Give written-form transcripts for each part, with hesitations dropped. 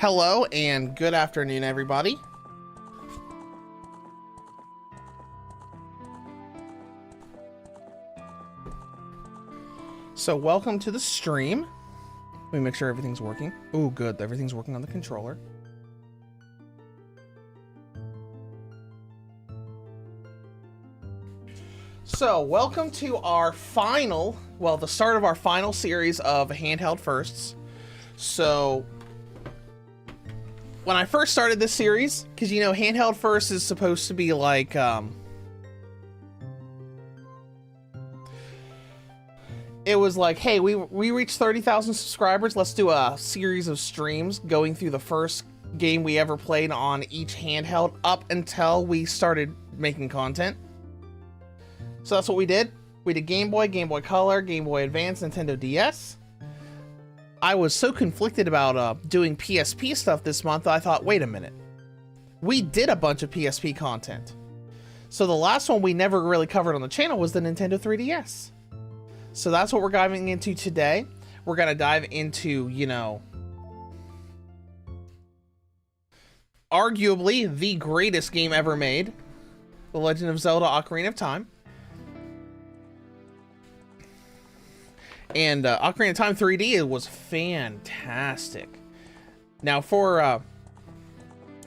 Hello and good afternoon, everybody. So welcome to the stream. Let me make sure everything's working. Oh, good. Everything's working on the controller. So welcome to our final, well, the start of our final series of Handheld Firsts. So when I first started this series, because you know, Handheld First is supposed to be like, it was like, hey, we reached 30,000 subscribers. Let's do a series of streams going through the first game we ever played on each handheld up until we started making content. So that's what we did. We did Game Boy, Game Boy Color, Game Boy Advance, Nintendo DS. I was so conflicted about doing PSP stuff this month, I thought, wait a minute. We did a bunch of PSP content. So the last one we never really covered on the channel was the Nintendo 3DS. So that's what we're diving into today. We're going to dive into, you know, arguably the greatest game ever made, The Legend of Zelda: Ocarina of Time. And Ocarina of Time 3D, it was fantastic. Now, for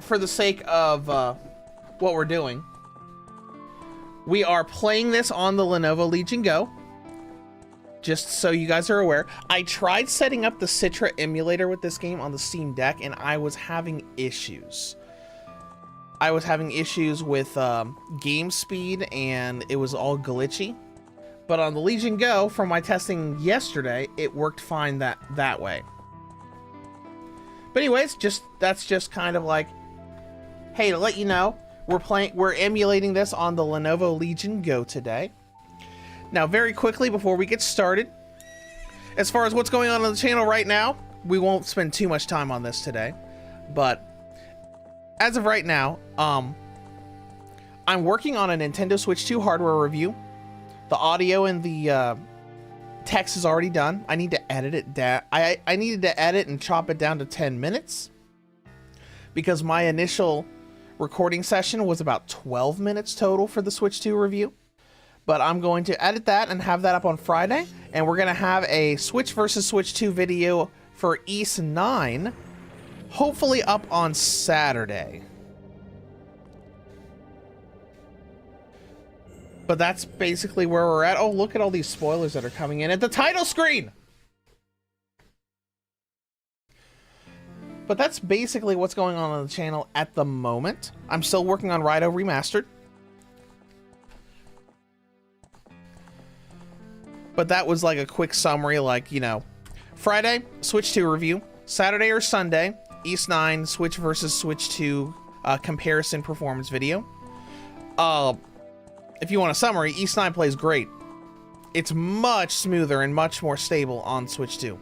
the sake of what we're doing, we are playing this on the Lenovo Legion Go. Just so you guys are aware, I tried setting up the Citra emulator with this game on the Steam Deck, and I was having issues. I was having issues with game speed, and it was all glitchy. But on the Legion Go, from my testing yesterday, it worked fine that way. But anyways, that's just kind of like, hey, to let you know, we're emulating this on the Lenovo Legion Go today. Now, very quickly before we get started, as far as what's going on the channel right now, we won't spend too much time on this today. But as of right now, I'm working on a Nintendo Switch 2 hardware review. The audio and the text is already done. I need to edit it down. I needed to edit and chop it down to 10 minutes because my initial recording session was about 12 minutes total for the Switch 2 review. But I'm going to edit that and have that up on Friday, and we're going to have a Switch versus Switch 2 video for East 9, hopefully up on Saturday. But that's basically where we're at. Oh, look at all these spoilers that are coming in at the title screen! But that's basically what's going on the channel at the moment. I'm still working on Raito Remastered. But that was like a quick summary, like, you know, Friday, Switch 2 review. Saturday or Sunday, East 9 Switch versus Switch 2 comparison performance video. If you want a summary, East 9 plays great. It's much smoother and much more stable on Switch 2.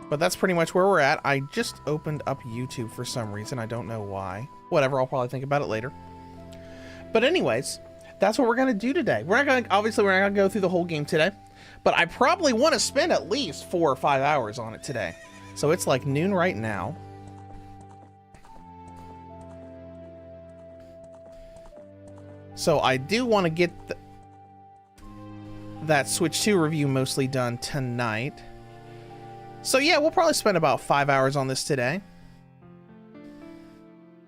But that's pretty much where we're at. I just opened up YouTube for some reason. I don't know why. Whatever, I'll probably think about it later. But anyways, that's what we're going to do today. We're not going to, obviously, we're not going to go through the whole game today. But I probably want to spend at least 4 or 5 hours on it today. So it's like noon right now. So I do want to get that Switch 2 review mostly done tonight. So yeah, we'll probably spend about 5 hours on this today.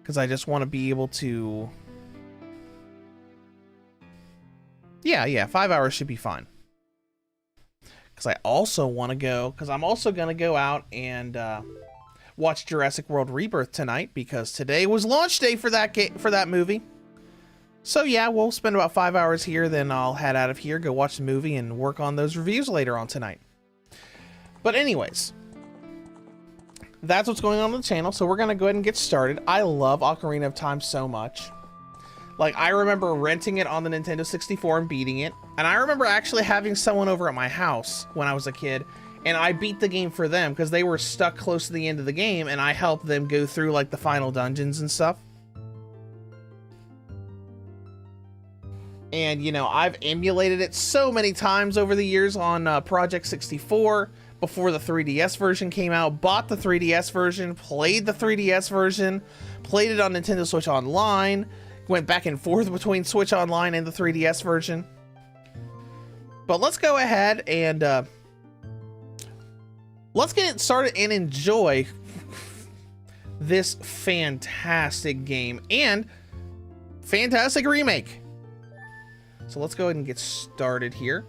Because I just want to be able to... Yeah, 5 hours should be fine. Because I also want to go... Because I'm also going to go out and watch Jurassic World Rebirth tonight. Because today was launch day for that movie. So yeah, we'll spend about 5 hours here. Then I'll head out of here, go watch the movie, and work on those reviews later on tonight. But anyways, that's what's going on the channel, so we're going to go ahead and get started. I love Ocarina of Time so much. Like, I remember renting it on the Nintendo 64 and beating it. And I remember actually having someone over at my house when I was a kid, and I beat the game for them because they were stuck close to the end of the game, and I helped them go through, like, the final dungeons and stuff. And, you know, I've emulated it so many times over the years on Project 64 before the 3DS version came out. Bought the 3DS version, played the 3DS version, played it on Nintendo Switch Online, went back and forth between Switch Online and the 3DS version. But let's go ahead and let's get it started and enjoy this fantastic game and fantastic remake. So let's go ahead and get started here.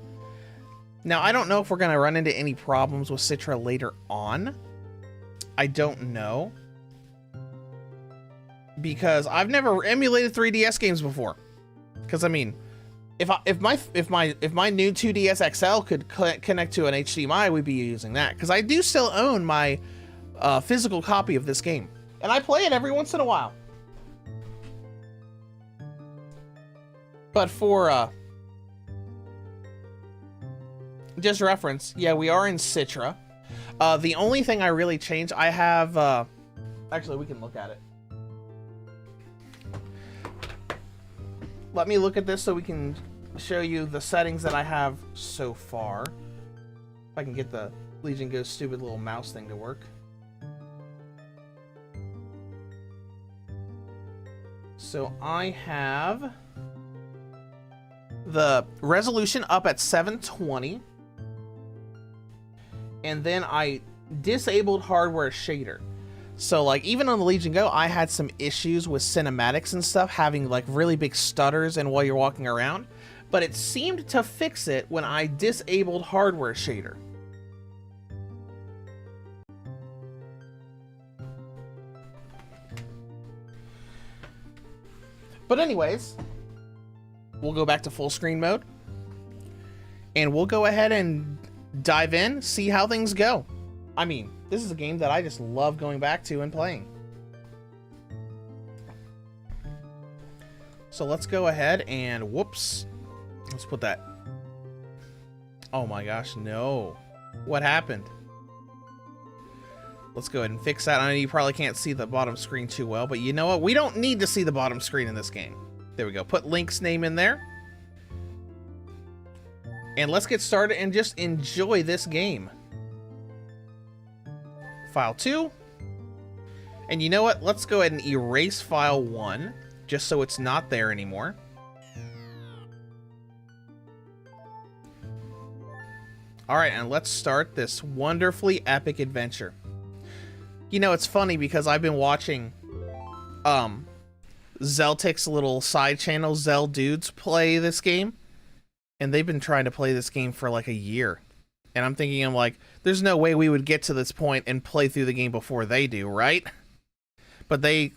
Now, I don't know if we're going to run into any problems with Citra later on. I don't know. Because I've never emulated 3DS games before. Because I mean, if my new 2DS XL could connect to an HDMI, we'd be using that. Because I do still own my physical copy of this game, and I play it every once in a while. But for just reference, yeah, we are in Citra. The only thing I really changed, I have actually, we can look at it. Let me look at this so we can show you the settings that I have so far. If I can get the Legion Go stupid little mouse thing to work. So I have the resolution up at 720. And then I disabled hardware shader. So, like, even on the Legion Go, I had some issues with cinematics and stuff, having, like, really big stutters and while you're walking around. But it seemed to fix it when I disabled hardware shader. But anyways, we'll go back to full screen mode. And we'll go ahead and dive in, see how things go. I mean, this is a game that I just love going back to and playing. So let's go ahead and, whoops. Let's put that. Oh my gosh, no. What happened? Let's go ahead and fix that. I know you probably can't see the bottom screen too well, but you know what? We don't need to see the bottom screen in this game. There we go. Put Link's name in there. And let's get started and just enjoy this game. File 2. And you know what? Let's go ahead and erase file 1, just so it's not there anymore. Alright, and let's start this wonderfully epic adventure. You know, it's funny because I've been watching Zeltic's little side channel, Zel Dudes, play this game. And they've been trying to play this game for like a year. And I'm thinking, I'm like, there's no way we would get to this point and play through the game before they do, right? But they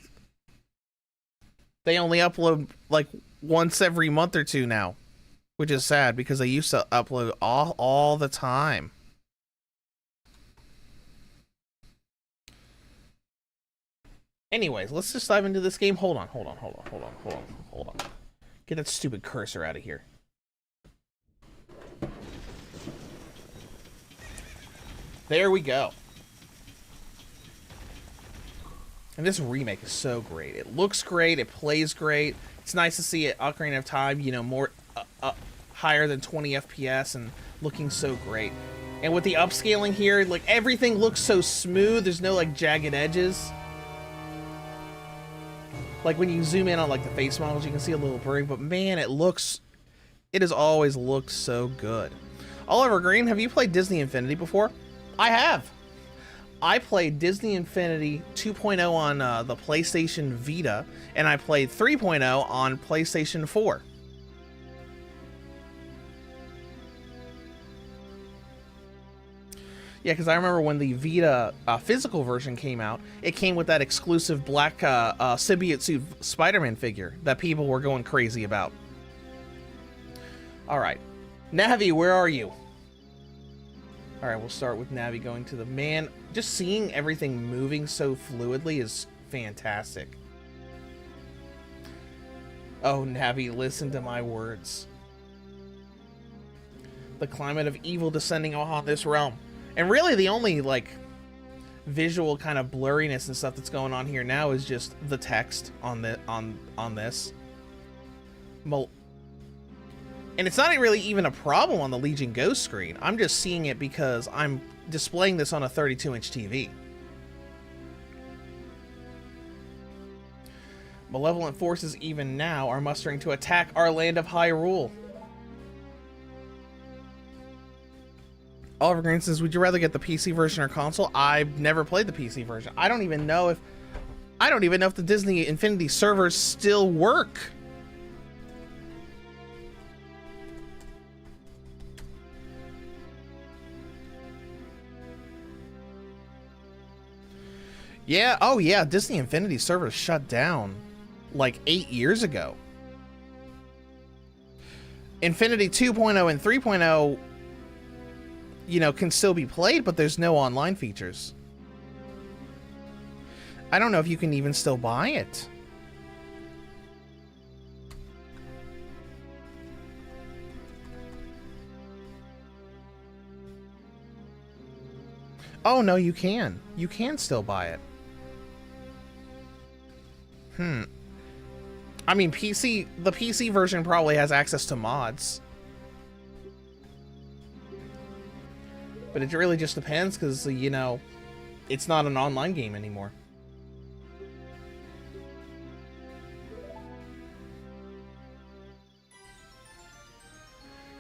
only upload like once every month or two now, which is sad because they used to upload all the time. Anyways, let's just dive into this game. Hold on. Get that stupid cursor out of here. There we go. And this remake is so great. It looks great. It plays great. It's nice to see it, Ocarina of Time, you know, more higher than 20 FPS and looking so great. And with the upscaling here, like, everything looks so smooth. There's no, like, jagged edges. Like, when you zoom in on, like, the face models, you can see a little blurring. But, man, it has always looked so good. Oliver Green, have you played Disney Infinity before? I have. I played Disney Infinity 2.0 on the PlayStation Vita, and I played 3.0 on PlayStation 4. Yeah, because I remember when the Vita physical version came out, it came with that exclusive black symbiote suit Spider-Man figure that people were going crazy about. Alright. Navi, where are you? Alright, we'll start with Navi going to the man. Just seeing everything moving so fluidly is fantastic. Oh, Navi, listen to my words. The climate of evil descending on this realm. And really the only, like, visual kind of blurriness and stuff that's going on here now is just the text on this. And it's not really even a problem on the Legion Go screen. I'm just seeing it because I'm displaying this on a 32-inch TV. Malevolent forces even now are mustering to attack our land of Hyrule. Oliver Green says, would you rather get the PC version or console? I've never played the PC version. I don't even know if the Disney Infinity servers still work. Yeah, oh yeah, Disney Infinity servers shut down like 8 years ago. Infinity 2.0 and 3.0, you know, can still be played, but there's no online features. I don't know if you can even still buy it. Oh no, you can. You can still buy it. I mean, the PC version probably has access to mods. But it really just depends, because, you know, it's not an online game anymore.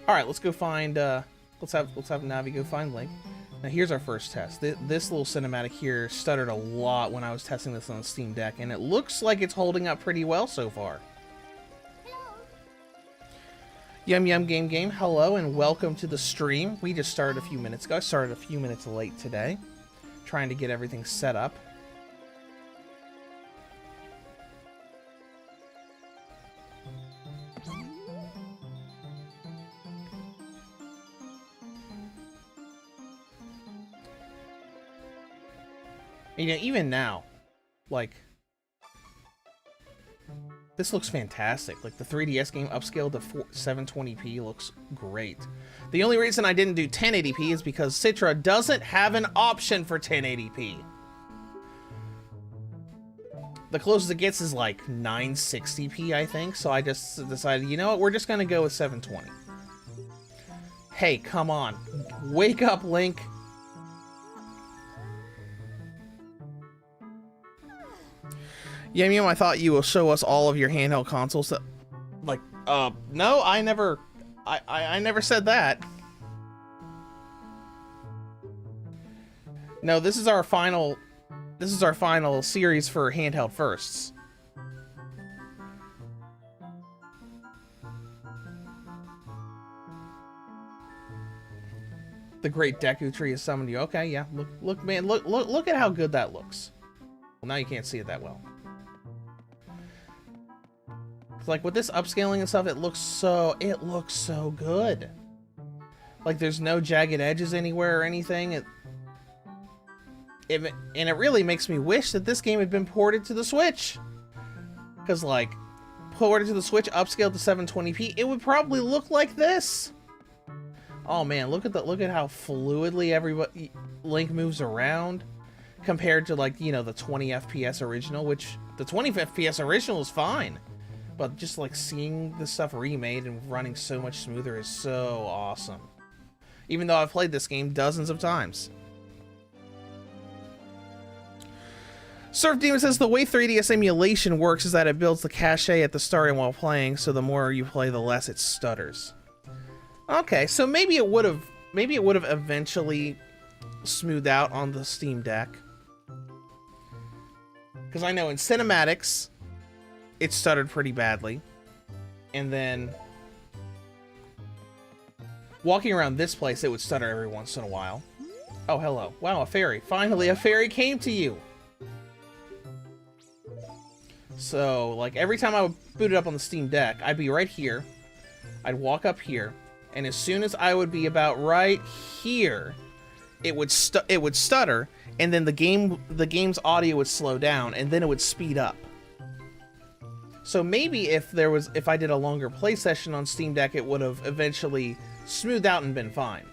Alright, let's go find, let's have Navi go find Link. Now here's our first test. This little cinematic here stuttered a lot when I was testing this on the Steam Deck, and it looks like it's holding up pretty well so far. Yum Yum Game, hello and welcome to the stream. We just started a few minutes ago. I started a few minutes late today, trying to get everything set up. You know, even now, like, this looks fantastic. Like, the 3DS game upscaled to 720p looks great. The only reason I didn't do 1080p is because Citra doesn't have an option for 1080p. The closest it gets is like 960p, I think, so I just decided, you know what, we're just gonna go with 720. Hey, come on. Wake up, Link. Yum, I thought you will show us all of your handheld consoles. Like, no, I never said that. No, this is our final series for handheld firsts. The great Deku tree has summoned you. Okay, yeah. Look, man, look at how good that looks. Well, now you can't see it that well. Like, with this upscaling and stuff, it looks so good. Like, there's no jagged edges anywhere or anything. And it really makes me wish that this game had been ported to the Switch. Because, like, ported to the Switch, upscaled to 720p, it would probably look like this. Oh man, look at how fluidly Link moves around compared to, like, you know, the 20 FPS original, which the 20 FPS original is fine. But just, like, seeing this stuff remade and running so much smoother is so awesome. Even though I've played this game dozens of times. Surf Demon says the way 3DS emulation works is that it builds the cache at the start and while playing, so the more you play, the less it stutters. Okay, so maybe it would have eventually smoothed out on the Steam Deck. Because I know in cinematics, it stuttered pretty badly. And then walking around this place, it would stutter every once in a while. Oh, hello. Wow, a fairy. Finally, a fairy came to you. So, like, every time I would boot it up on the Steam Deck, I'd be right here. I'd walk up here. And as soon as I would be about right here, it would stutter. And then the game's audio would slow down. And then it would speed up. So maybe if I did a longer play session on Steam Deck, it would have eventually smoothed out and been fine.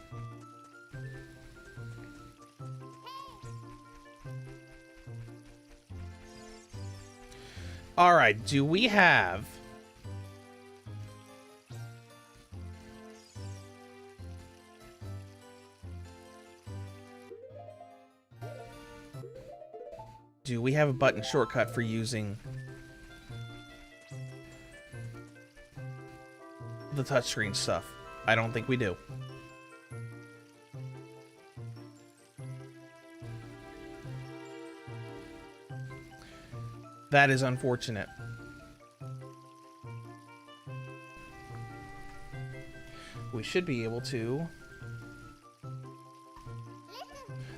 Alright, do we have do we have a button shortcut for using the touchscreen stuff? I don't think we do. That is unfortunate. We should be able to...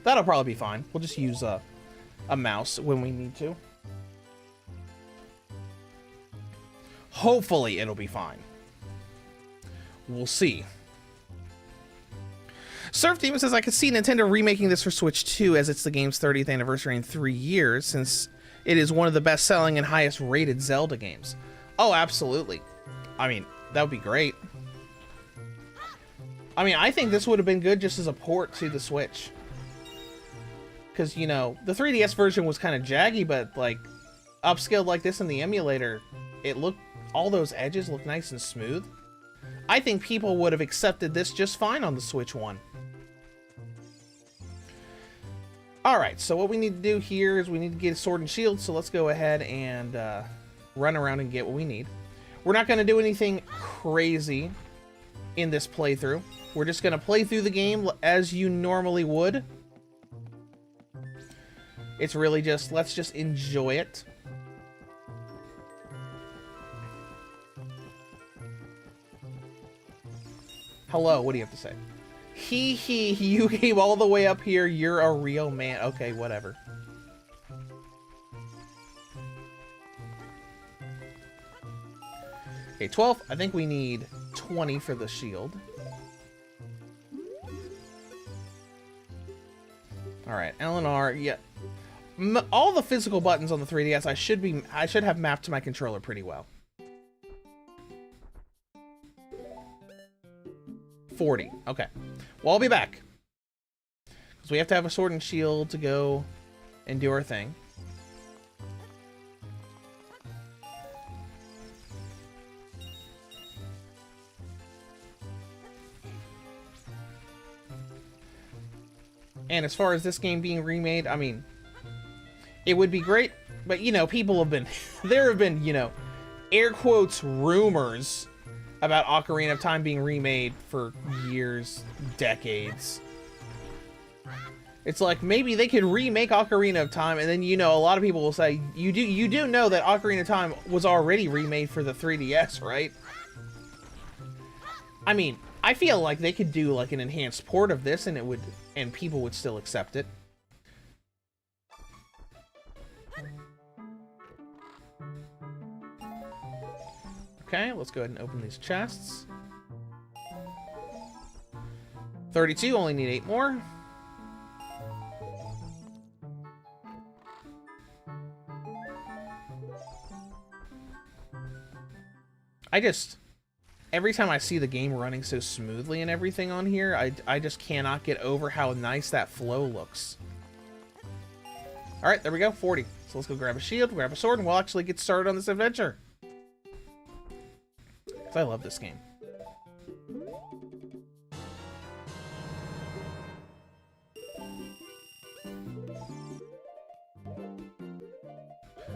That'll probably be fine. We'll just use a mouse when we need to. Hopefully it'll be fine. We'll see. Surf Demon says, I could see Nintendo remaking this for Switch 2 as it's the game's 30th anniversary in 3 years, since it is one of the best-selling and highest-rated Zelda games. Oh, absolutely. I mean, that would be great. I mean, I think this would have been good just as a port to the Switch. Because, you know, the 3DS version was kind of jaggy, but, like, upscaled like this in the emulator, it looked... all those edges look nice and smooth. I think people would have accepted this just fine on the Switch 1. Alright, so what we need to do here is we need to get a sword and shield, so let's go ahead and run around and get what we need. We're not going to do anything crazy in this playthrough. We're just going to play through the game as you normally would. It's really just, let's just enjoy it. Hello, what do you have to say? Hee hee, you came all the way up here, you're a real man. Okay, whatever. Okay, 12. I think we need 20 for the shield. Alright, L and R, yeah. All the physical buttons on the 3DS I should have mapped to my controller pretty well. 40. Okay. Well, I'll be back. Because we have to have a sword and shield to go and do our thing. And as far as this game being remade, I mean, it would be great, but, you know, people have been... there have been, you know, air quotes, rumors about Ocarina of Time being remade for years, decades. It's like, maybe they could remake Ocarina of Time, and then, you know, a lot of people will say, you do know that Ocarina of Time was already remade for the 3DS, right? I mean, I feel like they could do, like, an enhanced port of this, and it would... and people would still accept it. Okay, let's go ahead and open these chests. 32, only need 8 more. Every time I see the game running so smoothly and everything on here, I just cannot get over how nice that flow looks. Alright, there we go, 40. So let's go grab a shield, grab a sword, and we'll actually get started on this adventure. Because I love this game.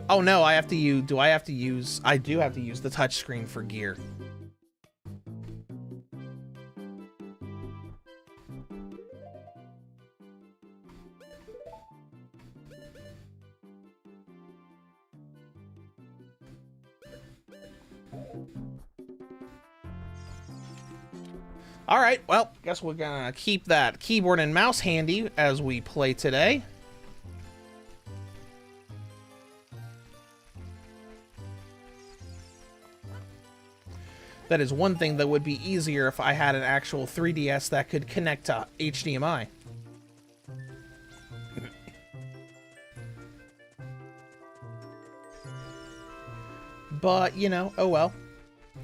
Oh no, I have to use... I do have to use the touchscreen for gear. Alright, well, guess we're gonna keep that keyboard and mouse handy as we play today. That is one thing that would be easier if I had an actual 3DS that could connect to HDMI. But, you know, oh well.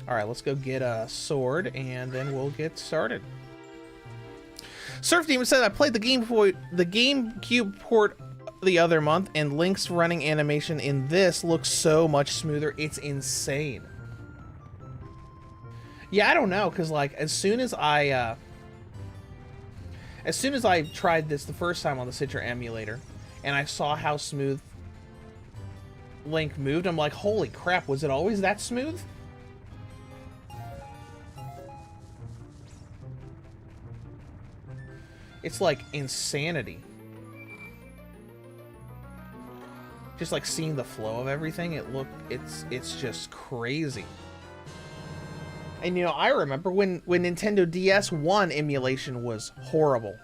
Alright, let's go get a sword, and then we'll get started. Surf Demon said, I played the GameCube port the other month, and Link's running animation in this looks so much smoother. It's insane. Yeah, I don't know, because, like, as soon as I tried this the first time on the Citra emulator, and I saw how smooth Link moved, I'm like, holy crap, was it always that smooth? It's like insanity. Just like seeing the flow of everything, it's just crazy. And you know, I remember when Nintendo DS1 emulation was horrible.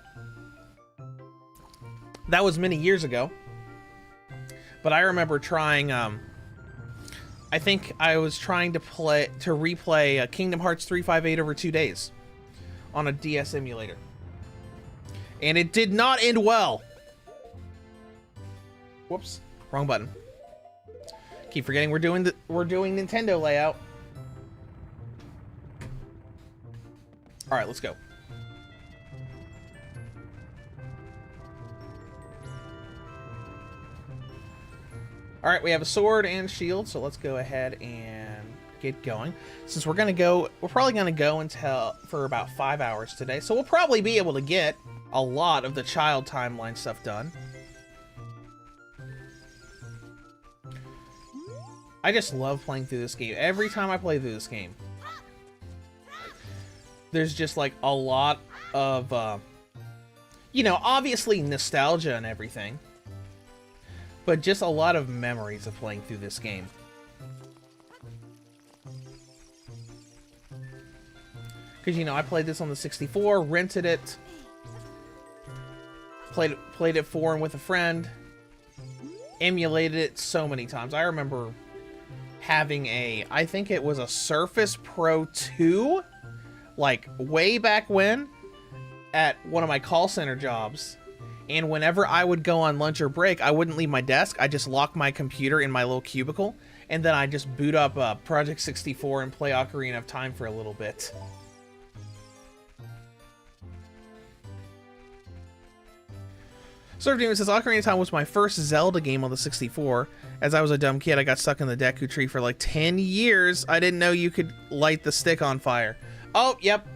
That was many years ago. But I remember trying, I think I was trying to replay Kingdom Hearts 358 over 2 days on a DS emulator. And it did not end well. Whoops, wrong button. Keep forgetting we're doing Nintendo layout. All right, let's go. All right, we have a sword and shield, so let's go ahead and get going. Since we're probably gonna go for about 5 hours today, so we'll probably be able to get a lot of the child timeline stuff done. I just love playing through this game. Every time I play through this game, there's just like a lot of, you know, obviously nostalgia and everything, but just a lot of memories of playing through this game. Because, you know, I played this on the 64, rented it, played it for and with a friend, emulated it so many times. I remember having I think it was a Surface Pro 2, like way back when, at one of my call center jobs. And whenever I would go on lunch or break, I wouldn't leave my desk. I just lock my computer in my little cubicle, and then I just boot up Project 64 and play Ocarina of Time for a little bit. Sort of Demon says, Ocarina of Time was my first Zelda game on the 64. As I was a dumb kid, I got stuck in the Deku tree for like 10 years. I didn't know you could light the stick on fire. Oh, yep.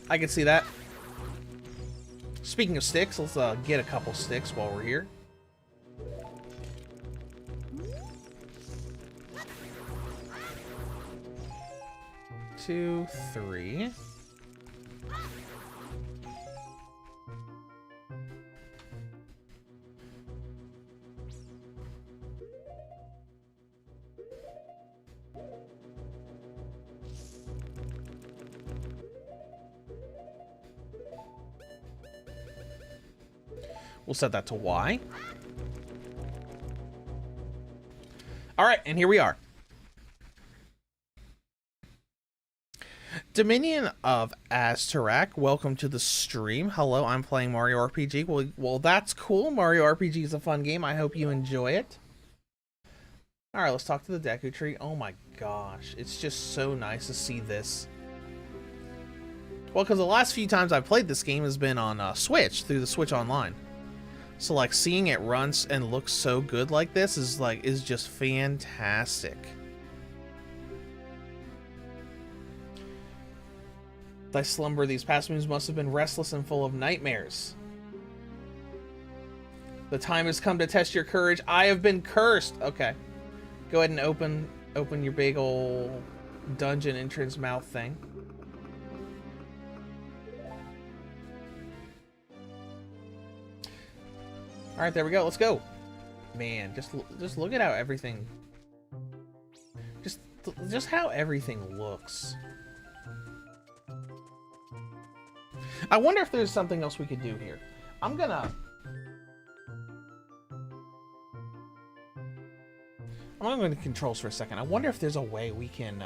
I can see that. Speaking of sticks, let's get a couple sticks while we're here. Two, three. We'll set that to Y. All right, and here we are. Dominion of Aztarak, welcome to the stream. Hello, I'm playing Mario RPG. Well, that's cool. Mario RPG is a fun game. I hope you enjoy it. All right, let's talk to the Deku tree. Oh my gosh, it's just so nice to see this. Well, because the last few times I've played this game has been on Switch, through the Switch Online. So like seeing it run and look so good like this is just fantastic. Thy slumber these past moons must have been restless and full of nightmares. The time has come to test your courage. I have been cursed. Okay. Go ahead and open your big ol' dungeon entrance mouth thing. All right, there we go. Let's go. Man, just look at how everything, just how everything looks. I wonder if there's something else we could do here. I'm gonna go to controls for a second. I wonder if there's a way we can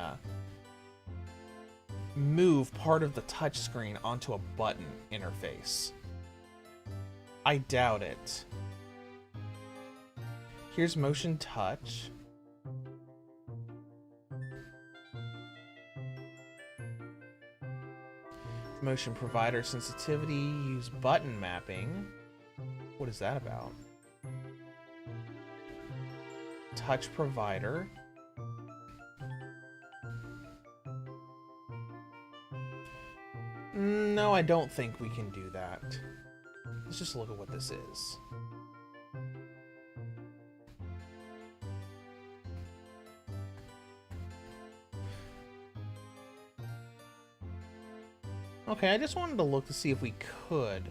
move part of the touch screen onto a button interface. I doubt it. Here's motion touch. Motion provider sensitivity, use button mapping. What is that about? Touch provider. No, I don't think we can do that. Let's just look at what this is. Okay, I just wanted to look to see if we could.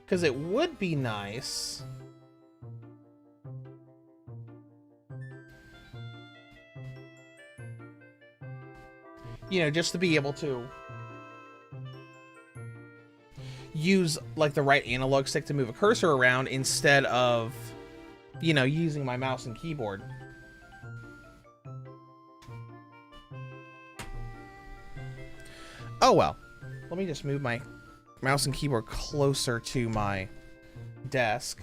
Because it would be nice. You know, just to be able to use, like, the right analog stick to move a cursor around instead of, you know, using my mouse and keyboard. Oh, well. Let me just move my mouse and keyboard closer to my desk.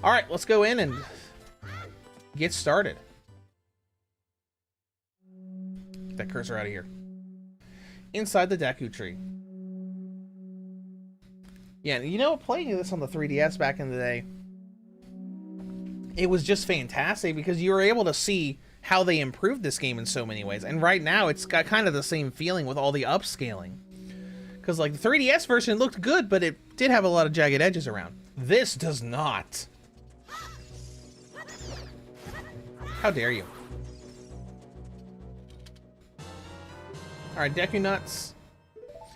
All right, let's go in and get started. Get that cursor out of here. Inside the Deku tree. Yeah, you know, playing this on the 3DS back in the day, it was just fantastic because you were able to see how they improved this game in so many ways. And right now, it's got kind of the same feeling with all the upscaling. Because, like, the 3DS version looked good, but it did have a lot of jagged edges around. This does not. How dare you? Alright, Deku Nuts.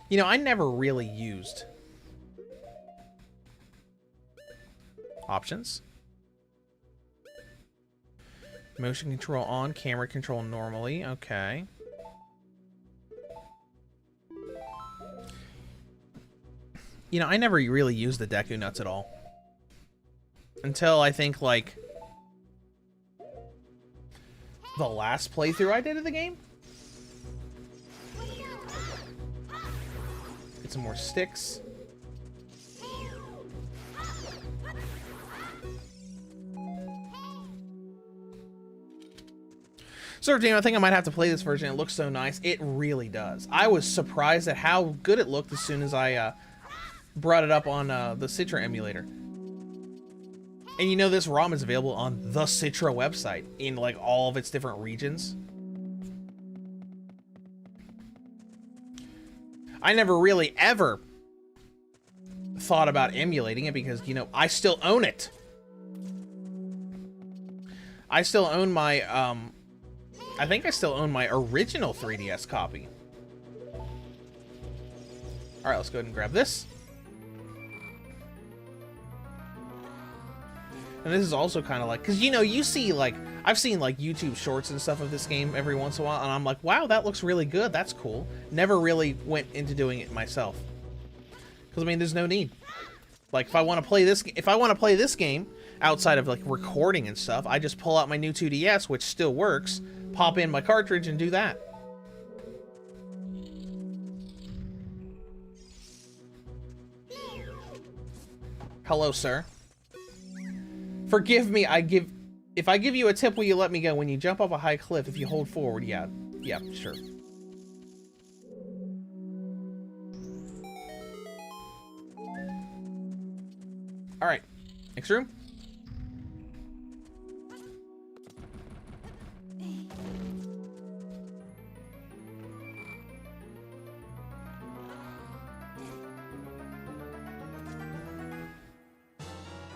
You know, I never really used options. Motion control on, camera control normally. Okay. You know, I never really used the Deku Nuts at all. Until I think, like, the last playthrough I did of the game. Get some more sticks. So, James, I think I might have to play this version. It looks so nice. It really does. I was surprised at how good it looked as soon as I brought it up on the Citra emulator. And you know, this ROM is available on the Citra website in, like, all of its different regions. I never really ever thought about emulating it because, you know, I still own it. I still own my, I think I still own my original 3DS copy. Alright, let's go ahead and grab this. And this is also kind of like, because, you know, you see, like, I've seen, like, YouTube shorts and stuff of this game every once in a while, and I'm like, wow, that looks really good. That's cool. Never really went into doing it myself. Because, I mean, there's no need. Like, if I want to play this game outside of, like, recording and stuff, I just pull out my new 2DS, which still works, pop in my cartridge, and do that. Hello, sir. Forgive me, if I give you a tip, will you let me go? When you jump off a high cliff, if you hold forward, yeah, sure. Alright, next room.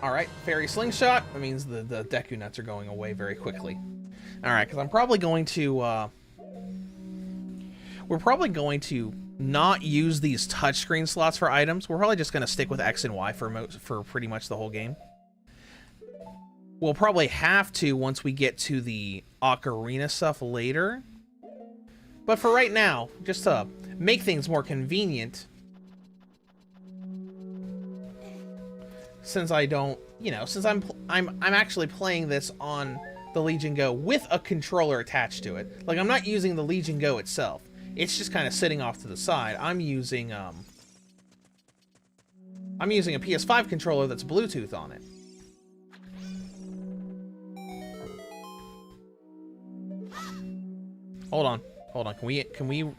Alright, fairy slingshot. That means the Deku Nuts are going away very quickly. Alright, because I'm probably going to, we're probably going to not use these touchscreen slots for items. We're probably just going to stick with X and Y for pretty much the whole game. We'll probably have to once we get to the Ocarina stuff later. But for right now, just to make things more convenient, since I don't, you know, since I'm actually playing this on the Legion Go with a controller attached to it. Like, I'm not using the Legion Go itself. It's just kind of sitting off to the side. I'm using a PS5 controller that's Bluetooth on it. Hold on. Can we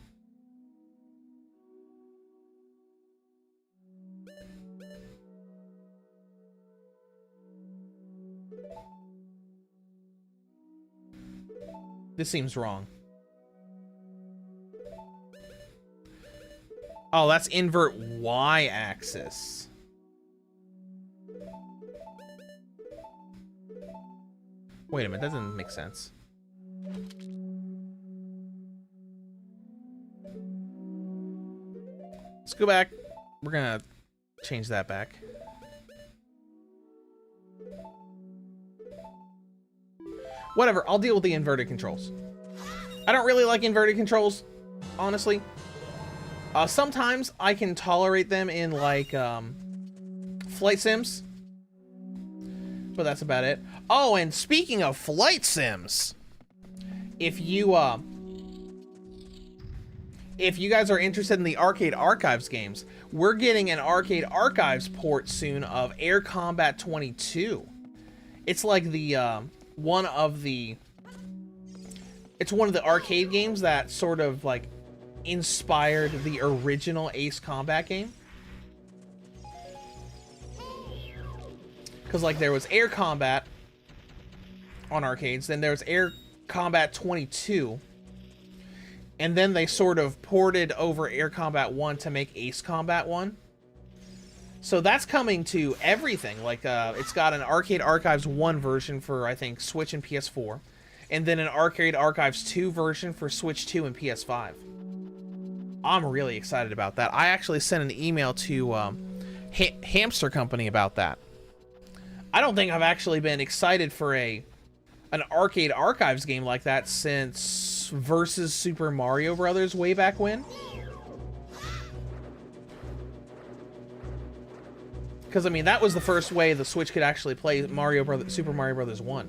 This seems wrong. Oh, that's invert Y-axis. Wait a minute, that doesn't make sense. go back. We're gonna change that back. Whatever, I'll deal with the inverted controls. I don't really like inverted controls, honestly. Sometimes I can tolerate them in, like, flight sims. But that's about it. Oh, and speaking of flight sims, if you guys are interested in the Arcade Archives games, we're getting an Arcade Archives port soon of Air Combat 22. It's like the, one of the arcade games that sort of, like, inspired the original Ace Combat game. Because, like, there was Air Combat on arcades, then there was Air Combat 22, and then they sort of ported over Air Combat 1 to make Ace Combat 1. So that's coming to everything. Like, it's got an Arcade Archives 1 version for, I think, Switch and PS4, and then an Arcade Archives 2 version for Switch 2 and PS5. I'm really excited about that. I actually sent an email to Hamster Company about that. I don't think I've actually been excited for an Arcade Archives game like that since Versus Super Mario Brothers way back when. Because, I mean, that was the first way the Switch could actually play Super Mario Brothers 1.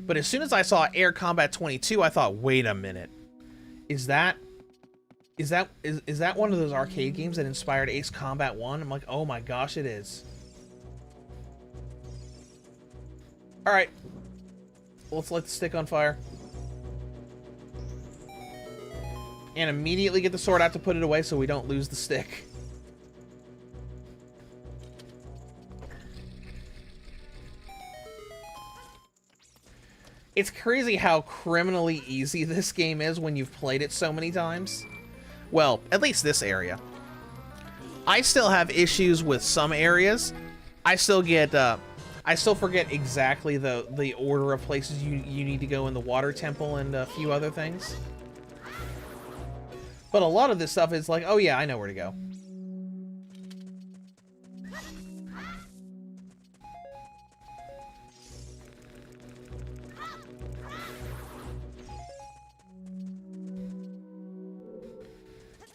But as soon as I saw Air Combat 22, I thought, wait a minute. Is that one of those arcade games that inspired Ace Combat 1? I'm like, oh my gosh, it is. Alright. Let's light the stick on fire. And immediately get the sword out to put it away so we don't lose the stick. It's crazy how criminally easy this game is when you've played it so many times. Well, at least this area. I still have issues with some areas. I still forget exactly the order of places you need to go in the water temple and a few other things. But a lot of this stuff is like, oh yeah, I know where to go.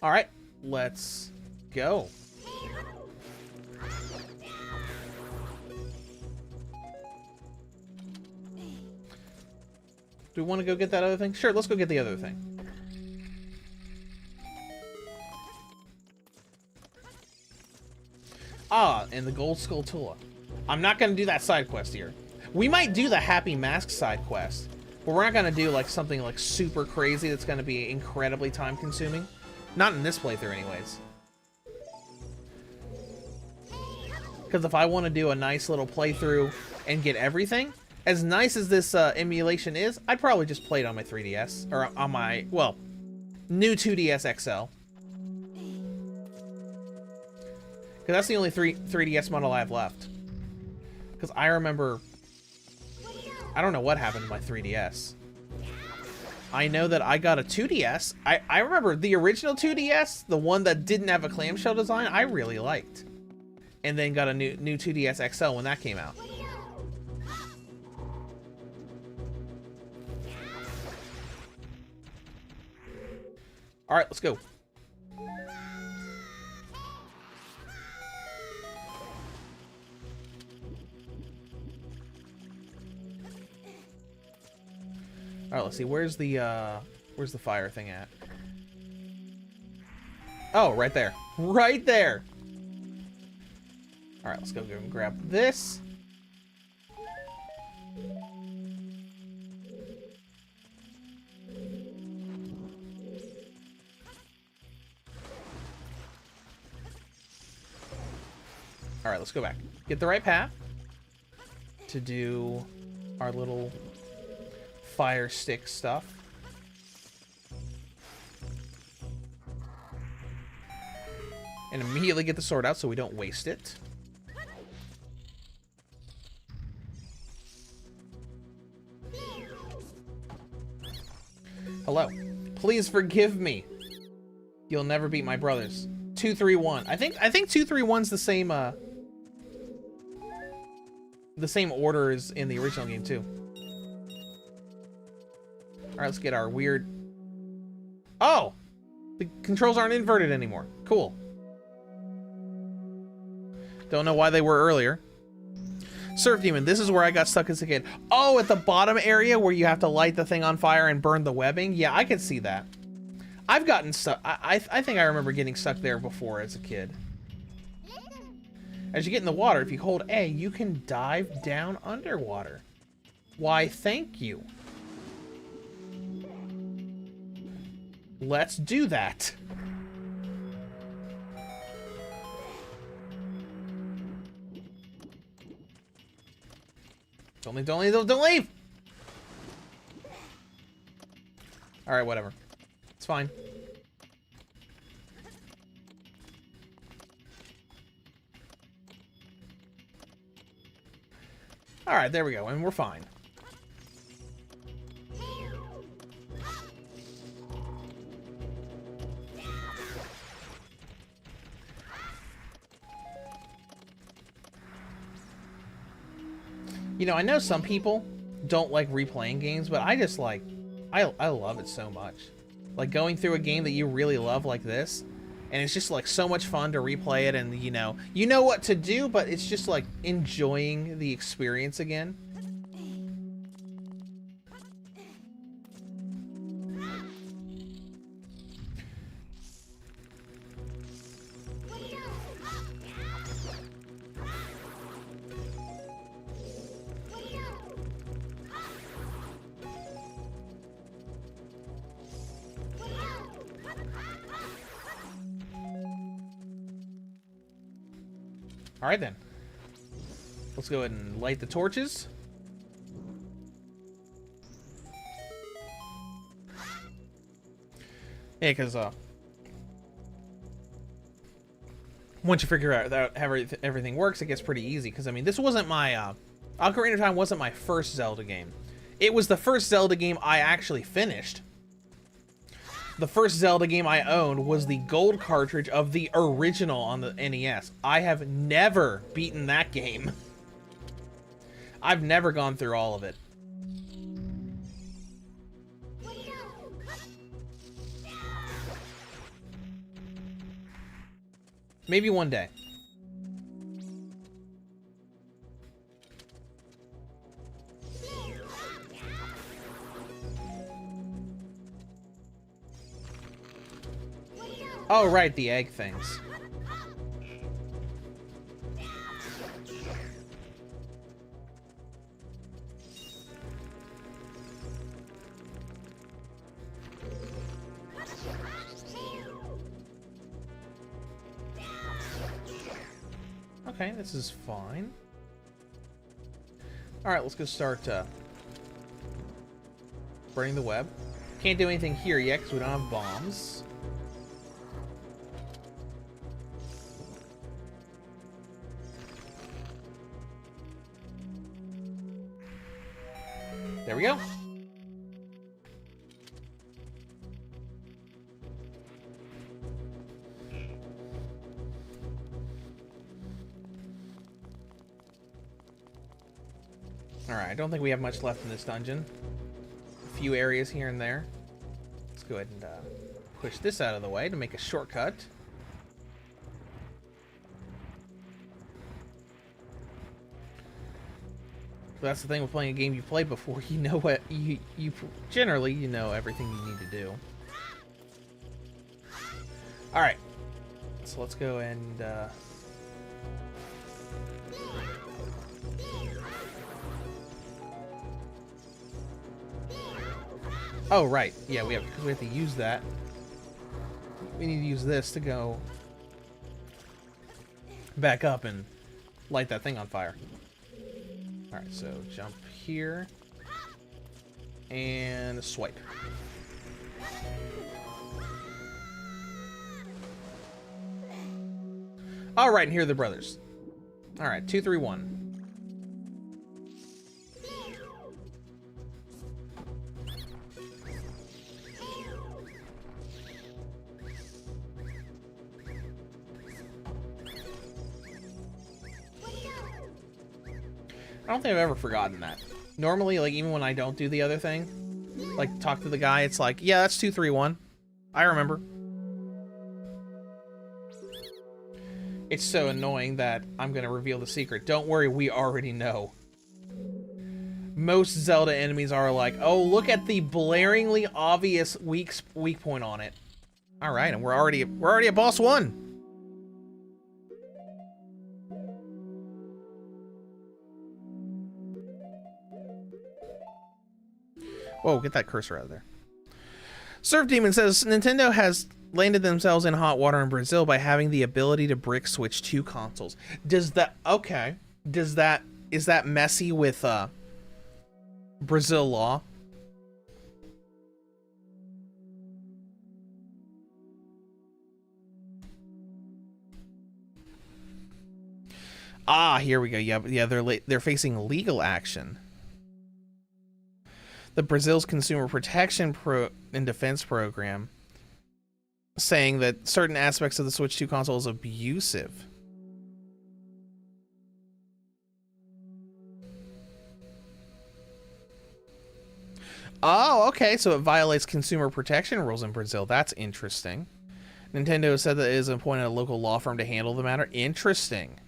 All right, let's go. Do we want to go get that other thing? Sure, let's go get the other thing. Ah, and the Gold Skulltula. I'm not going to do that side quest here. We might do the Happy Mask side quest, but we're not going to do like something like super crazy that's going to be incredibly time consuming. Not in this playthrough anyways. Because if I want to do a nice little playthrough and get everything, as nice as this emulation is, I'd probably just play it on my 3DS. Or on my, well, new 2DS XL. Because that's the only 3DS model I have left. Because I remember, I don't know what happened to my 3DS. I know that I got a 2DS. I remember the original 2DS, the one that didn't have a clamshell design, I really liked. And then got a new 2DS XL when that came out. All right, let's go. All right, let's see. Where's the fire thing at? Oh, right there. Right there. All right, let's go and grab this. All right, let's go back. Get the right path to do our little fire stick stuff. And immediately get the sword out so we don't waste it. Hello. Please forgive me. You'll never beat my brothers. 2-3-1. I think 2-3-1's the same order as in the original game too. All right, let's get our weird. Oh, the controls aren't inverted anymore. Cool. Don't know why they were earlier. Surf Demon, this is where I got stuck as a kid. Oh, at the bottom area where you have to light the thing on fire and burn the webbing? Yeah, I can see that. I've gotten stuck. I think I remember getting stuck there before as a kid. As you get in the water, if you hold A, you can dive down underwater. Why, thank you. Let's do that. Don't leave, don't leave, don't leave! Alright, whatever. It's fine. Alright, there we go, and we're fine. You know, I know some people don't like replaying games, but I just like, I love it so much. Like going through a game that you really love like this, and it's just like so much fun to replay it, and you know what to do, but it's just like enjoying the experience again. All right, then. Let's go ahead and light the torches. Yeah, because once you figure out how everything works, it gets pretty easy. Because, I mean, this wasn't my... Ocarina of Time wasn't my first Zelda game. It was the first Zelda game I actually finished. The first Zelda game I owned was the gold cartridge of the original on the NES. I have never beaten that game. I've never gone through all of it. Maybe one day. Oh, right, the egg things. Okay, this is fine. Alright, let's go start burning the web. Can't do anything here yet because we don't have bombs. There we go. Alright, I don't think we have much left in this dungeon. A few areas here and there. Let's go ahead and push this out of the way to make a shortcut. That's the thing with playing a game you played before. You know what you generally you know everything you need to do. All right, so let's go and oh right, yeah, we have to use that. We need to use this to go back up and light that thing on fire. Alright, so jump here and swipe. Alright, and here are the brothers. Alright, 2, 3, 1. I don't think I've ever forgotten that. Normally, like, even when I don't do the other thing, like, talk to the guy, it's like, yeah, that's 231. I remember. It's so annoying that I'm going to reveal the secret. Don't worry, we already know. Most Zelda enemies are like, oh, look at the blaringly obvious weak point on it. All right, and we're already at boss 1. Whoa, get that cursor out of there. Surf Demon says Nintendo has landed themselves in hot water in Brazil by having the ability to brick switch 2 consoles. Is that messy with Brazil law? Ah, here we go. Yeah, they're facing legal action. The Brazil's Consumer Protection and Defense Program saying that certain aspects of the Switch 2 console is abusive. Oh, okay, so it violates consumer protection rules in Brazil. That's interesting. Nintendo said that it is appointed a local law firm to handle the matter. Interesting.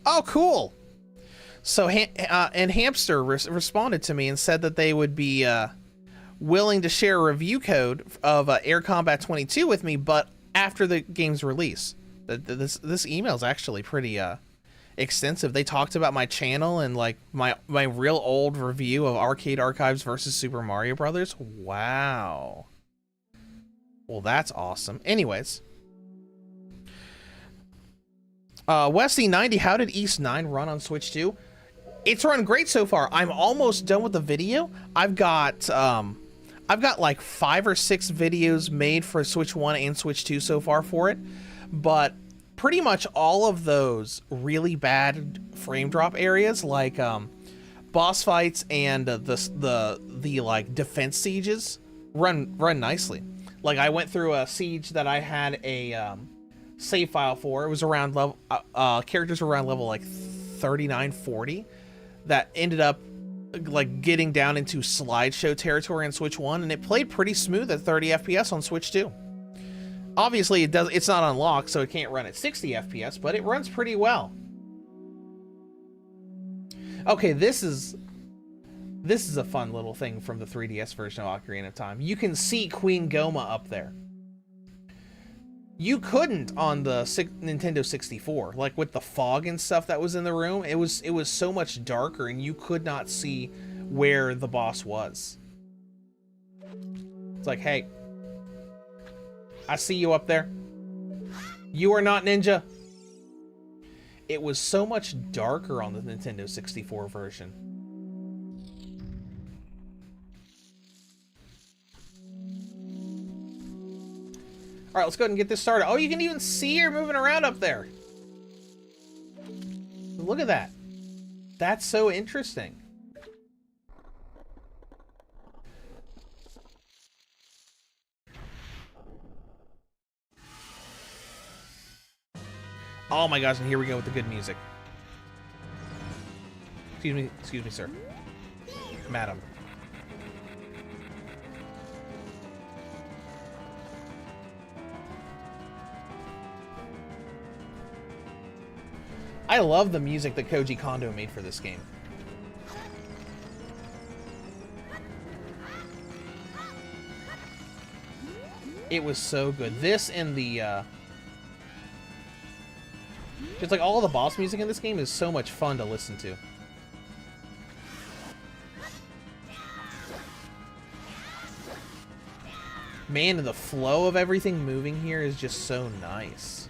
Oh, cool. So, and Hamster responded to me and said that they would be willing to share a review code of Air Combat 22 with me, but after the game's release. This email is actually pretty extensive. They talked about my channel and like my real old review of Arcade Archives versus Super Mario Brothers. Wow. Well, that's awesome. Anyways. Westy90, how did East 9 run on Switch 2? It's run great so far. I'm almost done with the video. I've got like 5 or 6 videos made for Switch 1 and Switch 2 so far for it, but pretty much all of those really bad frame drop areas, like boss fights and the like defense sieges, run nicely. Like I went through a siege that I had a save file for. It was around level characters were around level like 39, 40 that ended up like getting down into slideshow territory on Switch 1, and it played pretty smooth at 30 FPS on Switch 2. Obviously it's not unlocked, so it can't run at 60 FPS, but it runs pretty well. Okay, this is a fun little thing from the 3DS version of Ocarina of Time. You can see Queen Goma up there. You couldn't on the Nintendo 64, like with the fog and stuff that was in the room. It was so much darker, and you could not see where the boss was. It's like, hey, I see you up there. You are not Ninja. It was so much darker on the Nintendo 64 version. All right, let's go ahead and get this started. Oh, you can even see her moving around up there. Look at that. That's so interesting. Oh my gosh, and here we go with the good music. Excuse me, sir. Madam. I love the music that Koji Kondo made for this game. It was so good. This and the just like all the boss music in this game is so much fun to listen to. Man, and the flow of everything moving here is just so nice.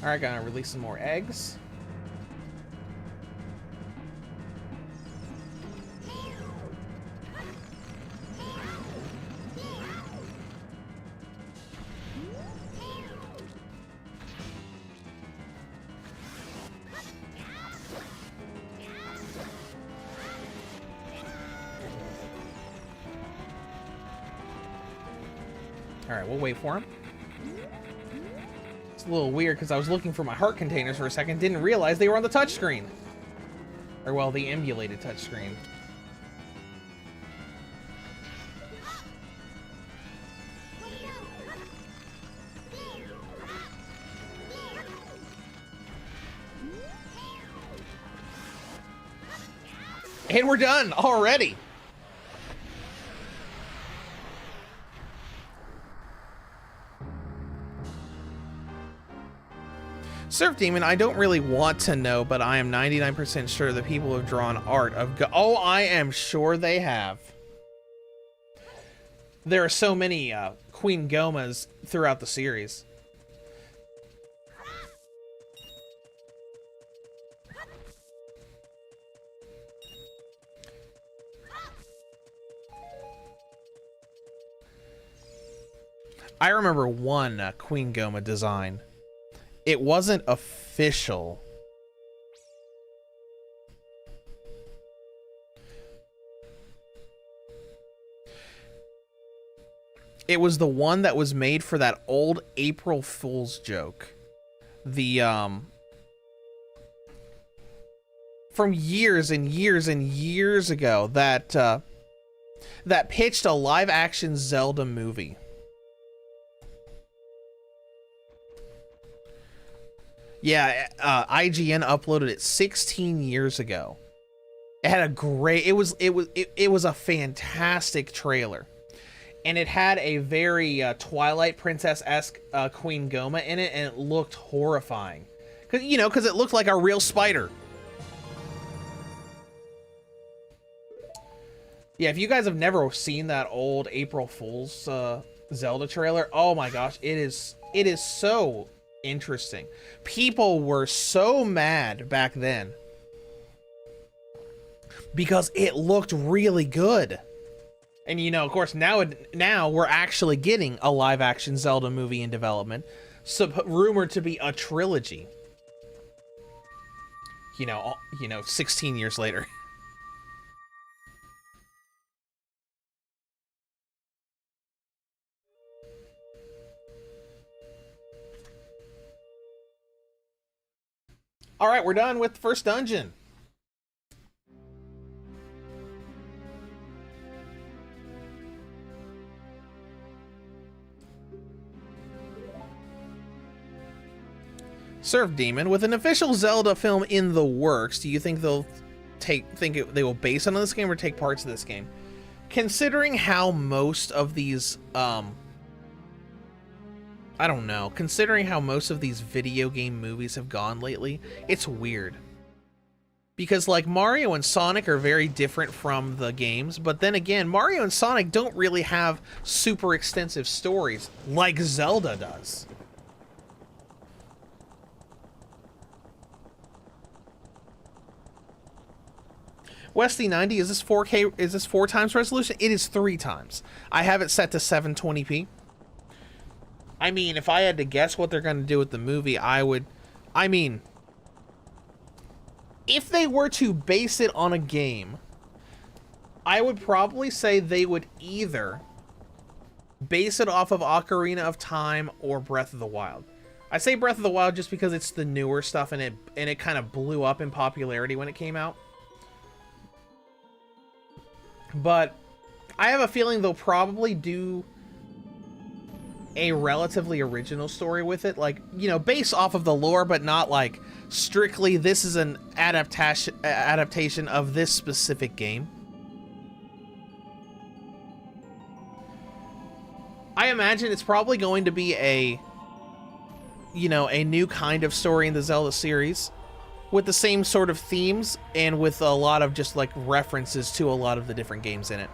Alright, gonna release some more eggs. Alright, we'll wait for him. It's a little weird because I was looking for my heart containers for a second, didn't realize they were on the touchscreen. Or, well, the emulated touchscreen. And we're done already. Surf Demon, I don't really want to know, but I am 99% sure the people have drawn art of oh, I am sure they have. There are so many Queen Gomas throughout the series. I remember one Queen Goma design. It wasn't official. It was the one that was made for that old April Fool's joke. The, from years and years and years ago that, that pitched a live-action Zelda movie. Yeah, IGN uploaded it 16 years ago. It had a great, it was a fantastic trailer. And it had a very Twilight Princess-esque Queen Goma in it, and it looked horrifying. Cause, you know, because it looked like a real spider. Yeah, if you guys have never seen that old April Fool's Zelda trailer, oh my gosh, it is so interesting. People were so mad back then because it looked really good. And you know, of course, now we're actually getting a live action Zelda movie in development, rumored to be a trilogy. You know, 16 years later. All right, we're done with the first dungeon. Surf Demon, with an official Zelda film in the works, do you think they'll they will base it on this game or take parts of this game? Considering how most of these I don't know. Considering how most of these video game movies have gone lately, it's weird. Because, like, Mario and Sonic are very different from the games, but then again, Mario and Sonic don't really have super extensive stories like Zelda does. Westy90, is this 4K? Is this 4 times resolution? It is 3 times. I have it set to 720p. I mean, if I had to guess what they're going to do with the movie, I mean, if they were to base it on a game, I would probably say they would either base it off of Ocarina of Time or Breath of the Wild. I say Breath of the Wild just because it's the newer stuff and it kind of blew up in popularity when it came out. But I have a feeling they'll probably do a relatively original story with it, like, you know, based off of the lore, but not like strictly this is an adaptation of this specific game. I imagine it's probably going to be a, you know, a new kind of story in the Zelda series with the same sort of themes and with a lot of just like references to a lot of the different games in it.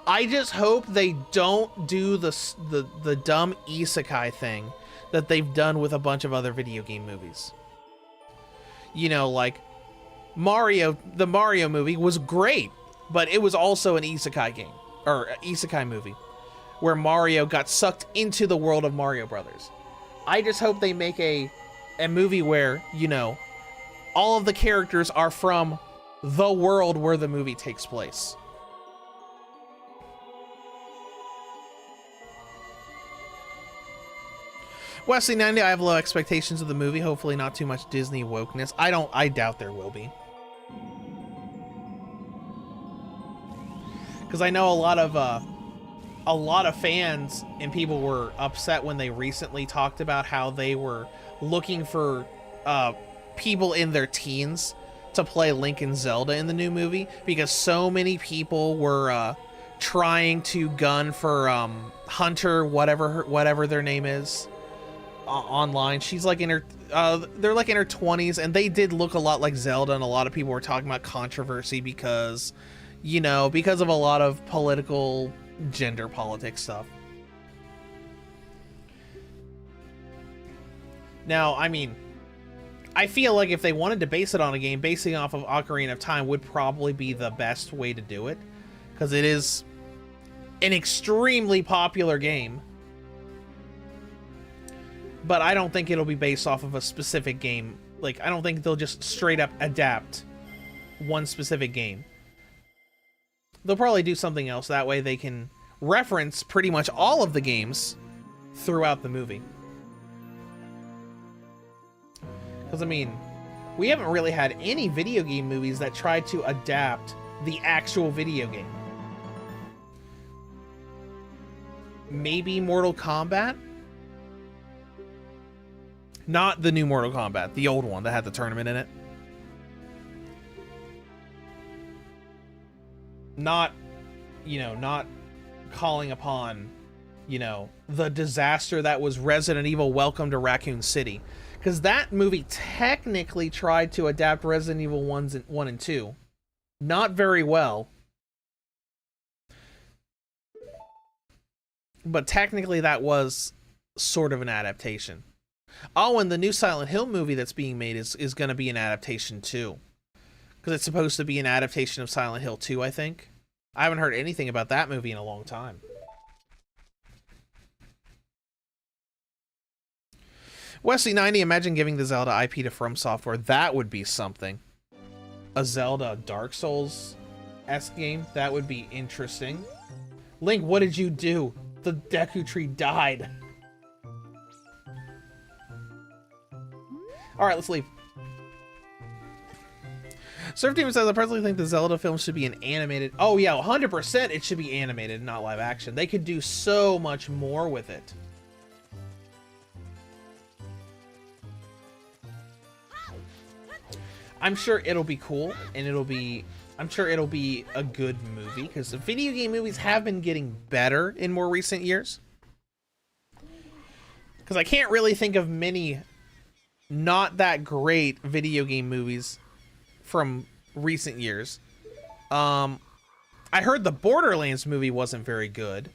I just hope they don't do the dumb isekai thing that they've done with a bunch of other video game movies. You know, like Mario, the Mario movie was great, but it was also an isekai game, or isekai movie, where Mario got sucked into the world of Mario Brothers. I just hope they make a movie where, you know, all of the characters are from the world where the movie takes place. Wesley 90, I have low expectations of the movie. Hopefully not too much Disney wokeness. I doubt there will be. Because I know a lot of fans and people were upset when they recently talked about how they were looking for people in their teens to play Link and Zelda in the new movie, because so many people were trying to gun for Hunter, whatever their name is, online. She's like in her they're like in her 20s, and they did look a lot like Zelda, and a lot of people were talking about controversy because, you know, because of a lot of political gender politics stuff. Now, I mean, I feel like if they wanted to base it on a game, basing off of Ocarina of Time would probably be the best way to do it, because it is an extremely popular game. But I don't think it'll be based off of a specific game. Like, I don't think they'll just straight up adapt one specific game. They'll probably do something else. That way they can reference pretty much all of the games throughout the movie. Because, I mean, we haven't really had any video game movies that tried to adapt the actual video game. Maybe Mortal Kombat? Not the new Mortal Kombat, the old one that had the tournament in it. Not, you know, not calling upon, you know, the disaster that was Resident Evil Welcome to Raccoon City. Because that movie technically tried to adapt Resident Evil 1 and 2. Not very well. But technically that was sort of an adaptation. Oh, and the new Silent Hill movie that's being made is going to be an adaptation too. Because it's supposed to be an adaptation of Silent Hill 2, I think. I haven't heard anything about that movie in a long time. Wesley 90, imagine giving the Zelda IP to From Software. That would be something. A Zelda Dark Souls-esque game. That would be interesting. Link, what did you do? The Deku tree died. Alright, let's leave. Surf Demon says, I personally think the Zelda film should be an animated... Oh yeah, 100% it should be animated, not live action. They could do so much more with it. I'm sure it'll be cool, and I'm sure it'll be a good movie, because the video game movies have been getting better in more recent years. Because I can't really think of many not that great video game movies from recent years. I heard the Borderlands movie wasn't very good.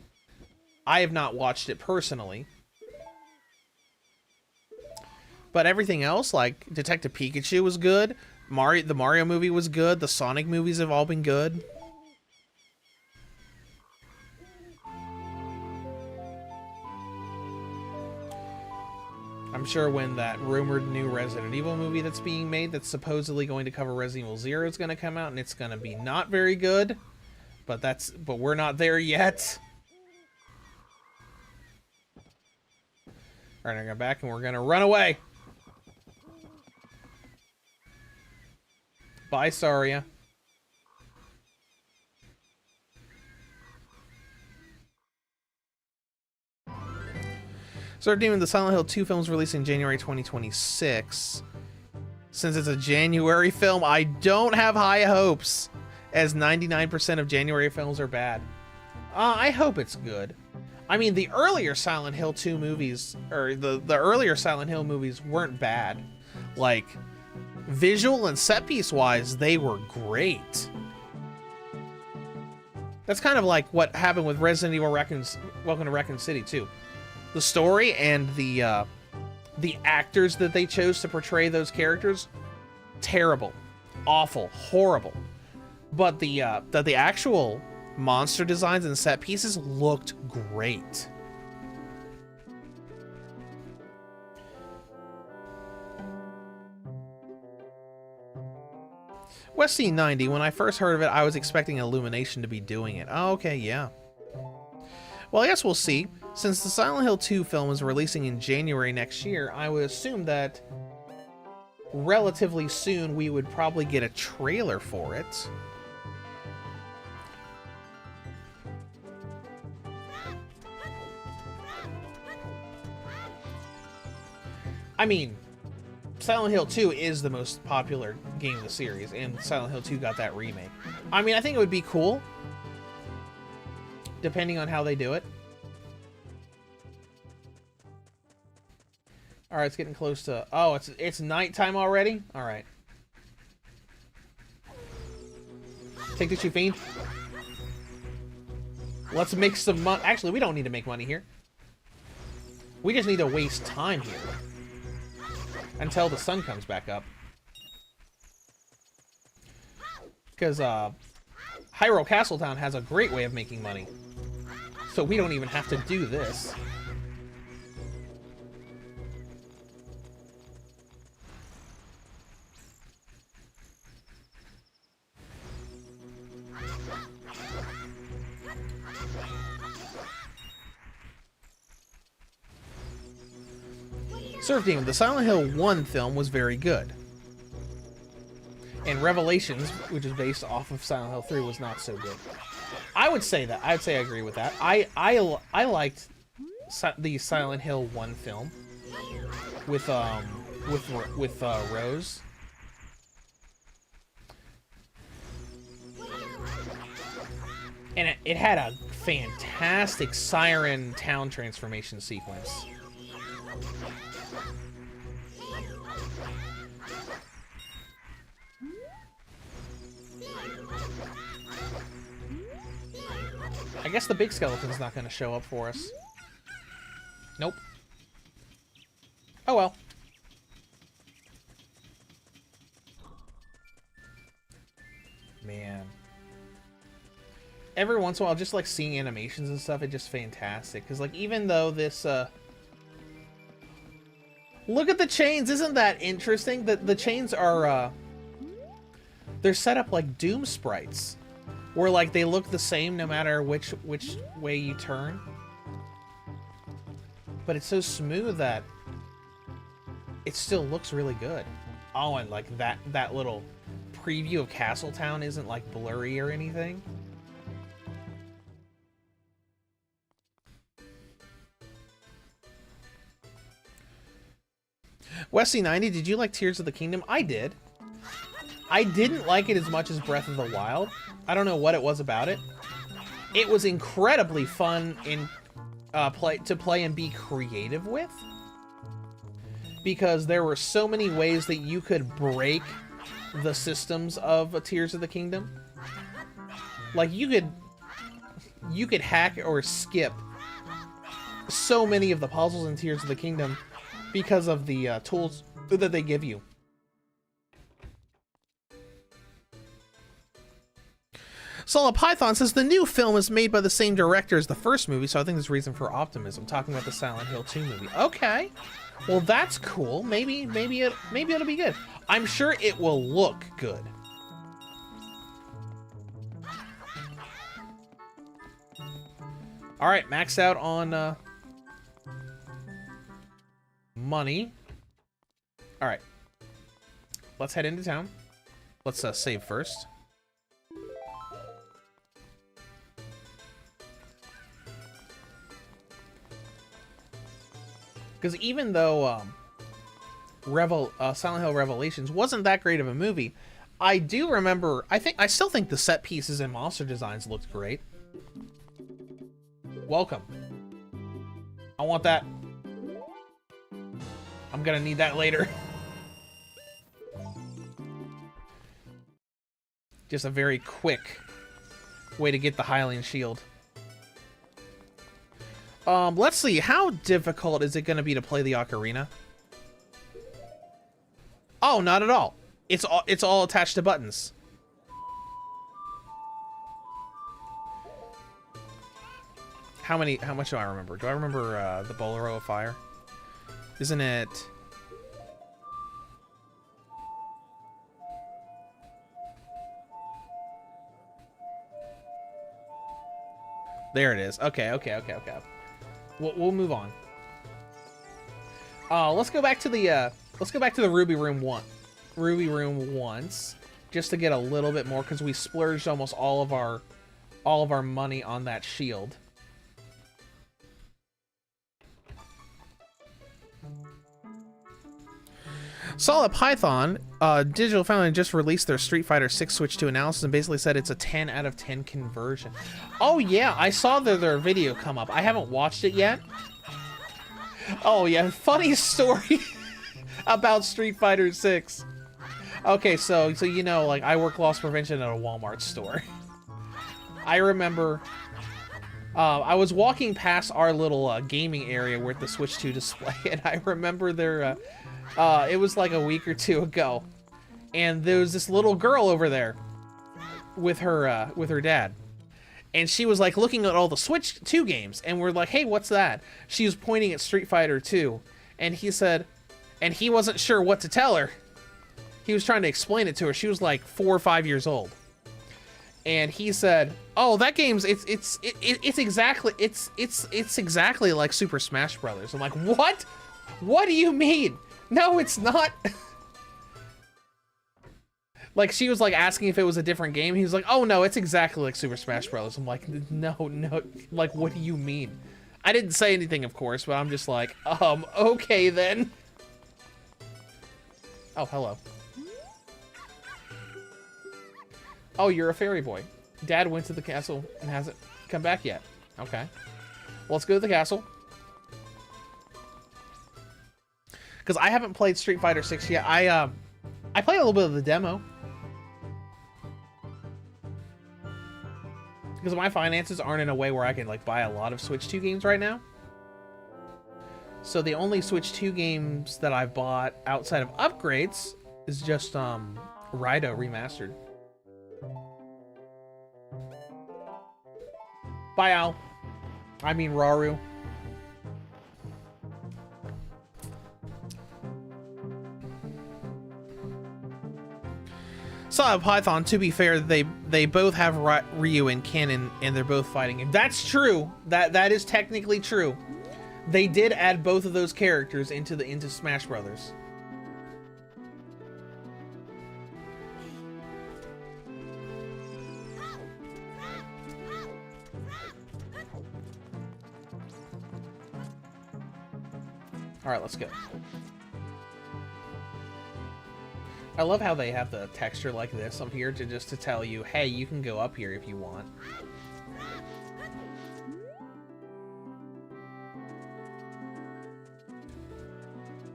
I have not watched it personally. But everything else, like Detective Pikachu was good. The Mario movie was good. The Sonic movies have all been good. I'm sure when that rumored new Resident Evil movie that's being made that's supposedly going to cover Resident Evil 0 is going to come out, and it's going to be not very good. But we're not there yet. Alright, I'm going back and we're going to run away. Bye, Saria. Sir Demon, the Silent Hill 2 film is releasing January 2026. Since it's a January film, I don't have high hopes, as 99% of January films are bad. I hope it's good. I mean, the earlier Silent Hill 2 movies, or the earlier Silent Hill movies weren't bad. Like, visual and set piece wise, they were great. That's kind of like what happened with Resident Evil Welcome to Raccoon City too. The story and the the actors that they chose to portray those characters, terrible, awful, horrible. But the actual monster designs and set pieces looked great. Westy90, when I first heard of it, I was expecting Illumination to be doing it. Oh, okay, yeah. Well, I guess we'll see. Since the Silent Hill 2 film is releasing in January next year, I would assume that relatively soon we would probably get a trailer for it. I mean, Silent Hill 2 is the most popular game of the series, and Silent Hill 2 got that remake. I mean, I think it would be cool, depending on how they do it. Alright, it's getting close to... Oh, it's nighttime already? Alright. Take this, you fiend. Let's make some money. Actually, we don't need to make money here. We just need to waste time here. Until the sun comes back up. Because, Hyrule Castle Town has a great way of making money. So we don't even have to do this. Surf Demon, the Silent Hill 1 film was very good. And Revelations, which is based off of Silent Hill 3, was not so good. I would say that. I would say I agree with that. I liked the Silent Hill 1 film with Rose. And it had a fantastic Siren town transformation sequence. I guess the big skeleton's not going to show up for us. Nope. Oh well. Man. Every once in a while, just like seeing animations and stuff, it's just fantastic. Because like, even though this, look at the chains! Isn't that interesting? The chains are, they're set up like Doom sprites. Where, like, they look the same no matter which way you turn. But it's so smooth that it still looks really good. Oh, and, like, that little preview of Castletown isn't, like, blurry or anything. Westy90, did you like Tears of the Kingdom? I did. I didn't like it as much as Breath of the Wild. I don't know what it was about it. It was incredibly fun to play and be creative with. Because there were so many ways that you could break the systems of Tears of the Kingdom. Like, you could hack or skip so many of the puzzles in Tears of the Kingdom because of the tools that they give you. Solid Python says the new film is made by the same director as the first movie, so I think there's reason for optimism. Talking about the Silent Hill 2 movie. Okay, well that's cool. Maybe it'll be good. I'm sure it will look good. All right, maxed out on money. All right, let's head into town. Let's save first. Because even though Silent Hill Revelations wasn't that great of a movie, I do remember. I still think the set pieces and monster designs looked great. Welcome. I want that. I'm gonna need that later. Just a very quick way to get the Hylian shield. Let's see. How difficult is it going to be to play the Ocarina? Oh, not at all. It's all attached to buttons. How much do I remember? Do I remember the Bolero of Fire? Isn't it? There it is. Okay. We'll move on. Let's go back to the Ruby Room once, just to get a little bit more, because we splurged almost all of our money on that shield. Solid Python, Digital Foundry just released their Street Fighter 6 Switch 2 analysis and basically said it's a 10 out of 10 conversion. Oh yeah, I saw their video come up. I haven't watched it yet. Oh yeah, funny story about Street Fighter 6. Okay, so you know, like, I work loss prevention at a Walmart store. I remember I was walking past our little gaming area with the Switch 2 display, and I remember there it was like a week or two ago, and there was this little girl over there with her dad, and she was like looking at all the Switch 2 games, and we're like, hey, what's that? She was pointing at Street Fighter 2, and he said, and he wasn't sure what to tell her. He was trying to explain it to her. She was like 4 or 5 years old, and he said, oh, that game's it's exactly like Super Smash Brothers. I'm like, what do you mean? No, it's not. Like, she was like asking if it was a different game. He was like, oh no, it's exactly like Super Smash Bros. I'm like, no, like, what do you mean? I didn't say anything, of course, but I'm just like, okay then. Oh, hello. Oh, you're a fairy boy. Dad went to the castle and hasn't come back yet. Okay. Well, let's go to the castle. Because I haven't played Street Fighter 6 yet. I played a little bit of the demo. Because my finances aren't in a way where I can, like, buy a lot of Switch 2 games right now. So the only Switch 2 games that I've bought outside of upgrades is just Raida Remastered. Bye, Al. I mean Raru. Solid Python, to be fair, they both have Ryu and Ken, and they're both fighting him. That's true. That is technically true. They did add both of those characters into Smash Brothers. All right, let's go. I love how they have the texture like this up here to tell you, hey, you can go up here if you want.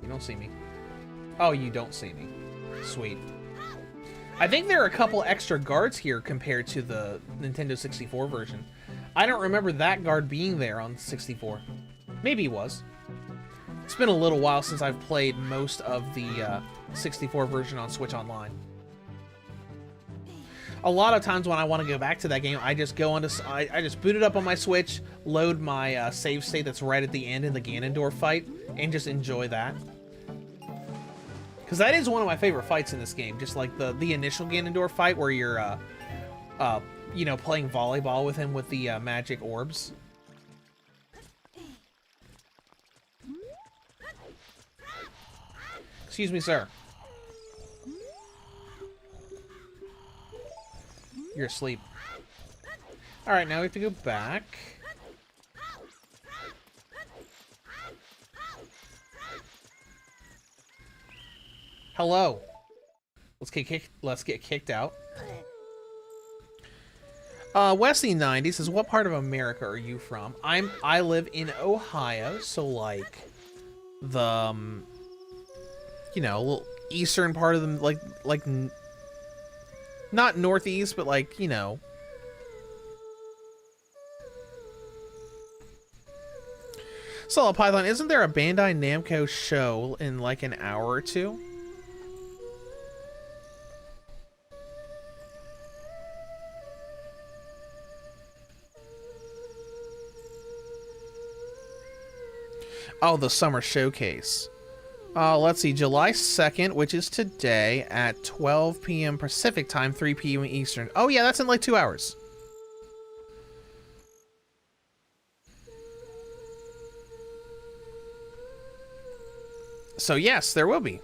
You don't see me. Oh, you don't see me. Sweet. I think there are a couple extra guards here compared to the Nintendo 64 version. I don't remember that guard being there on 64. Maybe he was. It's been a little while since I've played most of the 64 version on Switch Online. A lot of times when I want to go back to that game, I just go onto I just boot it up on my Switch, load my save state that's right at the end in the Ganondorf fight, and just enjoy that. Because that is one of my favorite fights in this game, just like the initial Ganondorf fight where you're you know, playing volleyball with him with the magic orbs. Excuse me, sir. You're asleep. Alright, now we have to go back. Hello. Let's get kicked out. Wesley90 says, what part of America are you from? I live in Ohio, so like the you know, a little eastern part of them, like not northeast, but like, you know. Solid Python, isn't there a Bandai Namco show in like an hour or two? Oh, the summer showcase. Let's see, July 2nd, which is today at 12 p.m. Pacific time, 3 p.m. Eastern. Oh yeah, that's in like 2 hours. So yes, there will be.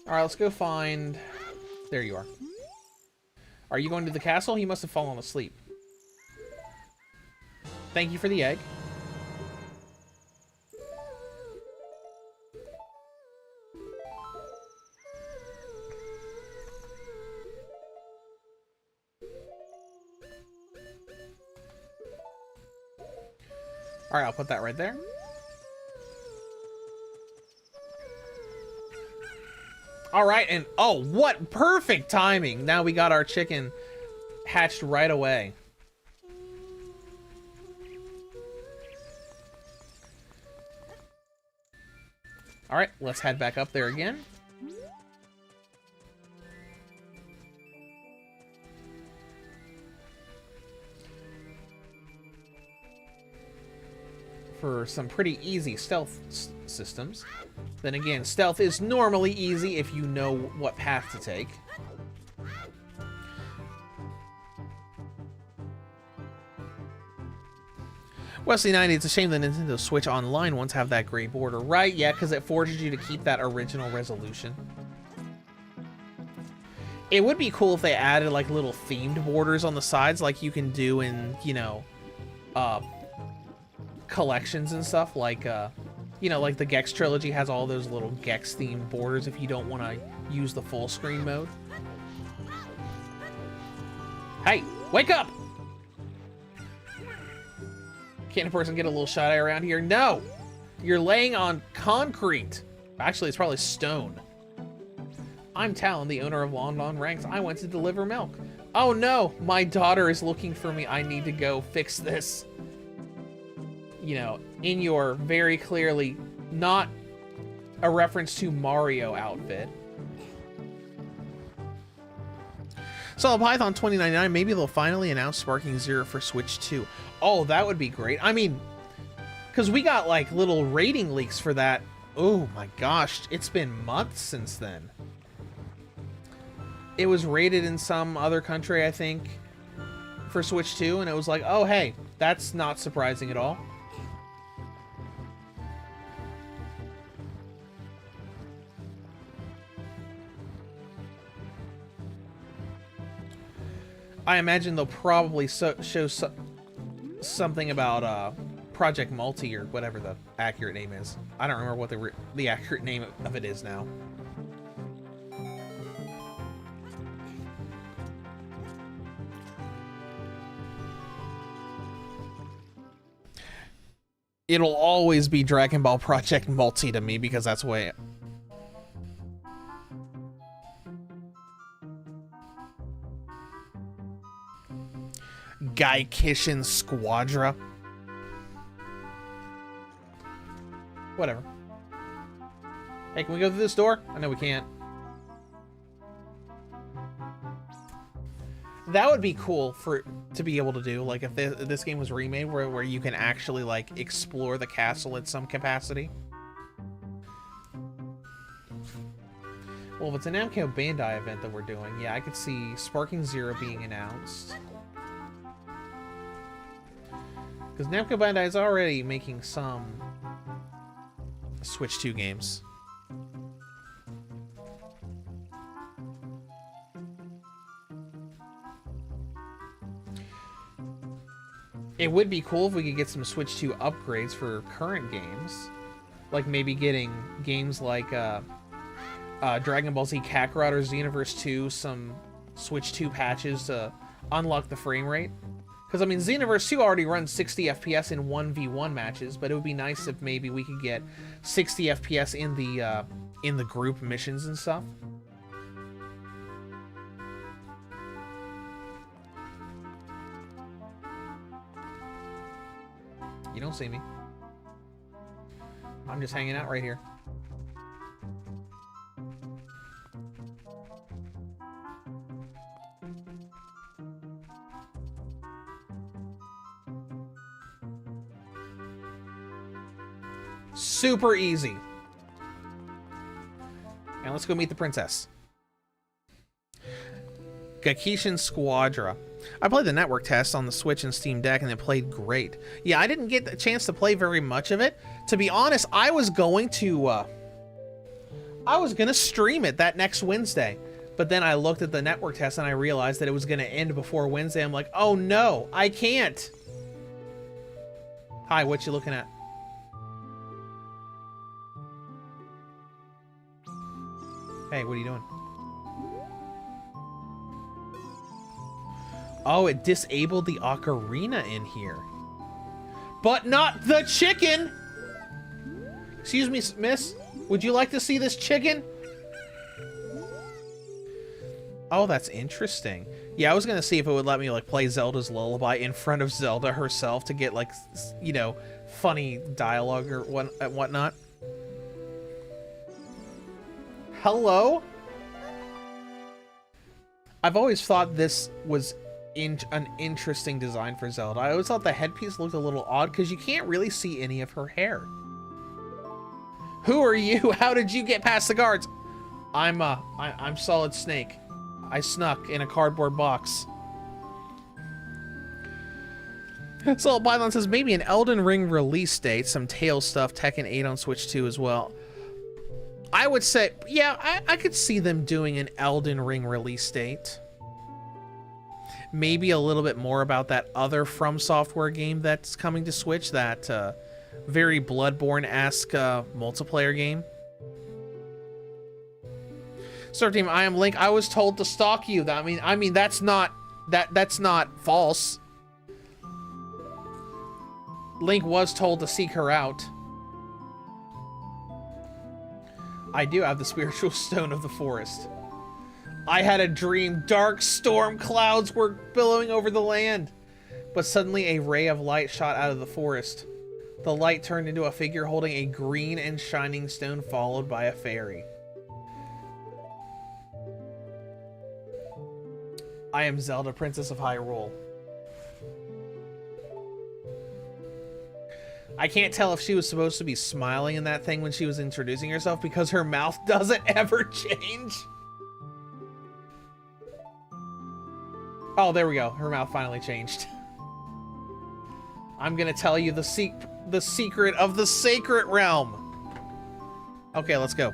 Alright, let's go find... There you are. Are you going to the castle? He must have fallen asleep. Thank you for the egg. Alright, I'll put that right there. Alright, and oh, what perfect timing! Now we got our chicken hatched right away. Alright, let's head back up there again. For some pretty easy stealth systems. Then again, stealth is normally easy if you know what path to take. Wesley90, it's a shame the Nintendo Switch Online ones have that gray border. Right, yeah, because it forces you to keep that original resolution. It would be cool if they added, like, little themed borders on the sides like you can do in, you know, collections and stuff. Like, you know, like the Gex trilogy has all those little Gex-themed borders if you don't want to use the full screen mode. Hey, wake up! Can't a person get a little shy around here? No! You're laying on concrete. Actually, it's probably stone. I'm Talon, the owner of London Ranks. I went to deliver milk. Oh no! My daughter is looking for me. I need to go fix this. You know, in your very clearly not a reference to Mario outfit. Solid Python 2099, maybe they'll finally announce Sparking Zero for Switch 2. Oh, that would be great. I mean, because we got like little rating leaks for that. Oh my gosh, it's been months since then. It was rated in some other country, I think, for Switch 2, and it was like, oh hey, that's not surprising at all. I imagine they'll probably show something about Project Multi or whatever the accurate name is. I don't remember what the accurate name of it is now. It'll always be Dragon Ball Project Multi to me because that's the way. Gaikishin Squadra. Whatever. Hey, can we go through this door? I know we can't. That would be cool to be able to do, like if this game was remade where you can actually like explore the castle in some capacity. Well, if it's a Namco Bandai event that we're doing, yeah, I could see Sparking Zero being announced. Because Namco Bandai is already making some Switch 2 games. It would be cool if we could get some Switch 2 upgrades for current games. Like maybe getting games like Dragon Ball Z Kakarot or Xenoverse 2, some Switch 2 patches to unlock the frame rate. Because, I mean, Xenoverse 2 already runs 60 FPS in 1v1 matches, but it would be nice if maybe we could get 60 FPS in the group missions and stuff. You don't see me. I'm just hanging out right here. Super easy. And let's go meet the princess. Gakishin Squadra. I played the network test on the Switch and Steam Deck, and it played great. Yeah, I didn't get the chance to play very much of it. To be honest, I was going to stream it that next Wednesday. But then I looked at the network test and I realized that it was going to end before Wednesday. I'm like, oh no, I can't. Hi, what you looking at? Hey, what are you doing? Oh, it disabled the ocarina in here. But not the chicken! Excuse me, miss. Would you like to see this chicken? Oh, that's interesting. Yeah, I was gonna see if it would let me, like, play Zelda's Lullaby in front of Zelda herself to get, like, you know, funny dialogue or whatnot. Hello? I've always thought this was an interesting design for Zelda. I always thought the headpiece looked a little odd because you can't really see any of her hair. Who are you? How did you get past the guards? I'm Solid Snake. I snuck in a cardboard box. Solid Python says maybe an Elden Ring release date, some Tales stuff, Tekken 8 on Switch 2 as well. I would say, yeah, I could see them doing an Elden Ring release date. Maybe a little bit more about that other From Software game that's coming to Switch, that very Bloodborne-esque multiplayer game. Surf Team, I am Link. I was told to stalk you. I mean that's not false. Link was told to seek her out. I do have the spiritual stone of the forest. I had a dream. Dark storm clouds were billowing over the land. But suddenly a ray of light shot out of the forest. The light turned into a figure holding a green and shining stone followed by a fairy. I am Zelda, Princess of Hyrule. I can't tell if she was supposed to be smiling in that thing when she was introducing herself because her mouth doesn't ever change. Oh, there we go. Her mouth finally changed. I'm gonna tell you the secret of the sacred realm. Okay, let's go.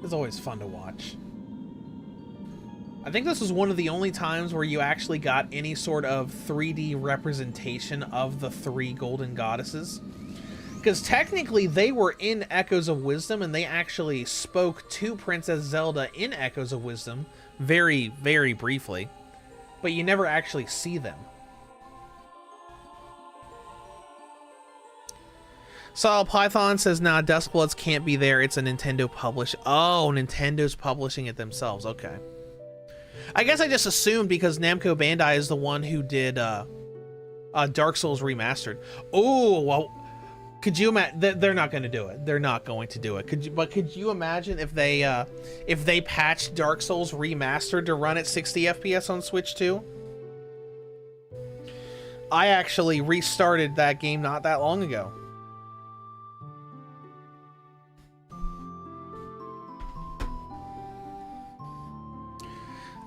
It's always fun to watch. I think this was one of the only times where you actually got any sort of 3D representation of the three golden goddesses. Because technically they were in Echoes of Wisdom and they actually spoke to Princess Zelda in Echoes of Wisdom very, very briefly. But you never actually see them. Solid Python says, nah, Duskbloods can't be there. It's a Nintendo publish. Oh, Nintendo's publishing it themselves. Okay. I guess I just assumed because Namco Bandai is the one who did Dark Souls Remastered. Oh, well, could you imagine? They're not going to do it. They're not going to do it. Could you imagine if they patched Dark Souls Remastered to run at 60 FPS on Switch 2? I actually restarted that game not that long ago.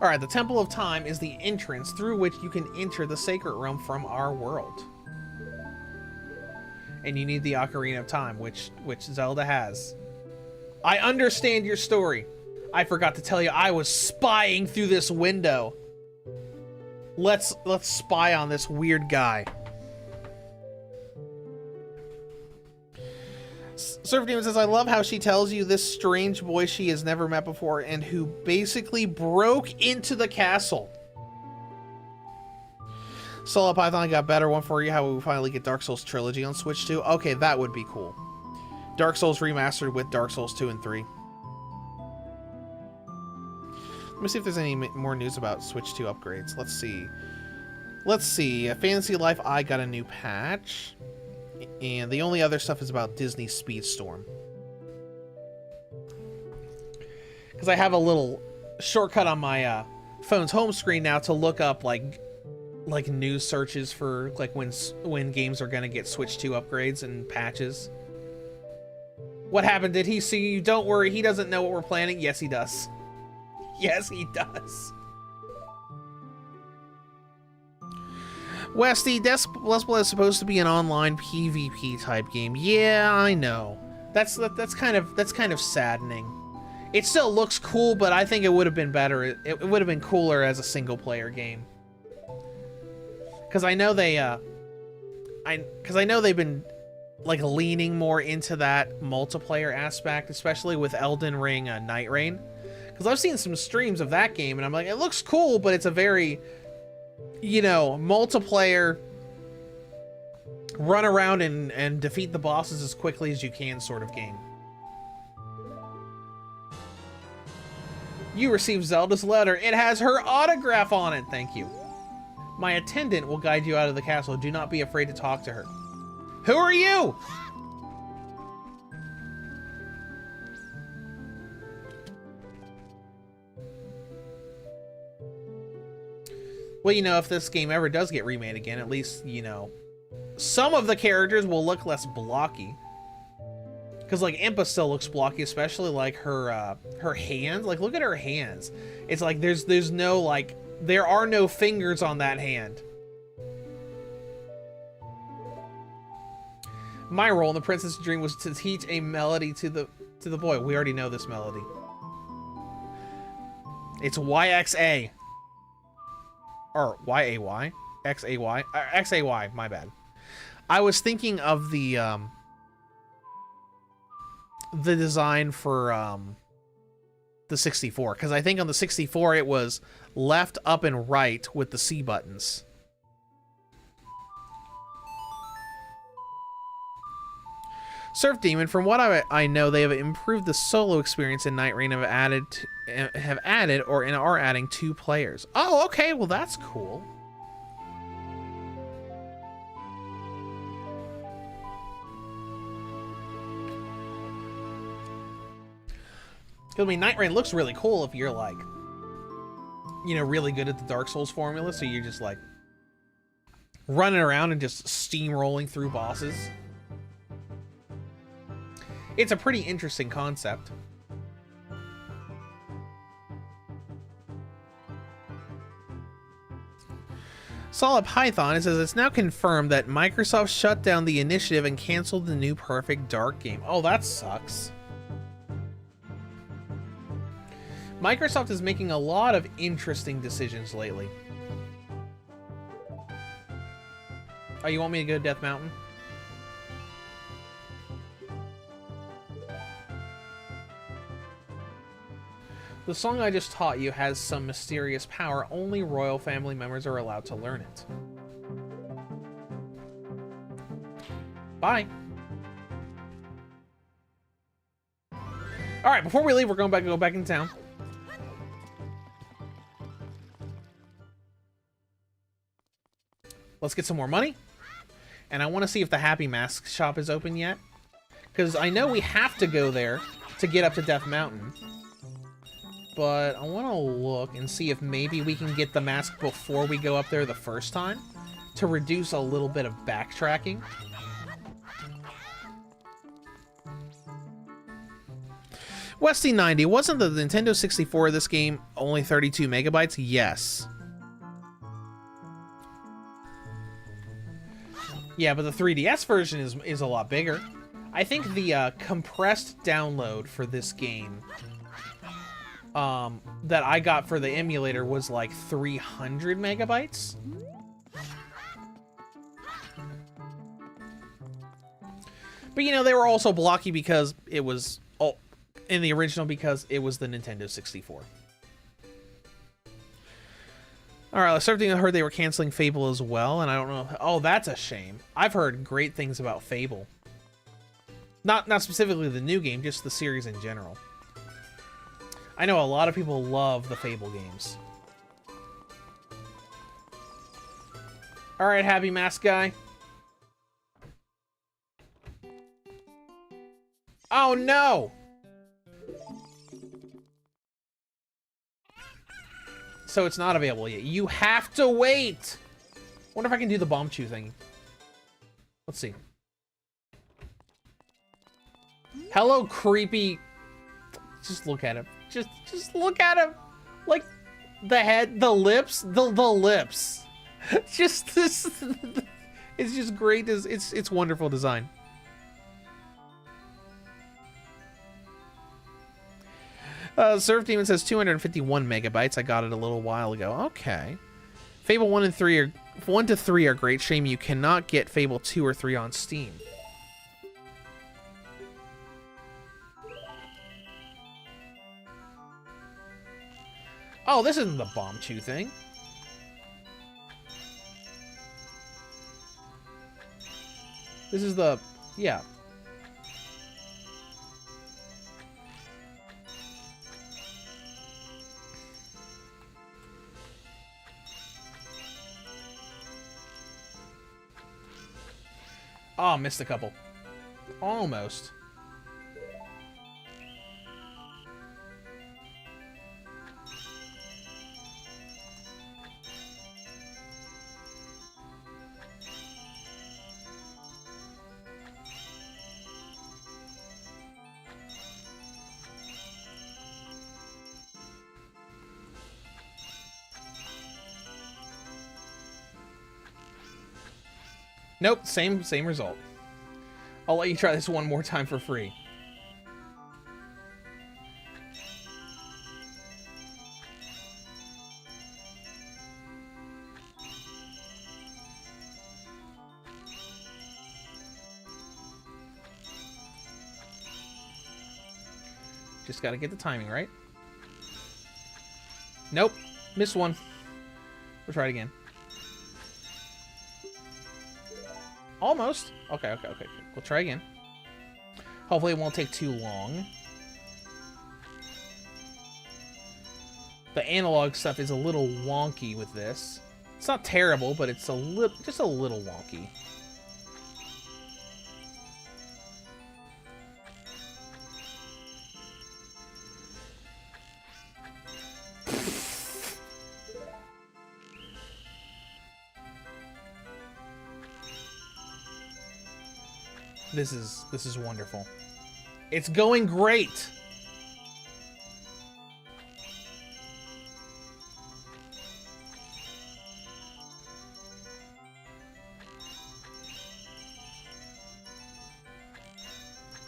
Alright, the Temple of Time is the entrance through which you can enter the Sacred Realm from our world. And you need the Ocarina of Time, which Zelda has. I understand your story. I forgot to tell you, I was spying through this window. Let's spy on this weird guy. Surf Demon says, I love how she tells you this strange boy she has never met before and who basically broke into the castle. Solid Python got better one for you. How we finally get Dark Souls Trilogy on Switch 2. Okay, that would be cool. Dark Souls Remastered with Dark Souls 2 and 3. Let me see if there's any more news about Switch 2 upgrades. Let's see. Fantasy Life I got a new patch. And the only other stuff is about Disney Speedstorm. Because I have a little shortcut on my phone's home screen now to look up like news searches for like when games are gonna get switched to upgrades and patches. What happened? Did he see you? Don't worry, he doesn't know what we're planning. Yes, he does. Yes, he does. Westy, Let's Play is supposed to be an online PvP type game. Yeah, I know. That's kind of saddening. It still looks cool, but I think it would have been better. It would have been cooler as a single player game. Because I know they've been like leaning more into that multiplayer aspect, especially with Elden Ring Night Rain. Because I've seen some streams of that game, and I'm like, it looks cool, but it's a very, you know, multiplayer, run around and defeat the bosses as quickly as you can sort of game. You received Zelda's letter. It has her autograph on it. Thank you. My attendant will guide you out of the castle. Do not be afraid to talk to her. Who are you? Well, you know, if this game ever does get remade again, at least, you know, some of the characters will look less blocky. Because, like, Impa still looks blocky, especially, like, her hands. Like, look at her hands. It's like there's no, like, there are no fingers on that hand. My role in the Princess Dream was to teach a melody to the boy. We already know this melody. It's YXA. Or YAY? XAY? XAY, my bad. I was thinking of the design for the 64, because I think on the 64 it was left, up, and right with the C buttons. Surf Demon, from what I know, they have improved the solo experience in Night Rain and have added or are adding 2 players. Oh, okay, well that's cool. I mean, Night Rain looks really cool if you're like, you know, really good at the Dark Souls formula, so you're just like running around and just steamrolling through bosses. It's a pretty interesting concept. Solid Python, it says it's now confirmed that Microsoft shut down the initiative and canceled the new Perfect Dark game. Oh, that sucks. Microsoft is making a lot of interesting decisions lately. Oh, you want me to go to Death Mountain? The song I just taught you has some mysterious power. Only royal family members are allowed to learn it. Bye. Alright, before we leave, we're going to go back in town. Let's get some more money. And I want to see if the Happy Mask shop is open yet. Because I know we have to go there to get up to Death Mountain. But I want to look and see if maybe we can get the mask before we go up there the first time to reduce a little bit of backtracking. Westy90, wasn't the Nintendo 64 of this game only 32 megabytes? Yes. Yeah, but the 3DS version is a lot bigger. I think the compressed download for this game that I got for the emulator was like 300 megabytes. But you know, they were also blocky because it was in the original because it was the Nintendo 64. Alright, let's start thinking. I heard they were canceling Fable as well, and I don't know. Oh, that's a shame. I've heard great things about Fable. Not specifically the new game, just the series in general. I know a lot of people love the Fable games. Alright, Happy Mask guy. Oh no! So it's not available yet. You have to wait. Wonder if I can do the bomb chew thing. Let's see. Hello, creepy. Just look at him. Just look at him. Like the head, the lips, the lips. Just this. It's just great. It's wonderful design. Surf Demon says 251 megabytes. I got it a little while ago. Okay. Fable 1 and 3 are 1 to 3 are great. Shame you cannot get Fable 2 or 3 on Steam. Oh, this isn't the bomb chew thing. This is the, yeah. Oh, missed a couple. Almost. Nope, same result. I'll let you try this one more time for free. Just gotta get the timing right. Nope, missed one. We'll try it again. Almost. Okay. We'll try again. Hopefully it won't take too long. The analog stuff is a little wonky with this. It's not terrible, but it's just a little wonky. This is wonderful. It's going great.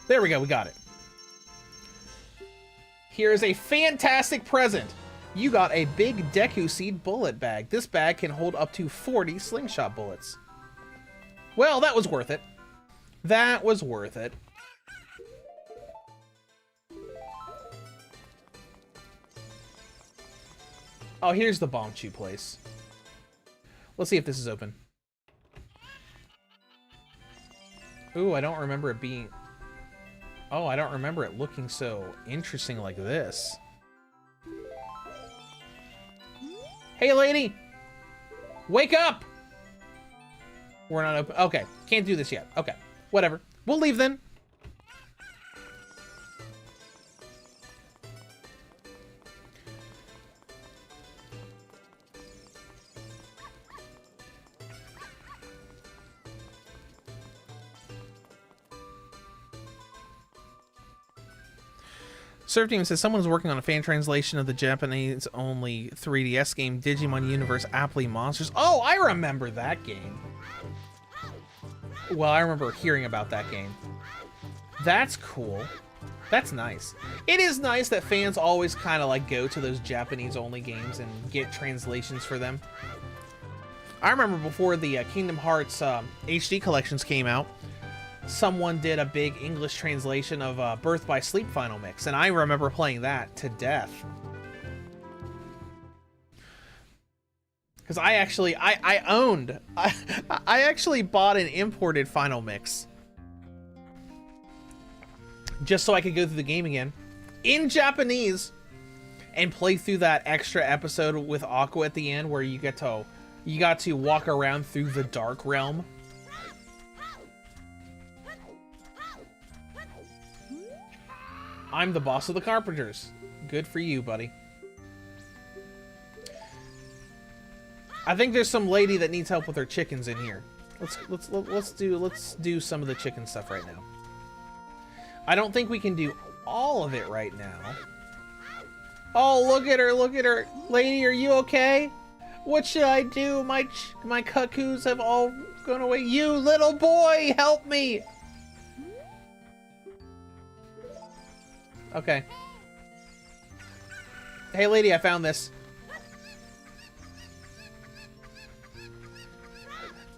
There we go, we got it. Here is a fantastic present. You got a big Deku seed bullet bag. This bag can hold up to 40 slingshot bullets. Well, that was worth it. That was worth it. Oh, here's the bomb chew place. Let's see if this is open. Ooh, I don't remember it being... Oh, I don't remember it looking so interesting like this. Hey, lady! Wake up! We're not open. Okay, can't do this yet. Okay. Whatever. We'll leave then. Surf Team says someone's working on a fan translation of the Japanese-only 3DS game Digimon Universe Appley Monsters. Oh, I remember that game. Well, I remember hearing about that game. That's cool. That's nice. It is nice that fans always kind of like go to those Japanese-only games and get translations for them. I remember before the Kingdom Hearts HD collections came out, someone did a big English translation of Birth by Sleep Final Mix, and I remember playing that to death. Because I actually, I actually bought an imported Final Mix. Just so I could go through the game again. In Japanese. And play through that extra episode with Aqua at the end where you got to walk around through the Dark Realm. I'm the boss of the Carpenters. Good for you, buddy. I think there's some lady that needs help with her chickens in here. Let's do some of the chicken stuff right now. I don't think we can do all of it right now. Oh, look at her, look at her. Lady, are you okay? What should I do? My cuckoos have all gone away. You little boy, help me. Okay. Hey, lady, I found this.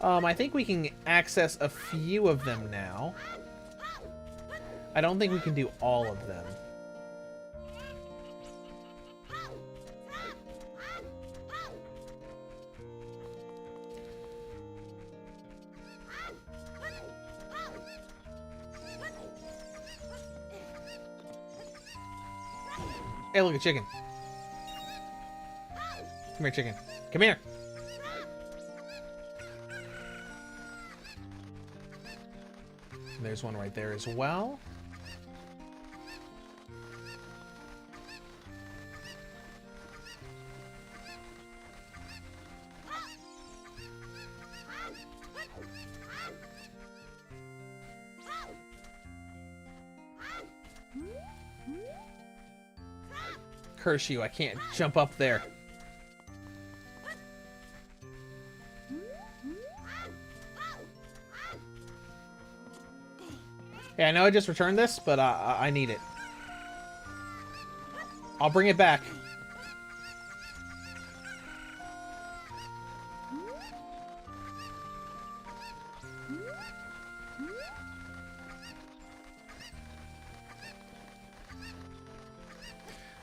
I think we can access a few of them now. I don't think we can do all of them. Hey, look, a chicken. Come here, chicken. Come here. There's one right there as well. Curse you, I can't jump up there. Yeah, I know I just returned this, but I need it. I'll bring it back.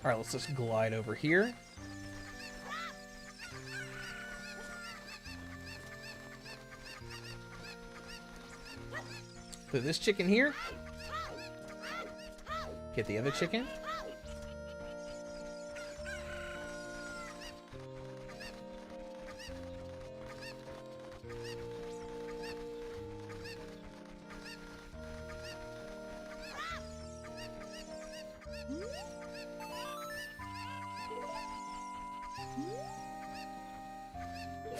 Alright, let's just glide over here. Put this chicken here. Get the other chicken.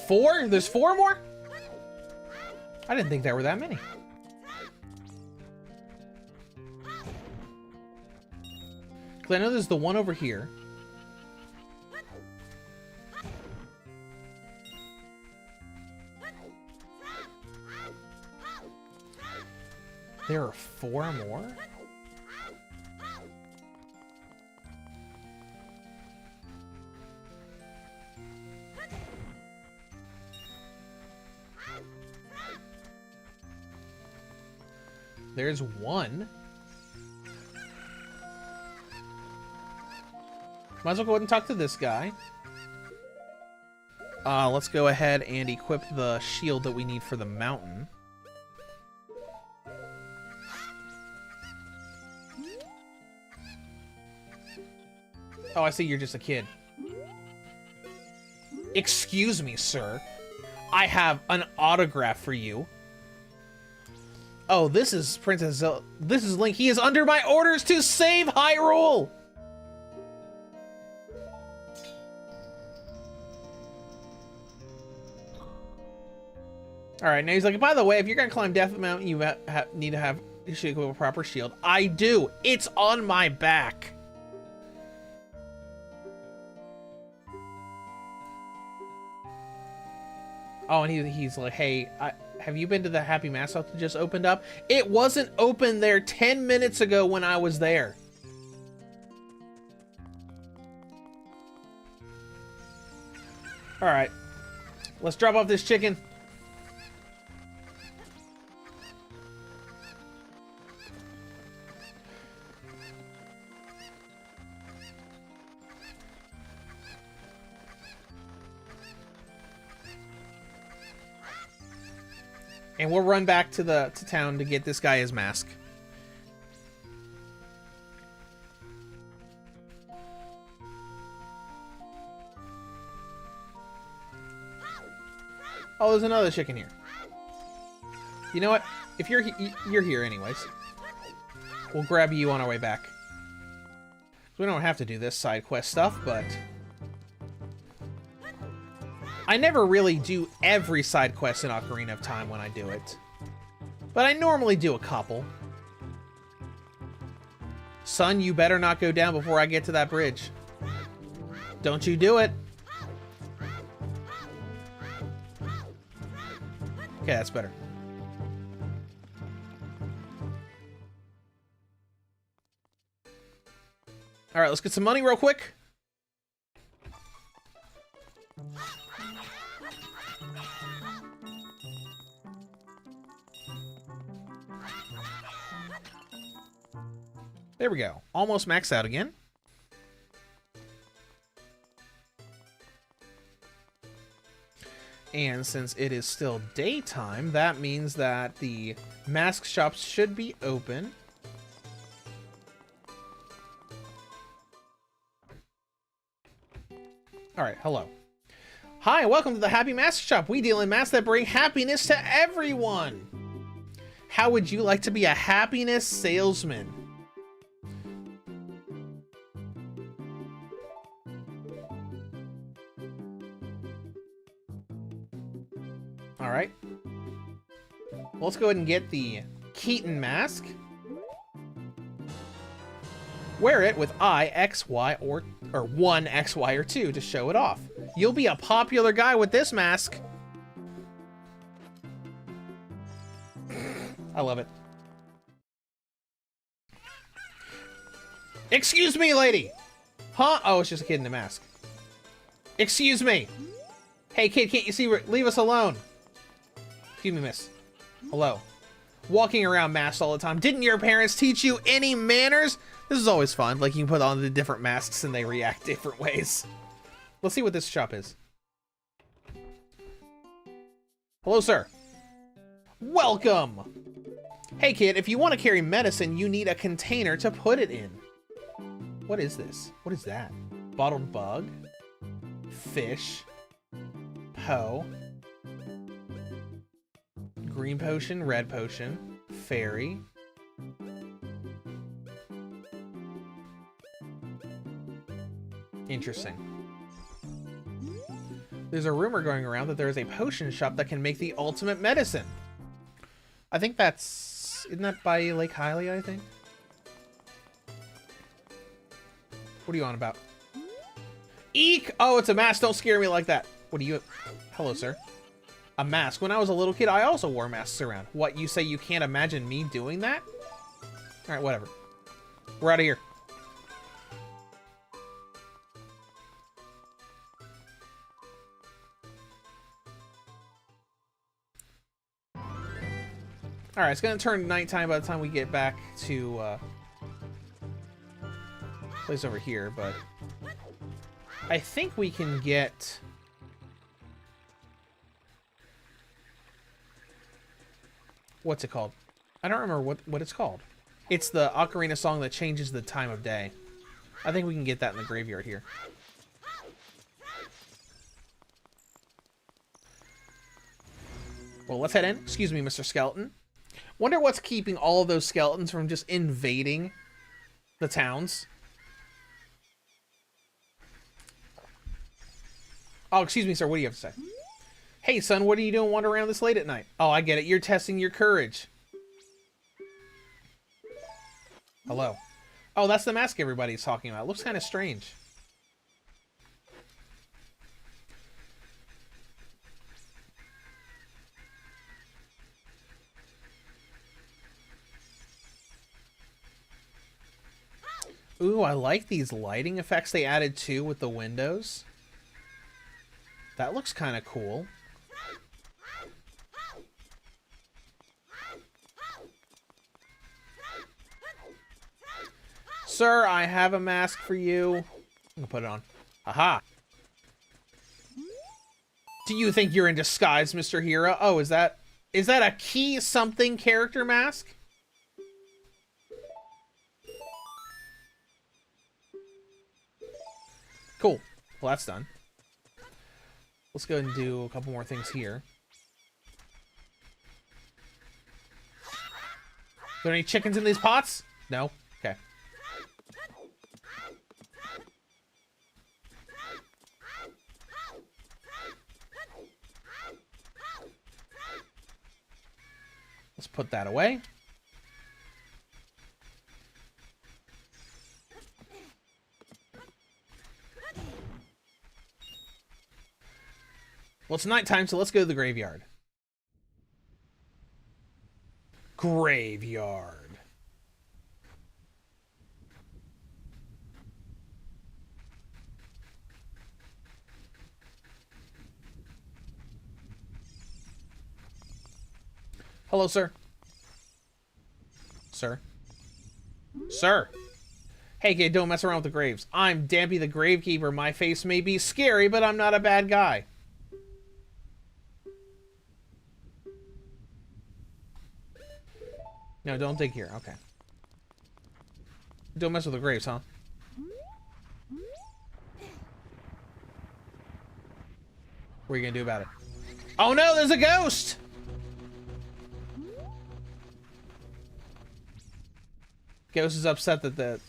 Four? There's four more? I didn't think there were that many. I know there's the one over here. There are four more? There's one. Might as well go ahead and talk to this guy. Let's go ahead and equip the shield that we need for the mountain. Oh, I see you're just a kid. Excuse me, sir. I have an autograph for you. Oh, this is Princess Zelda. This is Link. He is under my orders to save Hyrule! Alright, now he's like, by the way, if you're gonna climb Death Mountain, you need to have a proper shield. I do! It's on my back! Oh, and he's like, hey, have you been to the Happy Mass House that just opened up? It wasn't open there 10 minutes ago when I was there. Alright. Let's drop off this chicken. And we'll run back to town to get this guy his mask. Oh, there's another chicken here. You know what? If you're here anyways, we'll grab you on our way back. We don't have to do this side quest stuff, but I never really do every side quest in Ocarina of Time when I do it. But I normally do a couple. Son, you better not go down before I get to that bridge. Don't you do it. Okay, that's better. Alright, let's get some money real quick. There we go. Almost maxed out again. And since it is still daytime, that means that the mask shops should be open. Alright, hello. Hi, welcome to the Happy Mask Shop. We deal in masks that bring happiness to everyone. How would you like to be a happiness salesman? Alright. Well, let's go ahead and get the Keaton mask. Wear it with I, X, Y, or 1, X, Y, or 2 to show it off. You'll be a popular guy with this mask. I love it. Excuse me, lady! Huh? Oh, it's just a kid in a mask. Excuse me! Hey, kid, can't you see? Leave us alone. Excuse me, miss. Hello. Walking around masked all the time. Didn't your parents teach you any manners? This is always fun. Like, you can put on the different masks and they react different ways. Let's see what this shop is. Hello, sir. Welcome! Hey, kid, if you want to carry medicine, you need a container to put it in. What is this? What is that? Bottled bug? Fish? Poe? Green potion, red potion, fairy. Interesting. There's a rumor going around that there is a potion shop that can make the ultimate medicine. I think that's... Isn't that by Lake Hylia, I think? What are you on about? Eek! Oh, it's a mask. Don't scare me like that. What are you... Hello, sir. A mask. When I was a little kid, I also wore masks around. What, you say you can't imagine me doing that? Alright, whatever. We're out of here. Alright, it's gonna turn nighttime by the time we get back to, place over here, but I think we can get... What's it called? I don't remember what it's called. It's the Ocarina song that changes the time of day. I think we can get that in the graveyard here. Well, let's head in. Excuse me, Mr. Skeleton. Wonder what's keeping all of those skeletons from just invading the towns. Oh, excuse me, sir. What do you have to say? Hey, son, what are you doing wandering around this late at night? Oh, I get it. You're testing your courage. Hello. Oh, that's the mask everybody's talking about. It looks kind of strange. Ooh, I like these lighting effects they added too with the windows. That looks kind of cool. Sir, I have a mask for you. I'm gonna put it on. Aha. Do you think you're in disguise, Mr. Hero? Oh, is that a key something character mask? Cool. Well, that's done. Let's go ahead and do a couple more things here. Are there any chickens in these pots? No? Okay. put that away. Well, it's nighttime, so let's go to the graveyard. Graveyard. Hello, sir. Sir. Sir. Hey, kid, don't mess around with the graves. I'm Dampy the Gravekeeper. My face may be scary, but I'm not a bad guy. No, don't dig here. Okay. Don't mess with the graves, huh? What are you gonna do about it? Oh no, there's a ghost! Ghost is upset that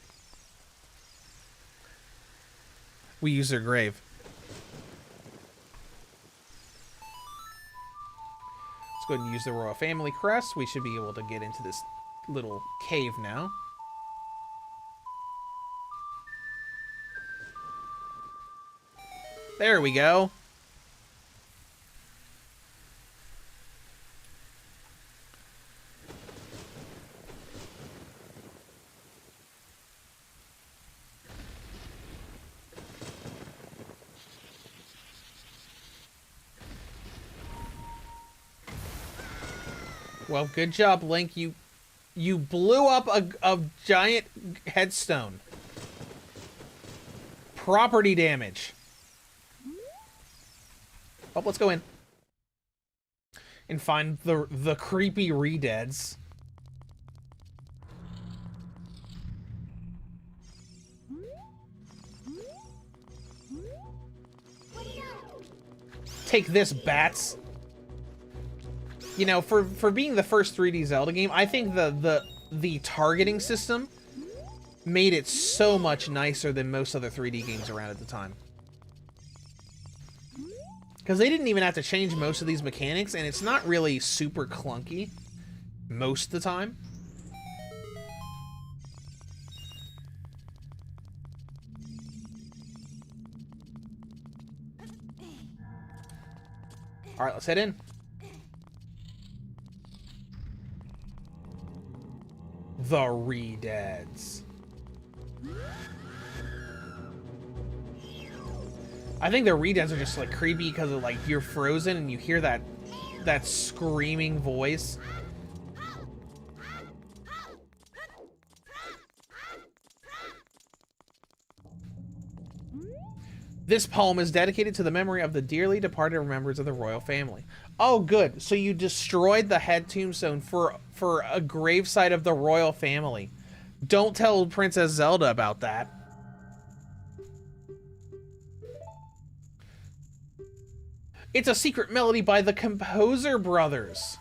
we use their grave. Let's go ahead and use the royal family crest. We should be able to get into this little cave now. There we go. Well, good job, Link. You blew up a giant headstone. Property damage. Oh, let's go in. And find the creepy re-deads. Take this, bats. You know, for being the first 3D Zelda game, I think the targeting system made it so much nicer than most other 3D games around at the time. Because they didn't even have to change most of these mechanics, and it's not really super clunky most of the time. Alright, let's head in. The re-deads. I think the re-deads are just like creepy because of like you're frozen and you hear that screaming voice. This poem is dedicated to the memory of the dearly departed members of the royal family. Oh, good. So you destroyed the head tombstone for a gravesite of the royal family. Don't tell Princess Zelda about that. It's a secret melody by the Composer Brothers.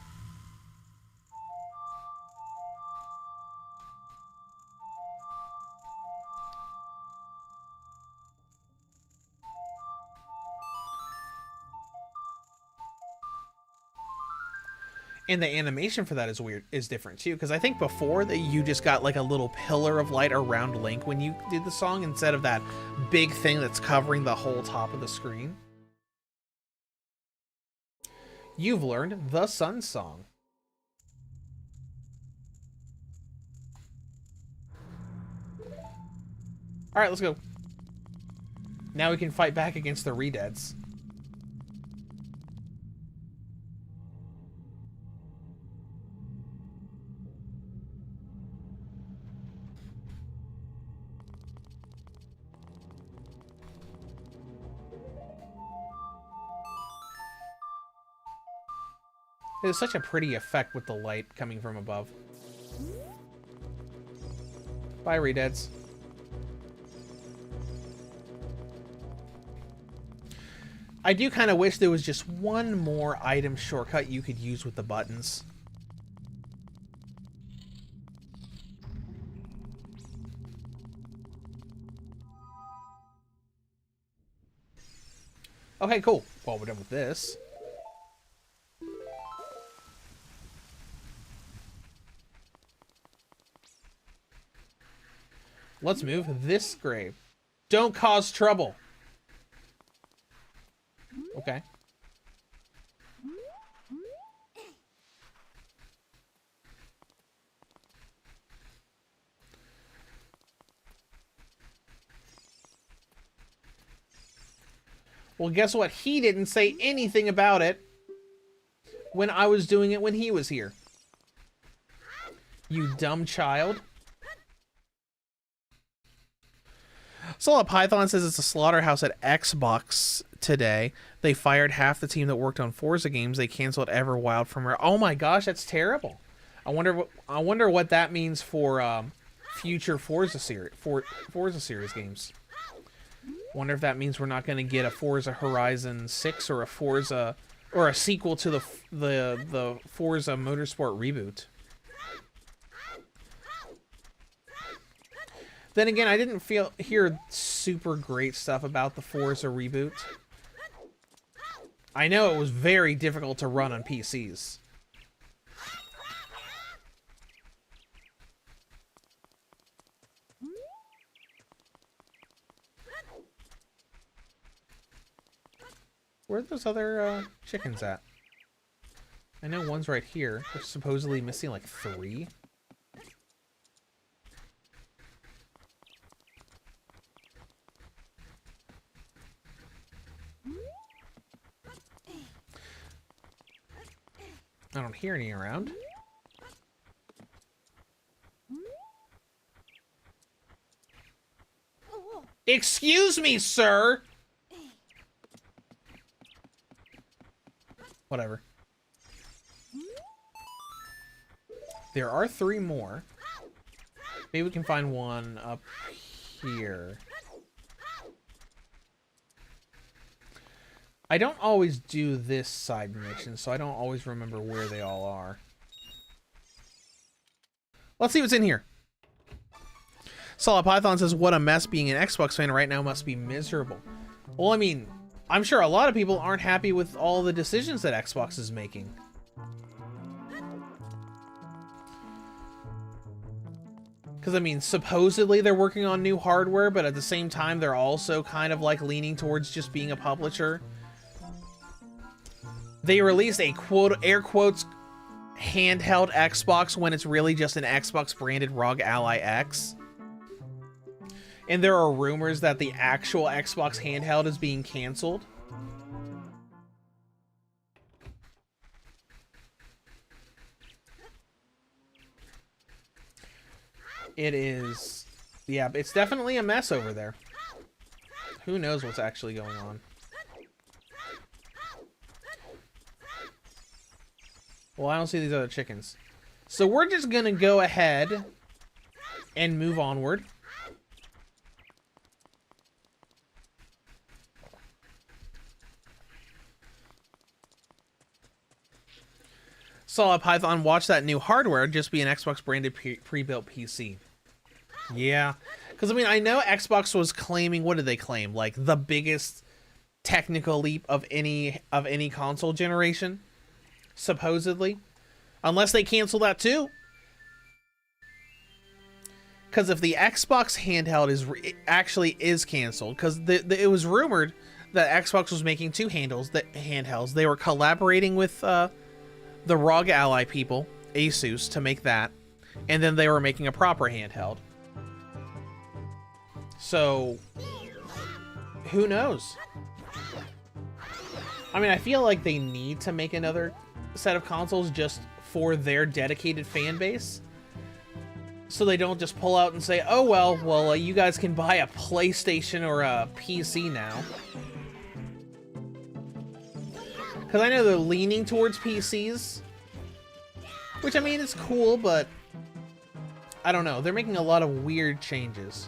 And the animation for that is different too, because I think before that you just got like a little pillar of light around Link when you did the song instead of that big thing that's covering the whole top of the screen. You've learned the Sun Song. Alright, let's go. Now we can fight back against the re-deads. It's such a pretty effect with the light coming from above. Bye, re-deads. I do kind of wish there was just one more item shortcut you could use with the buttons. Okay, cool. Well, we're done with this. Let's move this grave. Don't cause trouble. Okay. Well, guess what? He didn't say anything about it when I was doing it when he was here. You dumb child. Solid Python says it's a slaughterhouse at Xbox today. They fired half the team that worked on Forza games. They canceled Everwild from her. Oh my gosh, that's terrible. I wonder what that means for future Forza series games. Wonder if that means we're not going to get a Forza Horizon 6 or a Forza or a sequel to the Forza Motorsport reboot. Then again, I didn't hear super great stuff about the Forza reboot. I know it was very difficult to run on PCs. Where are those other chickens at? I know one's right here. They're supposedly missing like 3. I don't hear any around. Excuse me, sir! Whatever. There are 3 more. Maybe we can find one up here. I don't always do this side mission, so I don't always remember where they all are. Let's see what's in here. Solid Python says, what a mess, being an Xbox fan right now must be miserable. Well, I mean, I'm sure a lot of people aren't happy with all the decisions that Xbox is making. Because, I mean, supposedly they're working on new hardware, but at the same time, they're also kind of like leaning towards just being a publisher. They released a air quotes handheld Xbox when it's really just an Xbox branded ROG Ally X. And there are rumors that the actual Xbox handheld is being canceled. It is, yeah, it's definitely a mess over there. Who knows what's actually going on? Well, I don't see these other chickens. So we're just going to go ahead and move onward. Solid Python, watch that new hardware just be an Xbox branded pre-built PC. Yeah. Because, I mean, I know Xbox was claiming, what did they claim? Like, the biggest technical leap of any console generation? Supposedly. Unless they cancel that too. Because if the Xbox handheld actually is canceled, because it was rumored that Xbox was making 2 handhelds. They were collaborating with the ROG Ally people, Asus, to make that. And then they were making a proper handheld. So, who knows? I mean, I feel like they need to make another set of consoles just for their dedicated fan base, so they don't just pull out and say, oh well, you guys can buy a PlayStation or a PC now. Because I know they're leaning towards PCs, which, I mean, it's cool, but I don't know, they're making a lot of weird changes.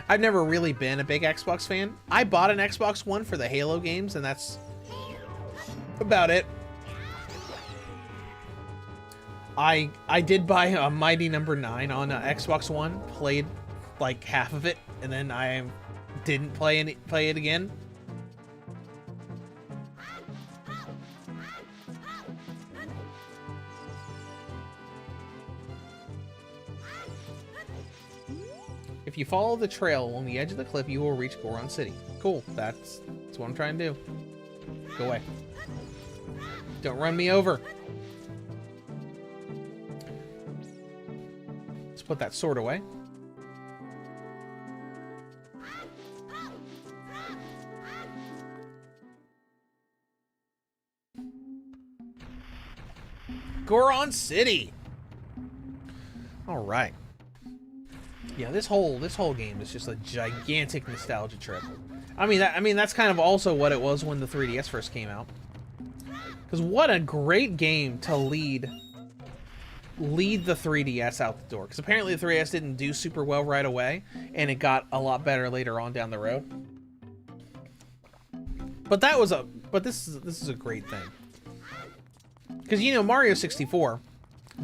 I've never really been a big Xbox fan. I bought an Xbox One for the Halo games, and that's about it. I did buy a Mighty Number 9 on Xbox One, played like half of it, and then I didn't play it again. If you follow the trail along the edge of the cliff, you will reach Goron City. Cool. That's what I'm trying to do. Go away. Don't run me over. Let's put that sword away. Goron City. All right. Yeah, this whole game is just a gigantic nostalgia trip. I mean that's kind of also what it was when the 3DS first came out. Because what a great game to lead the 3DS out the door. Because apparently the 3DS didn't do super well right away, and it got a lot better later on down the road. But this is a great thing. Because you know Mario 64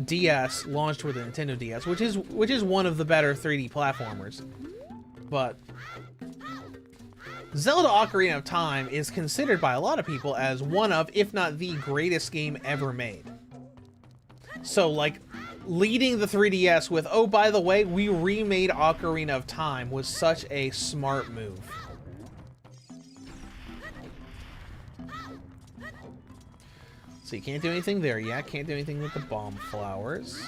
DS launched with the Nintendo DS, which is one of the better 3D platformers. But Zelda Ocarina of Time is considered by a lot of people as one of, if not the greatest game ever made. So, like, leading the 3DS with, oh, by the way, we remade Ocarina of Time was such a smart move. So you can't do anything there yet. Can't do anything with the bomb flowers.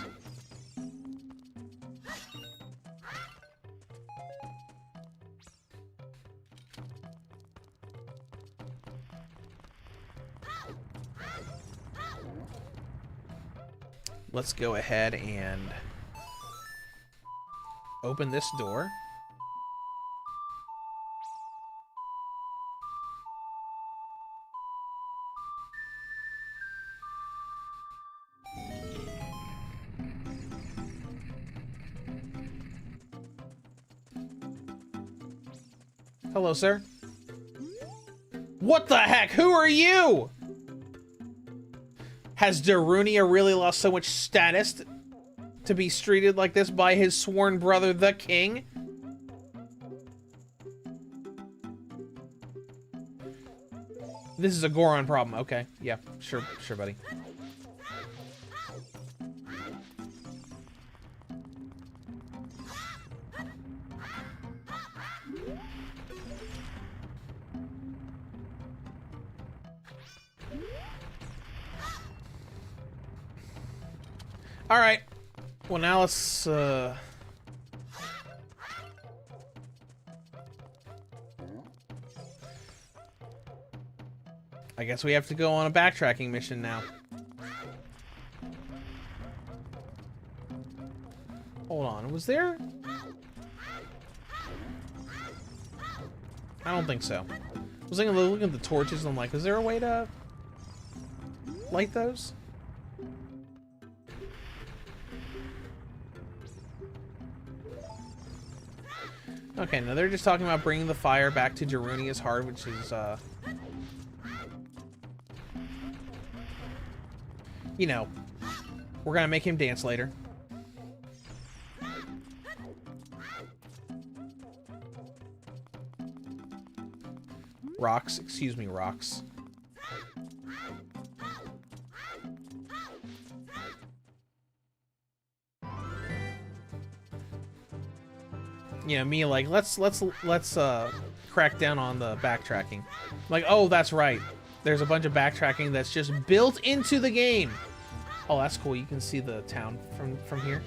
Let's go ahead and open this door. Hello, sir. What the heck? Who are you? Has Darunia really lost so much status to be treated like this by his sworn brother, the king? This is a Goron problem. Okay, yeah, sure, buddy. All right. Well, now let's I guess we have to go on a backtracking mission now. Hold on. Was there? I don't think so. I was looking at the torches and I'm like, is there a way to light those? Okay, now they're just talking about bringing the fire back to Darunia's heart, which is, you know, we're gonna make him dance later. Rocks, excuse me, rocks. You know, me like, let's crack down on the backtracking. Like, oh, that's right. There's a bunch of backtracking that's just built into the game. Oh, that's cool. You can see the town from here.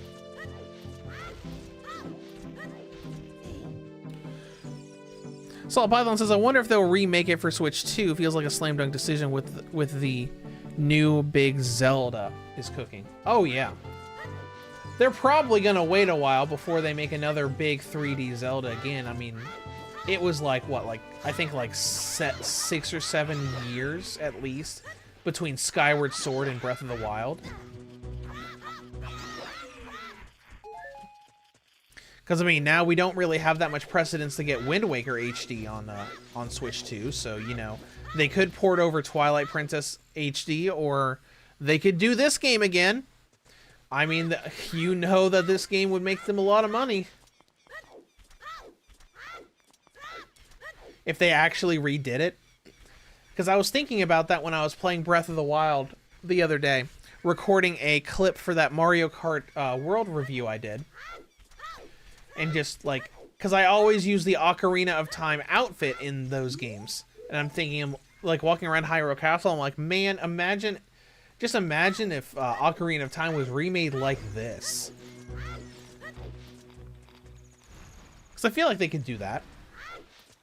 Salt Python says, I wonder if they'll remake it for Switch 2. Feels like a slam dunk decision with the new big Zelda is cooking. Oh, yeah. They're probably going to wait a while before they make another big 3D Zelda again. I mean, it was like, what, like, I think like 6 or 7 years at least between Skyward Sword and Breath of the Wild. Because, I mean, now we don't really have that much precedence to get Wind Waker HD on Switch 2. So, you know, they could port over Twilight Princess HD, or they could do this game again. I mean, you know that this game would make them a lot of money if they actually redid it. Because I was thinking about that when I was playing Breath of the Wild the other day, recording a clip for that Mario Kart World review I did. And just, like, Because I always use the Ocarina of Time outfit in those games. And I'm thinking, I'm like walking around Hyrule Castle, I'm like, man, just imagine if Ocarina of Time was remade like this. Because I feel like they could do that.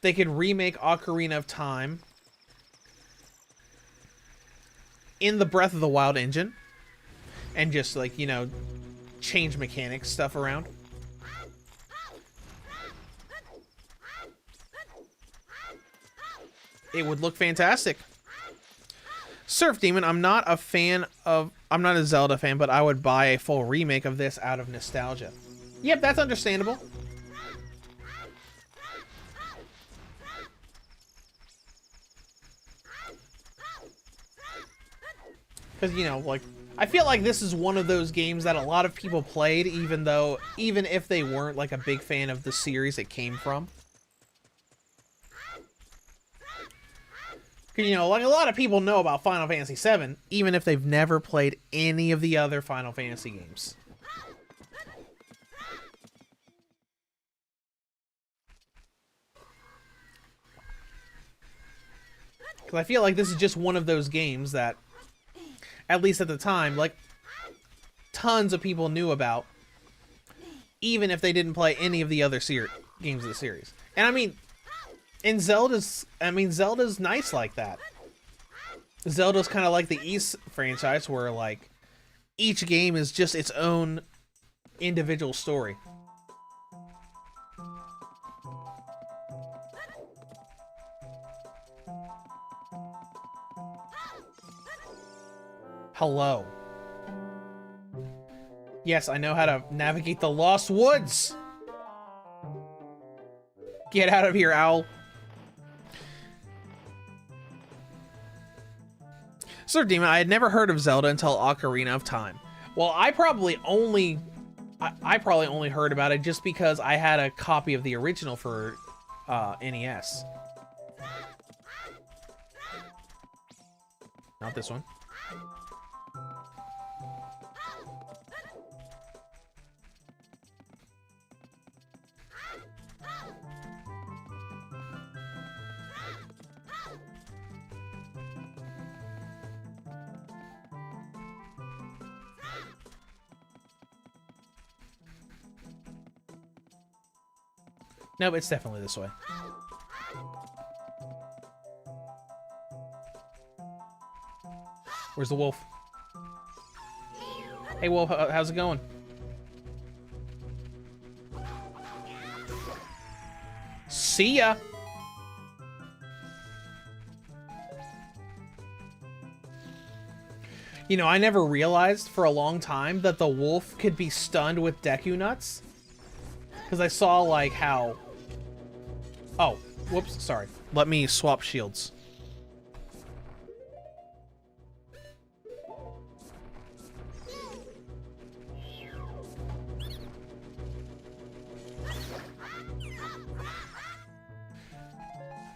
They could remake Ocarina of Time in the Breath of the Wild engine. And just, like, you know, change mechanics stuff around. It would look fantastic. Surf Demon, I'm not a Zelda fan, but I would buy a full remake of this out of nostalgia. Yep, that's understandable. Because, you know, like, I feel like this is one of those games that a lot of people played, even if they weren't, like, a big fan of the series it came from. You know, like, a lot of people know about Final Fantasy VII, even if they've never played any of the other Final Fantasy games. Because I feel like this is just one of those games that, at least at the time, like, tons of people knew about, even if they didn't play any of the other games of the series. And I mean... And Zelda's nice like that. Zelda's kind of like the East franchise, where, like, each game is just its own individual story. Hello. Yes, I know how to navigate the Lost Woods! Get out of here, owl. Sir Demon, I had never heard of Zelda until Ocarina of Time. Well, I probably only heard about it just because I had a copy of the original for NES. Not this one. Nope, it's definitely this way. Where's the wolf? Hey, wolf, how's it going? See ya! You know, I never realized for a long time that the wolf could be stunned with Deku nuts. Because I saw, like, how... Oh, whoops, sorry. Let me swap shields.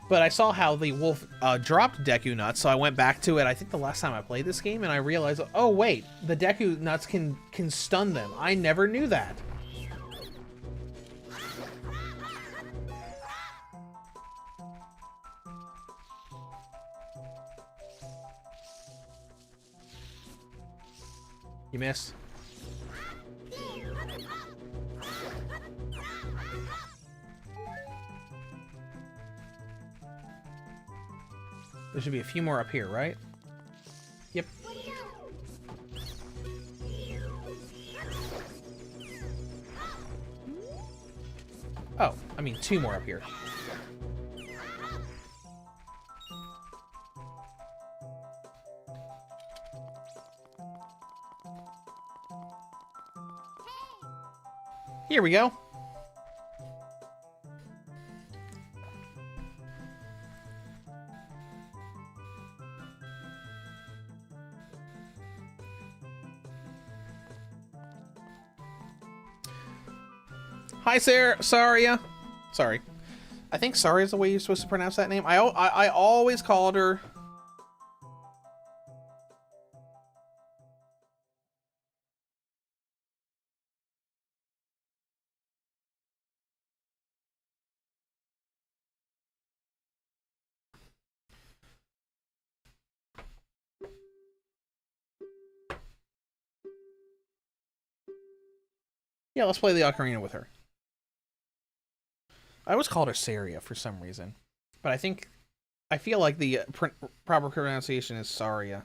But I saw how the wolf dropped Deku nuts, so I went back to it, I think the last time I played this game, and I realized, oh wait, the Deku nuts can stun them. I never knew that. You missed. There should be a few more up here, right? Yep. Oh, I mean 2 more up here. Here we go. Hi, Saria. Sorry. I think Saria is the way you're supposed to pronounce that name. I always called her... Yeah, let's play the Ocarina with her. I always called her Saria for some reason. But I feel like the proper pronunciation is Saria.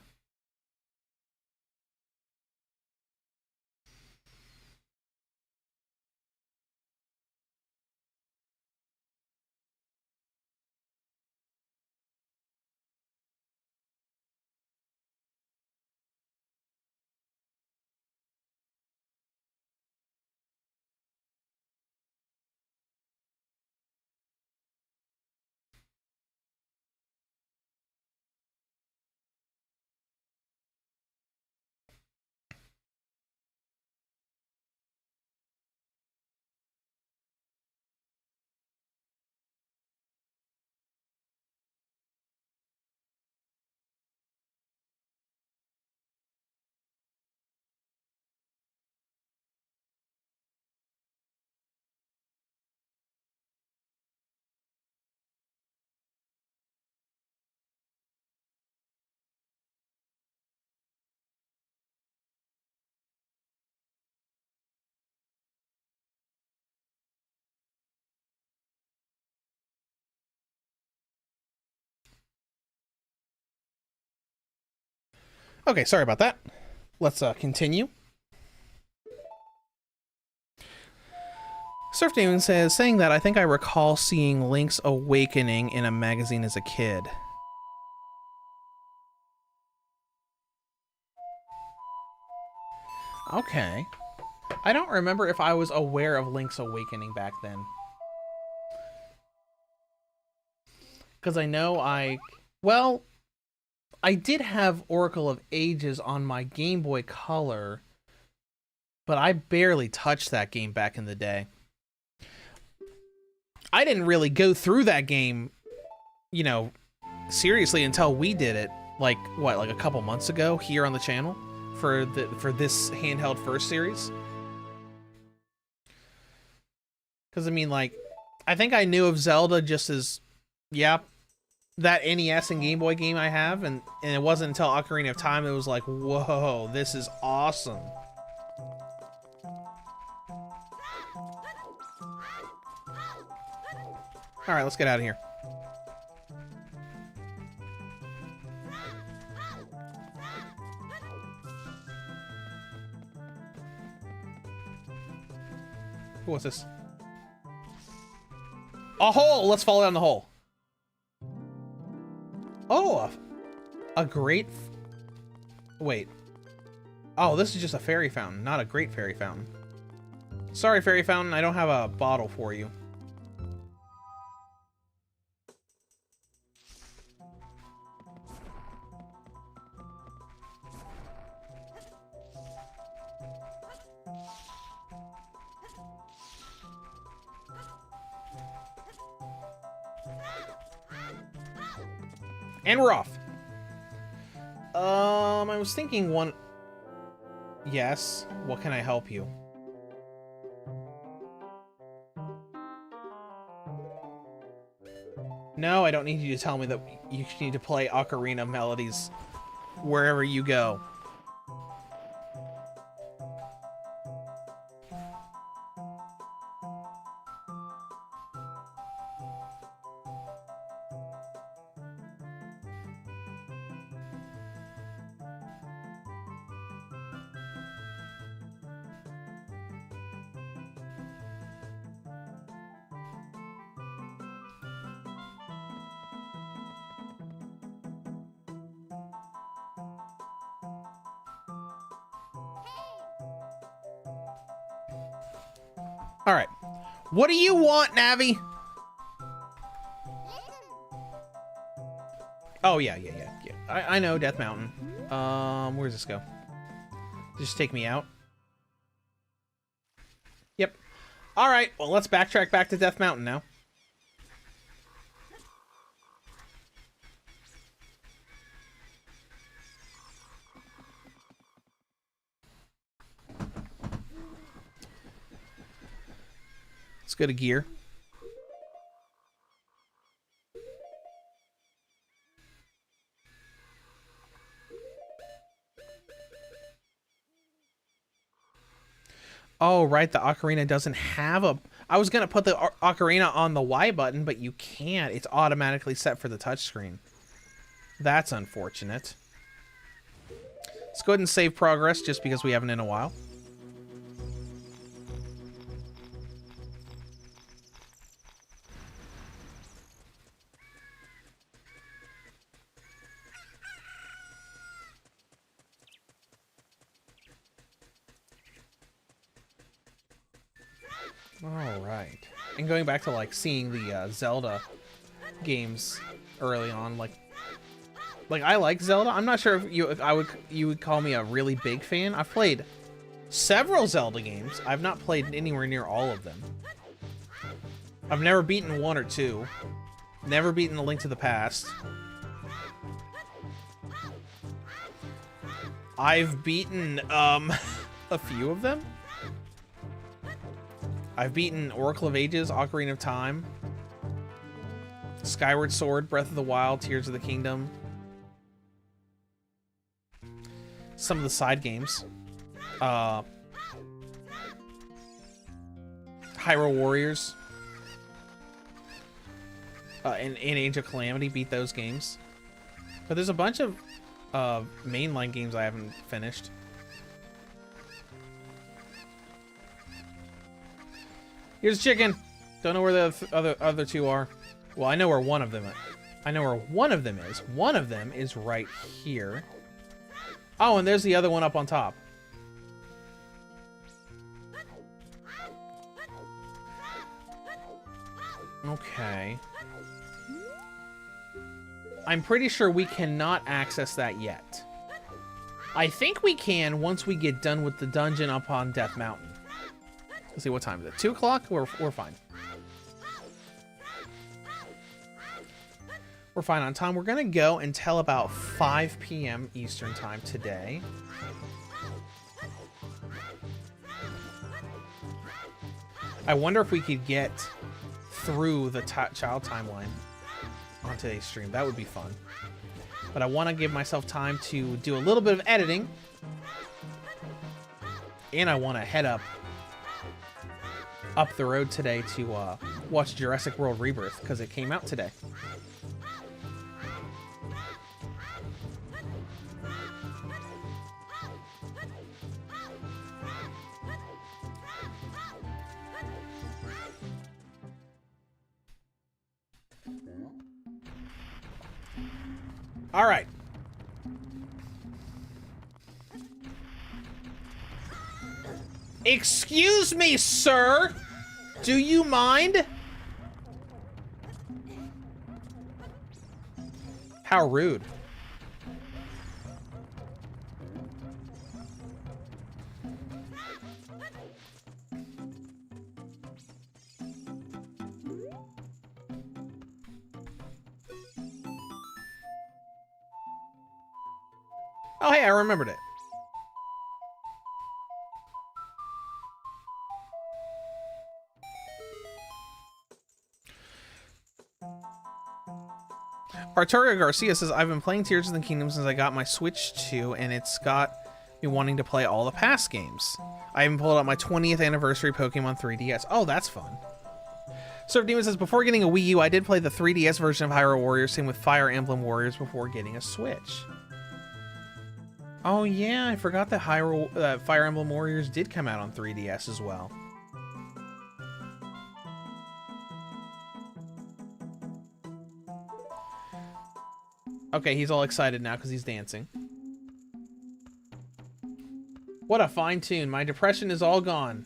Okay, sorry about that. Let's continue. Surf Demon says, saying that I think I recall seeing Link's Awakening in a magazine as a kid. Okay. I don't remember if I was aware of Link's Awakening back then. Because I know well, I did have Oracle of Ages on my Game Boy Color, but I barely touched that game back in the day. I didn't really go through that game, you know, seriously until we did it, like, what, like a couple months ago here on the channel for this Handheld First Series. Because, I mean, like, I think I knew of Zelda just as, yeah, that NES and Game Boy game I have, and it wasn't until Ocarina of Time it was like, whoa, this is awesome. Alright, let's get out of here. What's this? A hole! Let's fall down the hole. Oh, a great... Wait. Oh, this is just a fairy fountain, not a great fairy fountain. Sorry, fairy fountain, I don't have a bottle for you. And we're off. I was thinking one... Yes, what can I help you? No, I don't need you to tell me that you need to play Ocarina melodies wherever you go. Alright. What do you want, Navi? Oh, yeah. I know, Death Mountain. Where does this go? Just take me out? Yep. Alright, well, let's backtrack back to Death Mountain now. Let's go to gear. Oh, right, the ocarina doesn't have a... I was going to put the ocarina on the Y button, but you can't. It's automatically set for the touchscreen. That's unfortunate. Let's go ahead and save progress, just because we haven't in a while. Alright. And going back to, like, seeing the Zelda games early on, like I like Zelda. I'm not sure if you would call me a really big fan. I've played several Zelda games. I've not played anywhere near all of them. I've never beaten 1 or 2. Never beaten A Link to the Past. I've beaten a few of them. I've beaten Oracle of Ages, Ocarina of Time, Skyward Sword, Breath of the Wild, Tears of the Kingdom. Some of the side games. Hyrule Warriors. And Age of Calamity, beat those games. But there's a bunch of mainline games I haven't finished. Here's chicken. Don't know where the other two are. Well, I know where one of them is. I know where one of them is. One of them is right here. Oh, and there's the other one up on top. Okay. I'm pretty sure we cannot access that yet. I think we can once we get done with the dungeon up on Death Mountain. Let's see, what time is it? 2 o'clock? We're fine. We're fine on time. We're going to go until about 5 p.m. Eastern time today. I wonder if we could get through the child timeline on today's stream. That would be fun. But I want to give myself time to do a little bit of editing. And I want to head up the road today to watch Jurassic World Rebirth, because it came out today. All right. Excuse me, sir. Do you mind? How rude. Oh, hey, I remembered it. Arturo Garcia says, I've been playing Tears of the Kingdom since I got my Switch 2, and it's got me wanting to play all the past games. I even pulled out my 20th anniversary Pokemon 3DS. Oh, that's fun. Surf Demon says, before getting a Wii U, I did play the 3DS version of Hyrule Warriors, same with Fire Emblem Warriors before getting a Switch. Oh yeah, I forgot that Fire Emblem Warriors did come out on 3DS as well. Okay, he's all excited now because he's dancing. What a fine tune. My depression is all gone.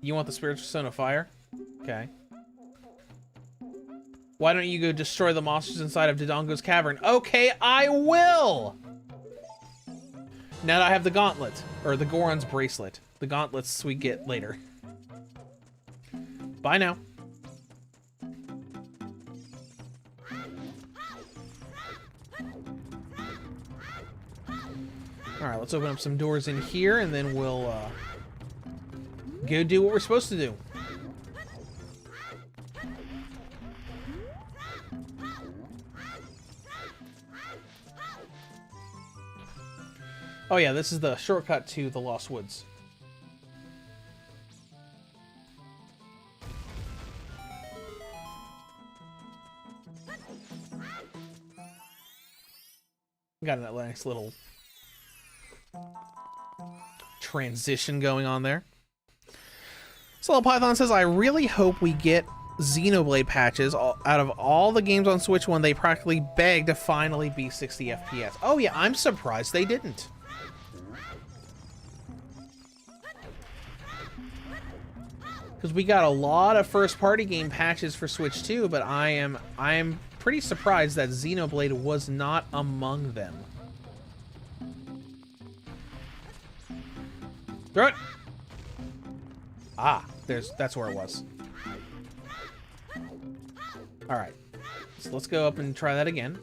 You want the Spiritual Stone of Fire? Okay. Why don't you go destroy the monsters inside of Dodongo's cavern? Okay, I will! Now that I have the gauntlet, or the Goron's bracelet. The gauntlets we get later. Bye now. Alright, let's open up some doors in here, and then we'll go do what we're supposed to do. Oh yeah, this is the shortcut to the Lost Woods. Got a nice little transition going on there. Slow Python says, I really hope we get Xenoblade patches. Out of all the games on Switch 1, they practically begged to finally be 60 FPS. Oh yeah, I'm surprised they didn't. Because we got a lot of first-party game patches for Switch 2, but I am pretty surprised that Xenoblade was not among them. Throw it! Ah, that's where it was. Alright. So let's go up and try that again.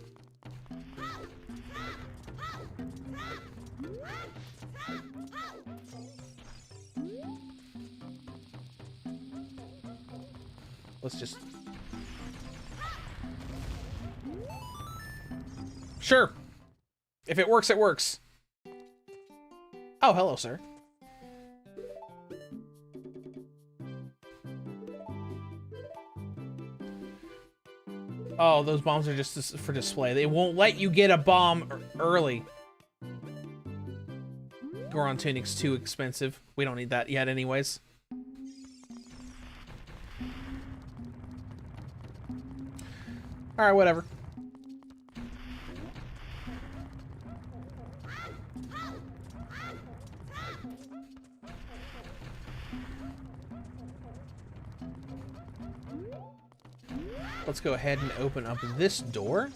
Let's just... Sure! If it works, it works. Oh, hello, sir. Oh, those bombs are just for display. They won't let you get a bomb early. Goron tunic's too expensive. We don't need that yet anyways. Alright, whatever. Let's go ahead and open up this door.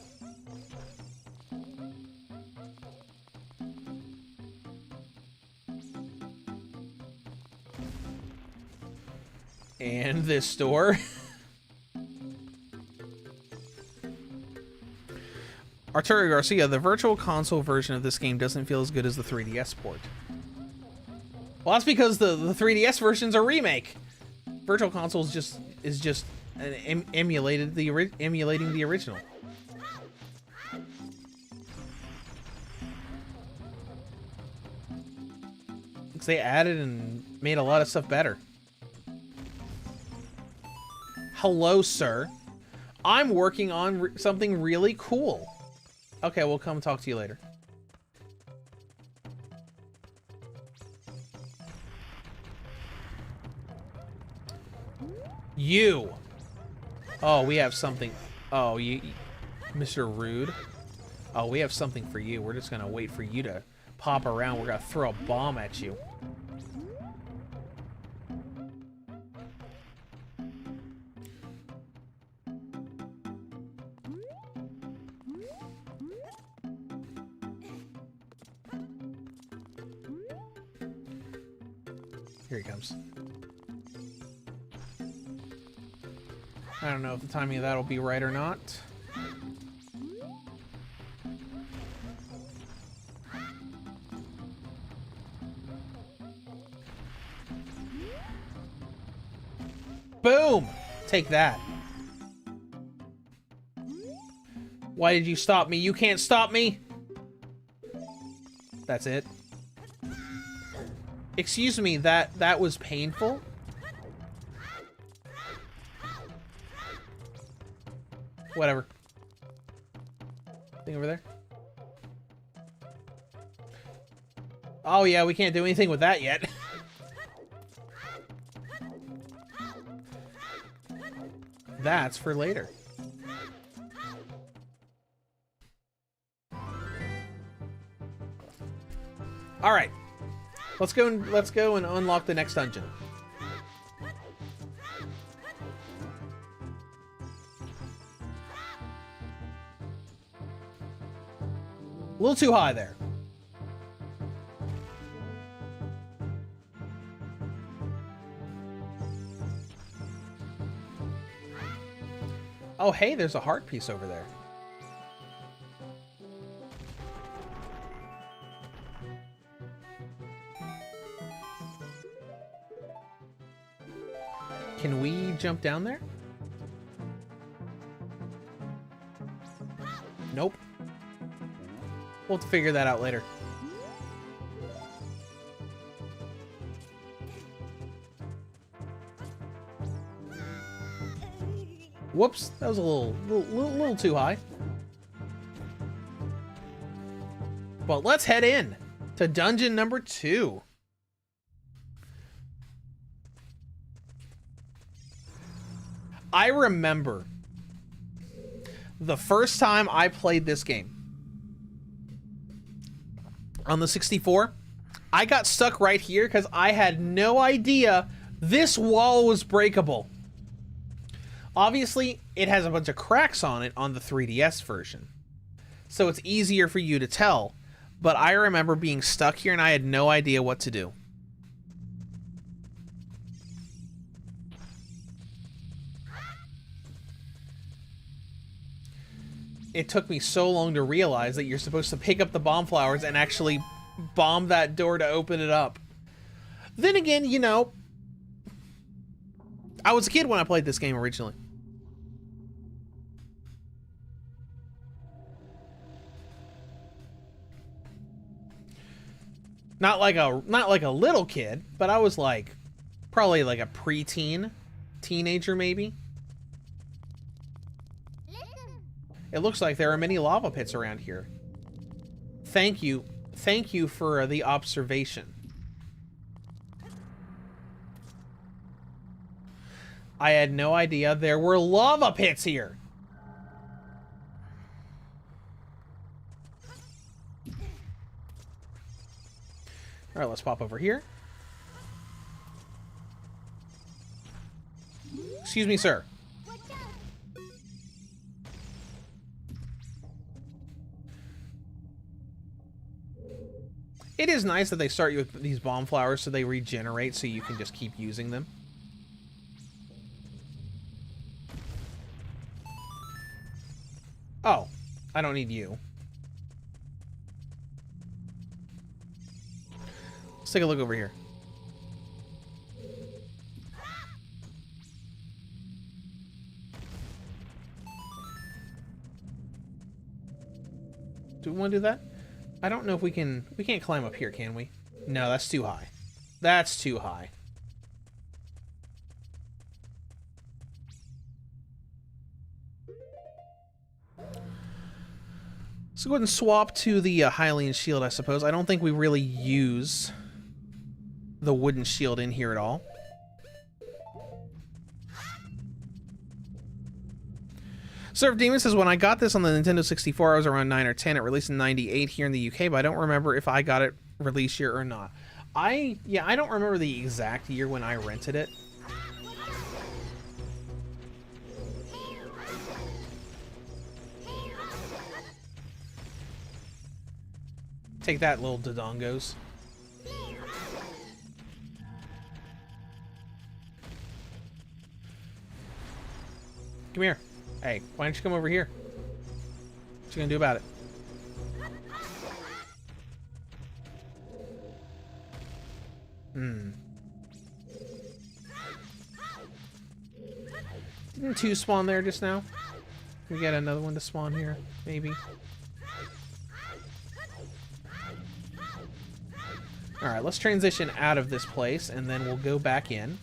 And this door. Arturo Garcia, the Virtual Console version of this game doesn't feel as good as the 3DS port. Well, that's because the 3DS version's a remake. Virtual Console is just emulating the original. Because they added and made a lot of stuff better. Hello, sir. I'm working on something really cool. Okay, we'll come talk to you later. You. Oh, we have something. Oh, you, Mr. Rude. Oh, we have something for you. We're just gonna wait for you to pop around. We're gonna throw a bomb at you. Here he comes. I don't know if the timing of that will be right or not. Boom! Take that. Why did you stop me? You can't stop me! That's it. Excuse me, that was painful? Whatever. Thing over there? Oh yeah, we can't do anything with that yet. That's for later. All right. Let's go and unlock the next dungeon. A little too high there. Oh, hey, there's a heart piece over there. Can we jump down there? Nope. We'll have to figure that out later. Whoops, that was a little too high. Well, let's head in to dungeon number 2. I remember the first time I played this game on the 64, I got stuck right here because I had no idea this wall was breakable. Obviously, it has a bunch of cracks on it on the 3DS version, so it's easier for you to tell, but I remember being stuck here and I had no idea what to do. It took me so long to realize that you're supposed to pick up the bomb flowers and actually bomb that door to open it up. Then again, you know, I was a kid when I played this game originally. Not like a little kid, but I was like probably like a preteen, teenager maybe. It looks like there are many lava pits around here. Thank you for the observation. I had no idea there were lava pits here. All right, let's pop over here. Excuse me, sir. It is nice that they start you with these bomb flowers so they regenerate so you can just keep using them. Oh, I don't need you. Let's take a look over here. Do we want to do that? I don't know if we can't climb up here, can we? No, that's too high. That's too high. So go ahead and swap to the Hylian shield, I suppose. I don't think we really use the wooden shield in here at all. Surf Demon says, when I got this on the Nintendo 64, I was around 9 or 10. It released in 98 here in the UK, but I don't remember if I got it release year or not. I don't remember the exact year when I rented it. Take that, little Dodongos. Come here. Hey, why don't you come over here? What you gonna do about it? Didn't 2 spawn there just now? Can we get another one to spawn here? Maybe. Alright, let's transition out of this place and then we'll go back in.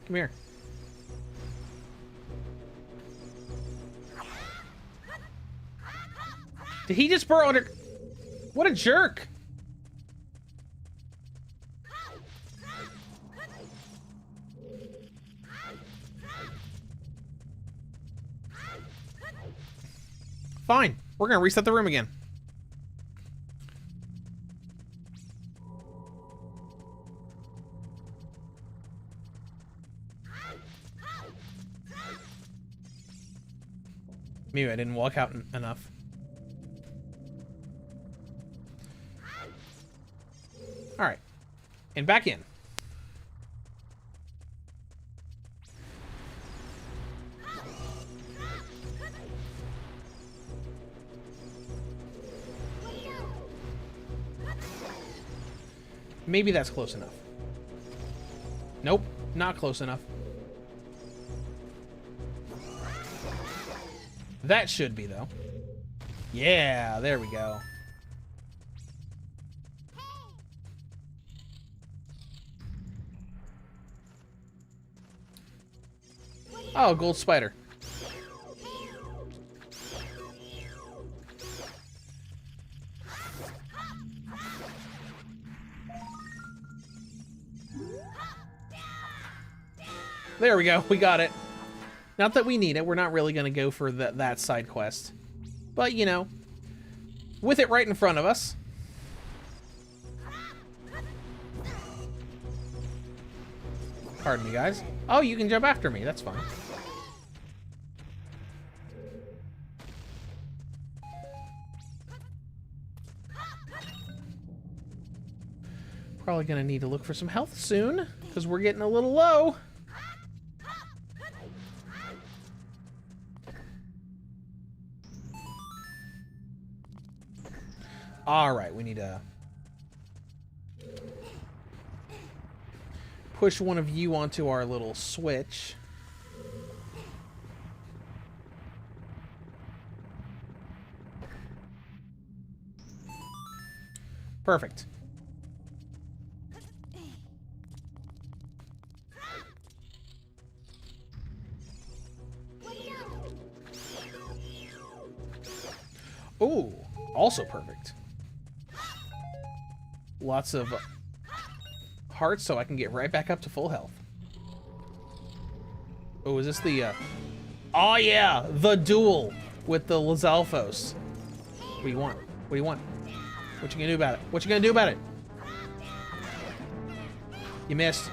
Come here. Did he just burrow under... What a jerk! Fine. We're gonna reset the room again. Maybe I didn't walk out enough. Alright. And back in. Maybe that's close enough. Nope, not close enough. That should be, though. Yeah, there we go. Oh, gold spider. There we go. We got it. Not that we need it. We're not really going to go for that side quest. But, you know, with it right in front of us. Pardon me, guys. Oh, you can jump after me. That's fine. Probably going to need to look for some health soon, because we're getting a little low. Alright, we need to push one of you onto our little switch. Perfect. Ooh, also perfect. Lots of hearts so I can get right back up to full health. Oh, is this the... Oh, yeah! The duel with the Lizalfos. What do you want? What do you want? What you gonna do about it? What you gonna do about it? You missed.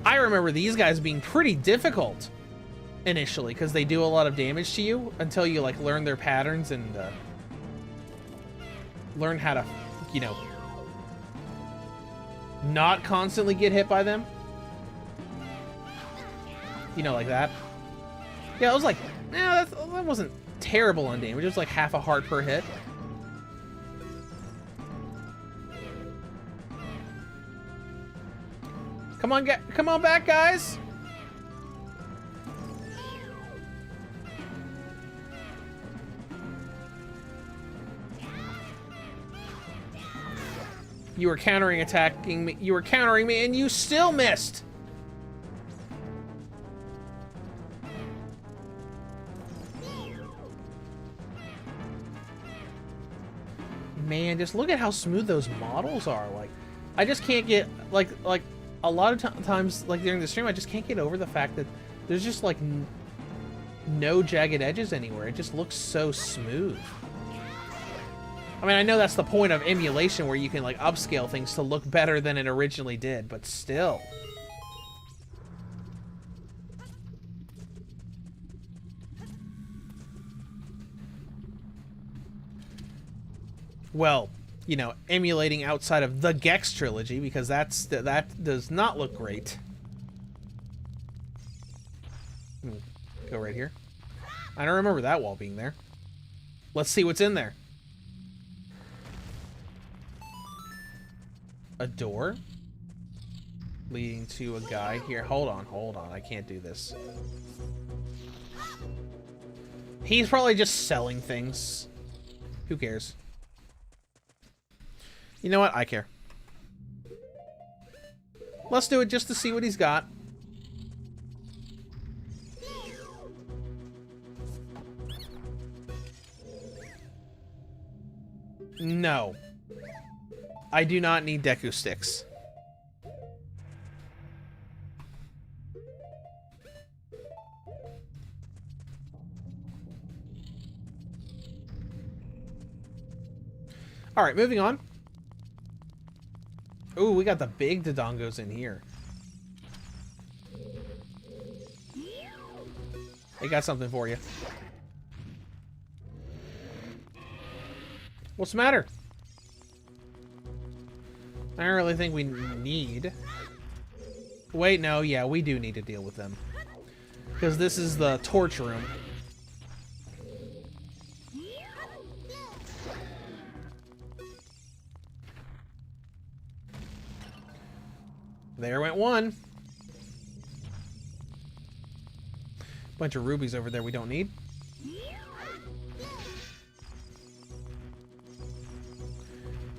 I remember these guys being pretty difficult initially, because they do a lot of damage to you until you, like, learn their patterns and learn how to, you know, not constantly get hit by them. You know, like that. Yeah, it was like, that wasn't terrible on damage. It was like half a heart per hit. Come on back, guys! You were attacking me. You were countering me, and you still missed. Man, just look at how smooth those models are. Like, I just can't get like a lot of times, like during the stream, I just can't get over the fact that there's just like no jagged edges anywhere. It just looks so smooth. I mean, I know that's the point of emulation, where you can, like, upscale things to look better than it originally did, but still. Well, you know, emulating outside of the Gex trilogy, because that does not look great. Go right here. I don't remember that wall being there. Let's see what's in there. A door leading to a guy here. Hold on. I can't do this. He's probably just selling things. Who cares? You know what? I care. Let's do it just to see what he's got. No. I do not need Deku sticks. Alright, moving on. Ooh, we got the big Dodongos in here. They got something for you. What's the matter? I don't really think we need... Wait, no, yeah, we do need to deal with them. Because this is the torch room. There went one. Bunch of rubies over there we don't need.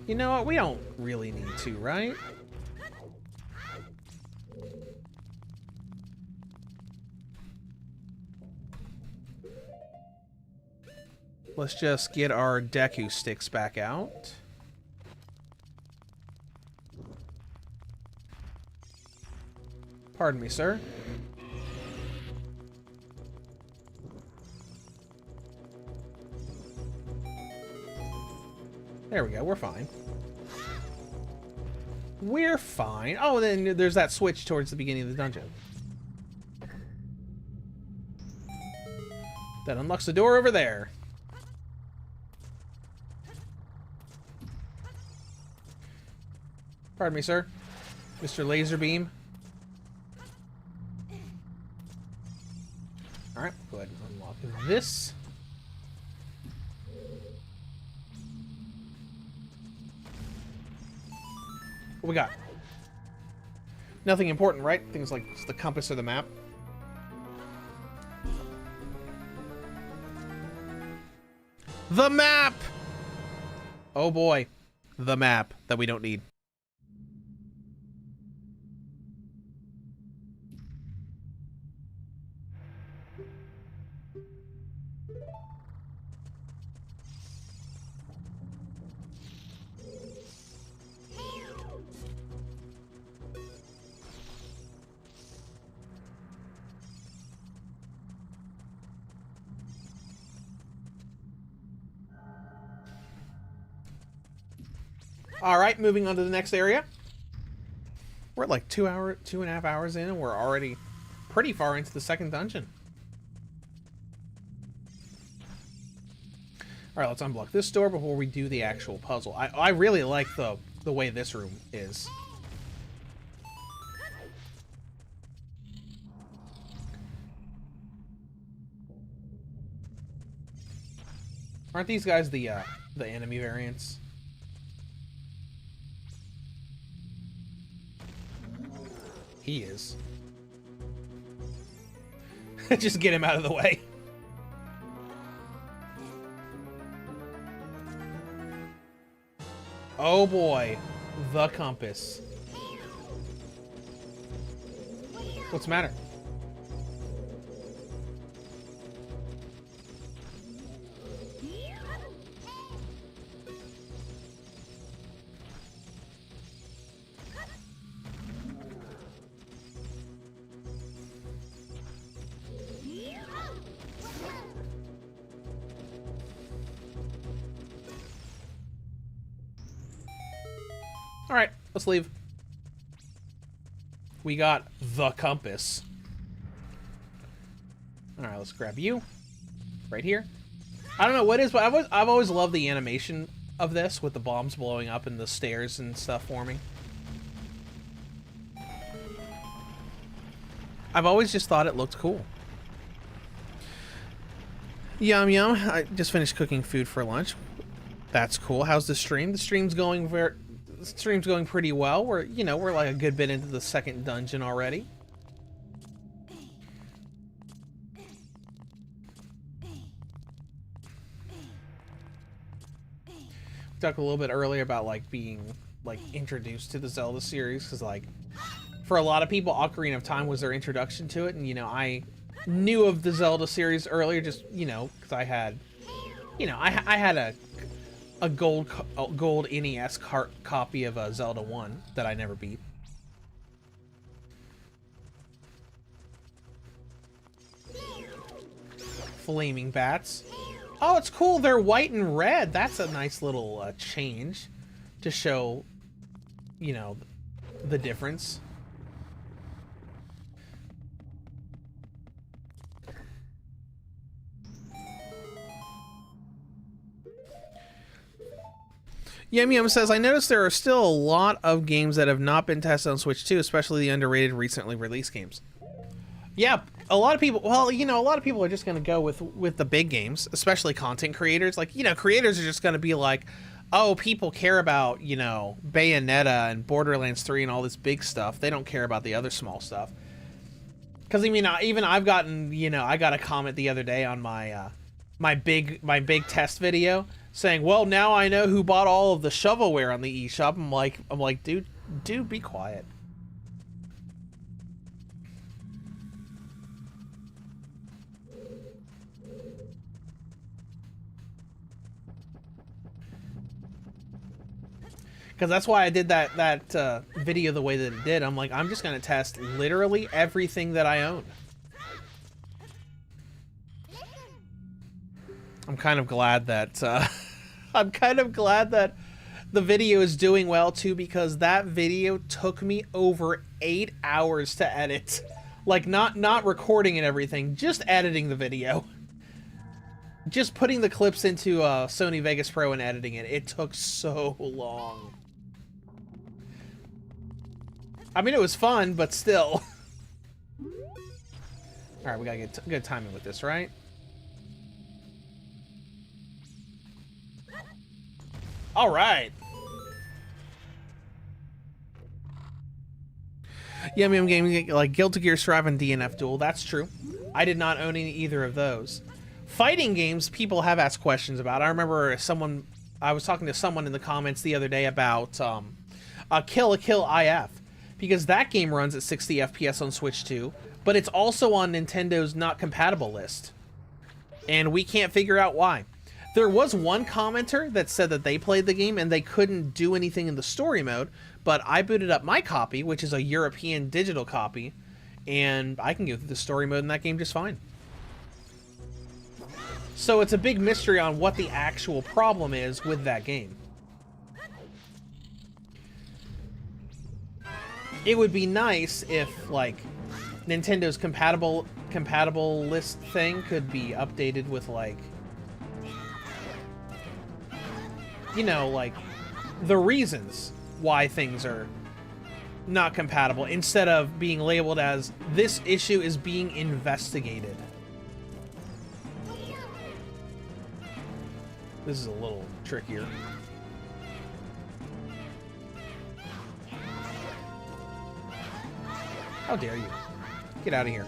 You know what? We don't really need to, right? Let's just get our Deku sticks back out. Pardon me, sir. There we go, we're fine. We're fine. Oh, then there's that switch towards the beginning of the dungeon. That unlocks the door over there. Pardon me, sir. Mr. Laser Beam. Alright, go ahead and unlock this. What we got? Nothing important, right? Things like the compass or the map. The map! Oh boy. The map that we don't need. Alright, moving on to the next area. We're at like 2.5 hours in, and we're already pretty far into the second dungeon. Alright, let's unblock this door before we do the actual puzzle. I really like the way this room is. Aren't these guys the enemy variants? He is. Just get him out of the way. Oh boy, the compass. What's the matter? Alright, let's leave. We got the compass. Alright, let's grab you. Right here. I don't know what it is, but I've always loved the animation of this with the bombs blowing up and the stairs and stuff forming. I've always just thought it looked cool. Yum yum. I just finished cooking food for lunch. That's cool. How's the stream? The stream's going pretty well. We're like a good bit into the second dungeon already. We talked a little bit earlier about like being like introduced to the Zelda series, because like for a lot of people Ocarina of Time was their introduction to it, and I knew of the Zelda series earlier, just because I had I had a gold NES copy of Zelda 1 that I never beat. Flaming bats. Oh, it's cool. They're white and red. That's a nice little change to show, the difference. Yum Yum says, I noticed there are still a lot of games that have not been tested on Switch 2, especially the underrated recently released games. Yeah, a lot of people, well, a lot of people are just going to go with the big games, especially content creators. Like, creators are just going to be like, oh, people care about, you know, Bayonetta and Borderlands 3 and all this big stuff. They don't care about the other small stuff. Because, I mean, even I've gotten, you know, I got a comment the other day on my, my big test video saying, well, now I know who bought all of the shovelware on the eShop. I'm like, dude, be quiet. Because that's why I did that video the way that it did. I'm like, I'm just going to test literally everything that I own. I'm kind of glad that I'm kind of glad that the video is doing well too, because that video took me over 8 hours to edit. Like not recording and everything, just editing the video. Just putting the clips into Sony Vegas Pro and editing it. It took so long. I mean, it was fun, but still. Alright, we gotta get good timing with this, right? Alright. Yum Yum Gaming, like Guilty Gear Strive and DNF Duel. That's true. I did not own either of those. Fighting games, people have asked questions about. I remember I was talking to someone in the comments the other day about Kill la Kill IF. Because that game runs at 60 FPS on Switch 2, but it's also on Nintendo's not compatible list. And we can't figure out why. There was one commenter that said that they played the game and they couldn't do anything in the story mode, but I booted up my copy, which is a European digital copy, and I can go through the story mode in that game just fine. So it's a big mystery on what the actual problem is with that game. It would be nice if, like, Nintendo's compatible list thing could be updated with, like, you know, like, the reasons why things are not compatible, instead of being labeled as, this issue is being investigated. This is a little trickier. How dare you? Get out of here.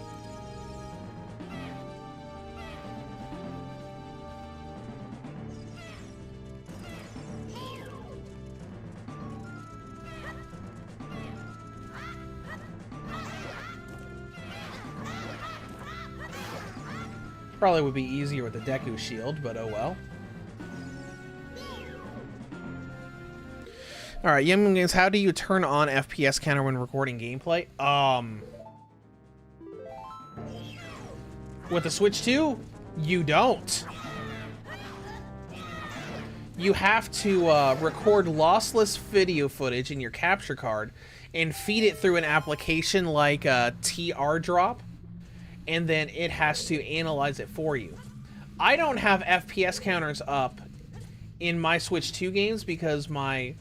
Probably would be easier with the Deku shield, but oh well. Alright, Yum Games, how do you turn on FPS counter when recording gameplay? With the Switch 2, you don't. You have to record lossless video footage in your capture card and feed it through an application like TR Drop, and then it has to analyze it for you. I don't have FPS counters up in my Switch 2 games because my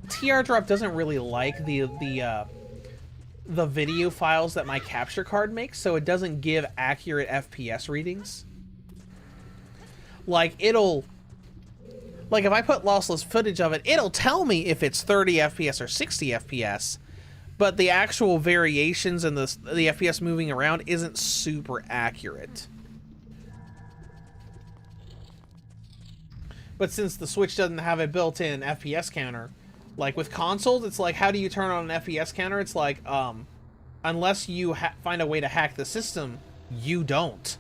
TR Drop doesn't really like the video files that my capture card makes, so it doesn't give accurate FPS readings. Like, if I put lossless footage of it, it'll tell me if it's 30 FPS or 60 FPS, but the actual variations and the FPS moving around isn't super accurate. But since the Switch doesn't have a built-in FPS counter, like with consoles, it's like, how do you turn on an FPS counter? It's like, unless you find a way to hack the system, you don't.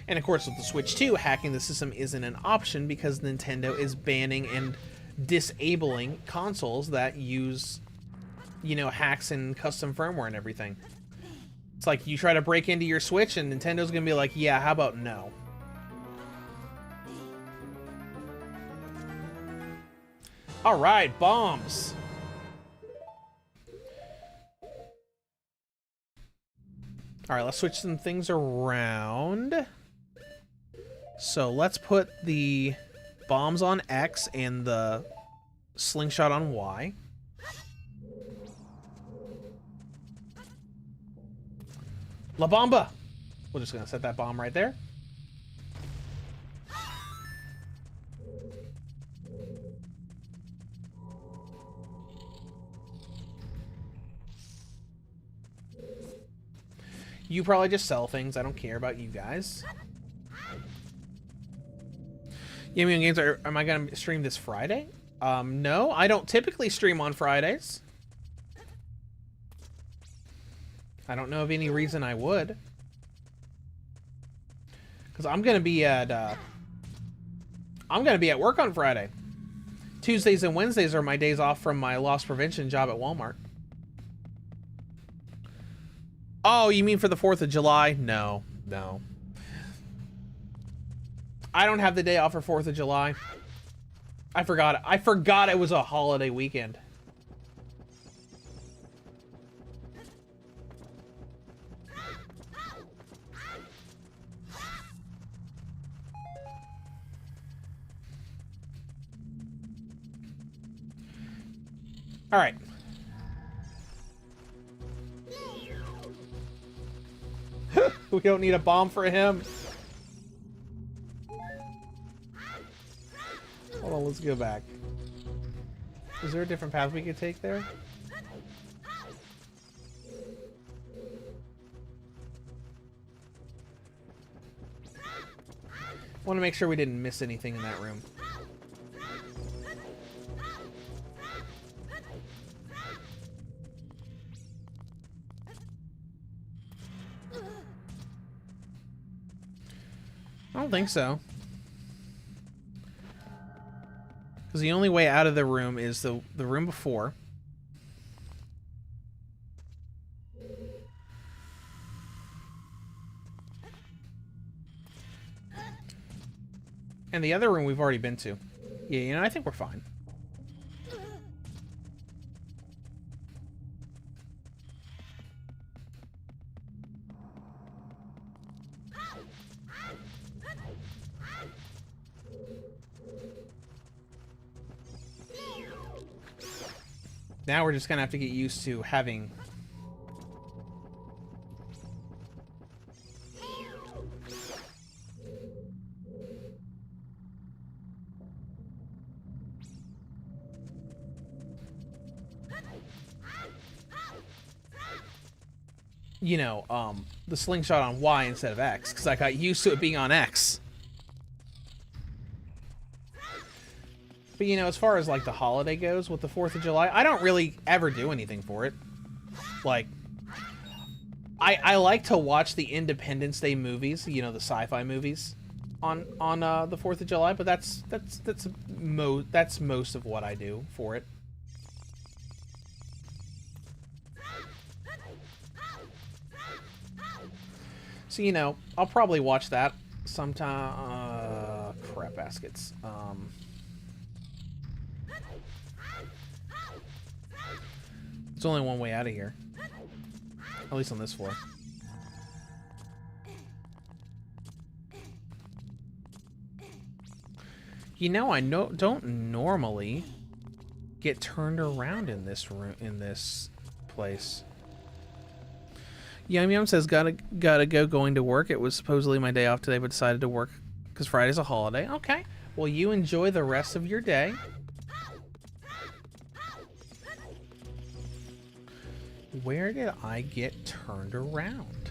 And of course, with the Switch 2, hacking the system isn't an option because Nintendo is banning and disabling consoles that use, you know, hacks and custom firmware and everything. It's like you try to break into your Switch and Nintendo's gonna be like, yeah, how about no? Alright, bombs. Alright, let's switch some things around. So let's put the bombs on X and the slingshot on Y. La Bomba! We're just gonna set that bomb right there. You probably just sell things. I don't care about you guys. Gaming games am I gonna stream this Friday? No, I don't typically stream on Fridays. I don't know of any reason I would. Because I'm gonna be at work on Friday. Tuesdays and Wednesdays are my days off from my loss prevention job at Walmart. Oh, you mean for the 4th of July? No, no. I don't have the day off for 4th of July. I forgot. I forgot it was a holiday weekend. All right. We don't need a bomb for him. Hold on, let's go back. Is there a different path we could take there? Want to make sure we didn't miss anything in that room. I don't think so. Because the only way out of the room is the room before. And the other room we've already been to. Yeah, you know, I think we're fine. Now we're just gonna have to get used to having... you know, the slingshot on Y instead of X, because I got used to it being on X. But, you know, as far as, like, the holiday goes with the 4th of July, I don't really ever do anything for it. Like, I like to watch the Independence Day movies, you know, the sci-fi movies on the 4th of July, but that's most of what I do for it. So, you know, I'll probably watch that sometime. Crap baskets. There's only one way out of here. At least on this floor. You know, I don't normally get turned around in this room, in this place. Yum Yum says, gotta go, going to work. It was supposedly my day off today, but decided to work because Friday's a holiday. Okay. Well, you enjoy the rest of your day. Where did I get turned around?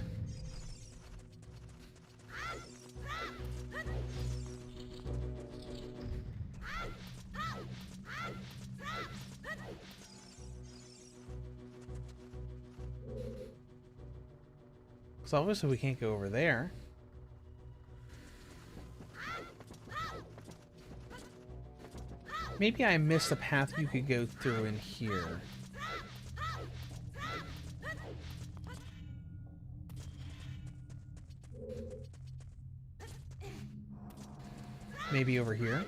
So obviously we can't go over there. Maybe I missed a path you could go through in here. Maybe over here.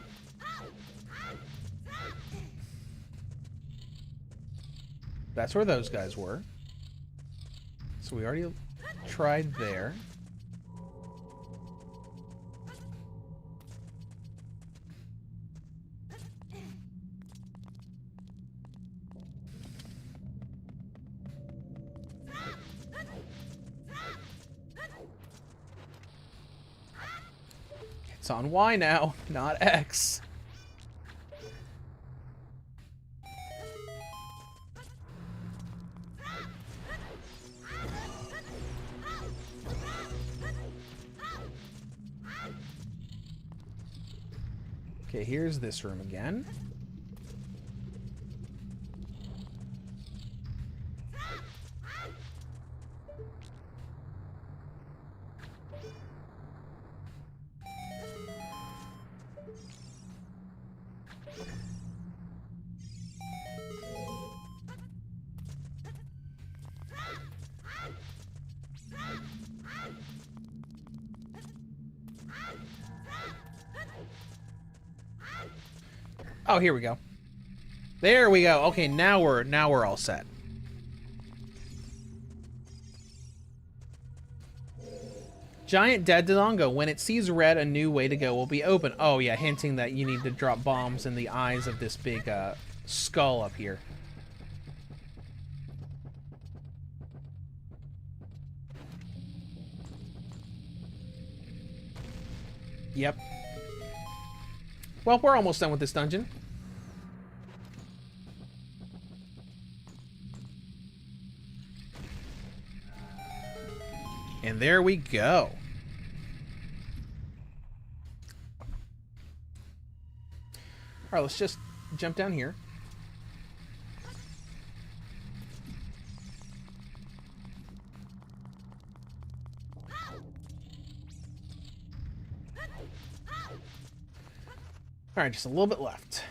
That's where those guys were. So we already tried there. It's on Y now, not X. Okay, here's this room again. Oh, here we go. There we go. Okay, now we're all set. Giant dead Dodongo. When it sees red, a new way to go will be open. Oh yeah, hinting that you need to drop bombs in the eyes of this big skull up here. Yep. Well, we're almost done with this dungeon. And there we go. All right, let's just jump down here. All right, just a little bit left.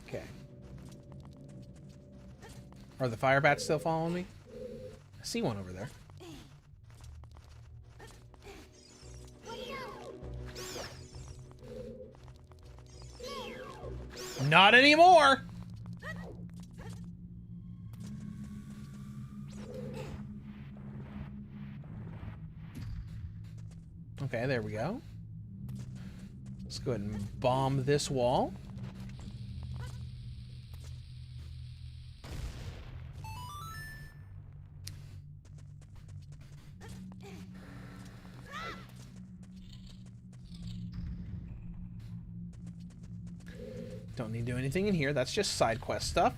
Okay. Are the fire bats still following me? I see one over there. Not anymore! Okay, there we go. Let's go ahead and bomb this wall. Don't need to do anything in here. That's just side quest stuff.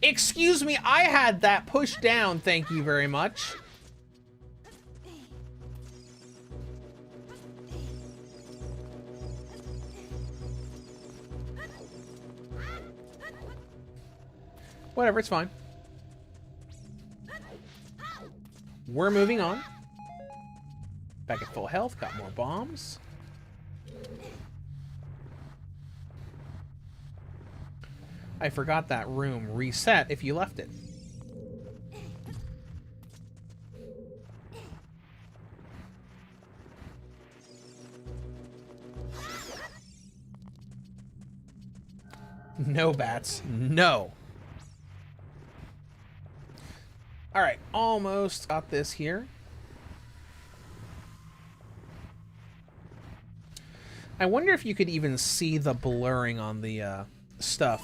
Excuse me, I had that pushed down. Thank you very much. Whatever, it's fine. We're moving on. Back at full health, got more bombs. I forgot that room reset if you left it. No bats. No. Alright, almost got this here. I wonder if you could even see the blurring on the stuff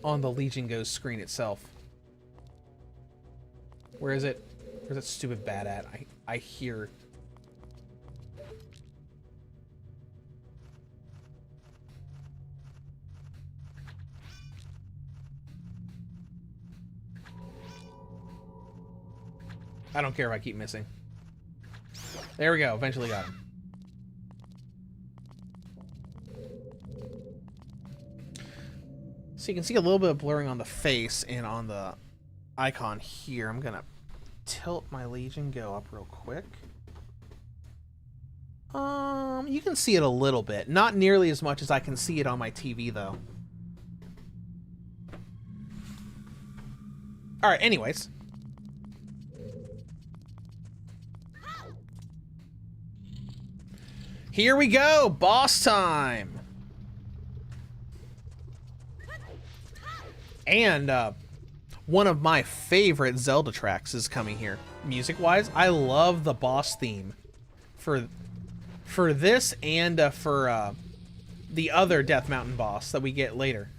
on the Legion Go screen itself. Where is it? Where's that stupid bat at? I hear. I don't care if I keep missing. There we go. Eventually got him. So you can see a little bit of blurring on the face and on the icon here. I'm going to tilt my Legion Go up real quick. You can see it a little bit. Not nearly as much as I can see it on my TV, though. Alright, anyways. Here we go! Boss time! And one of my favorite Zelda tracks is coming here. Music-wise, I love the boss theme for this and for the other Death Mountain boss that we get later.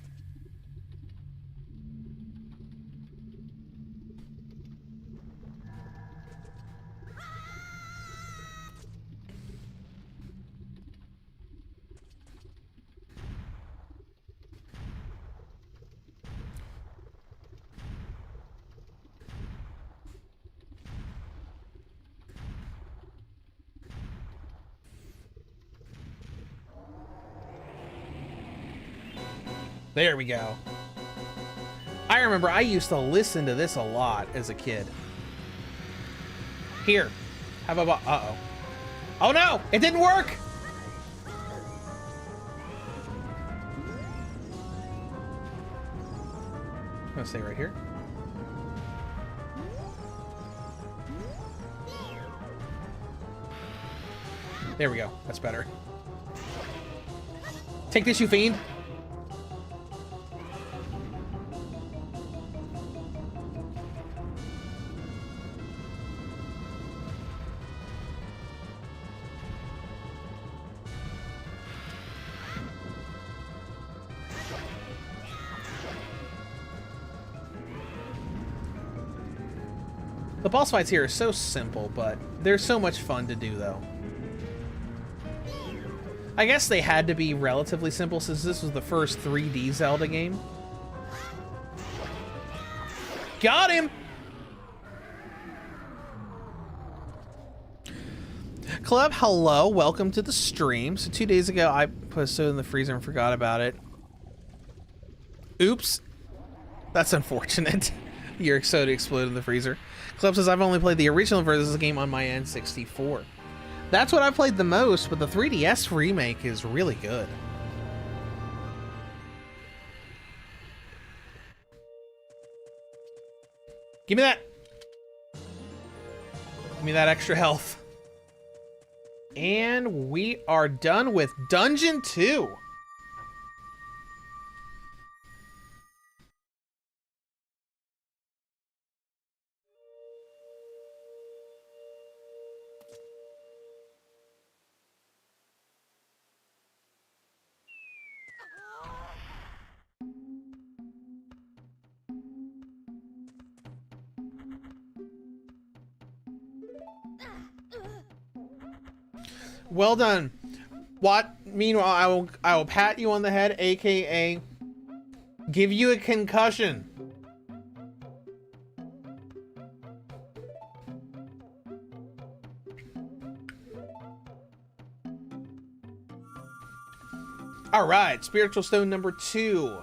There we go. I remember I used to listen to this a lot as a kid. Here. Have a uh-oh. Oh no! It didn't work! I'm gonna stay right here. There we go. That's better. Take this, you fiend! The boss fights here are so simple, but they're so much fun to do, though. I guess they had to be relatively simple since this was the first 3D Zelda game. Got him! Club, hello. Welcome to the stream. So 2 days ago, I put a soda in the freezer and forgot about it. Oops. That's unfortunate. Your soda exploded in the freezer. Club says, I've only played the original version of the game on my N64. That's what I played the most, but the 3DS remake is really good. Give me that! Give me that extra health. And we are done with Dungeon 2. Well done. What? Meanwhile, I will pat you on the head, aka give you a concussion. All right, spiritual stone number 2.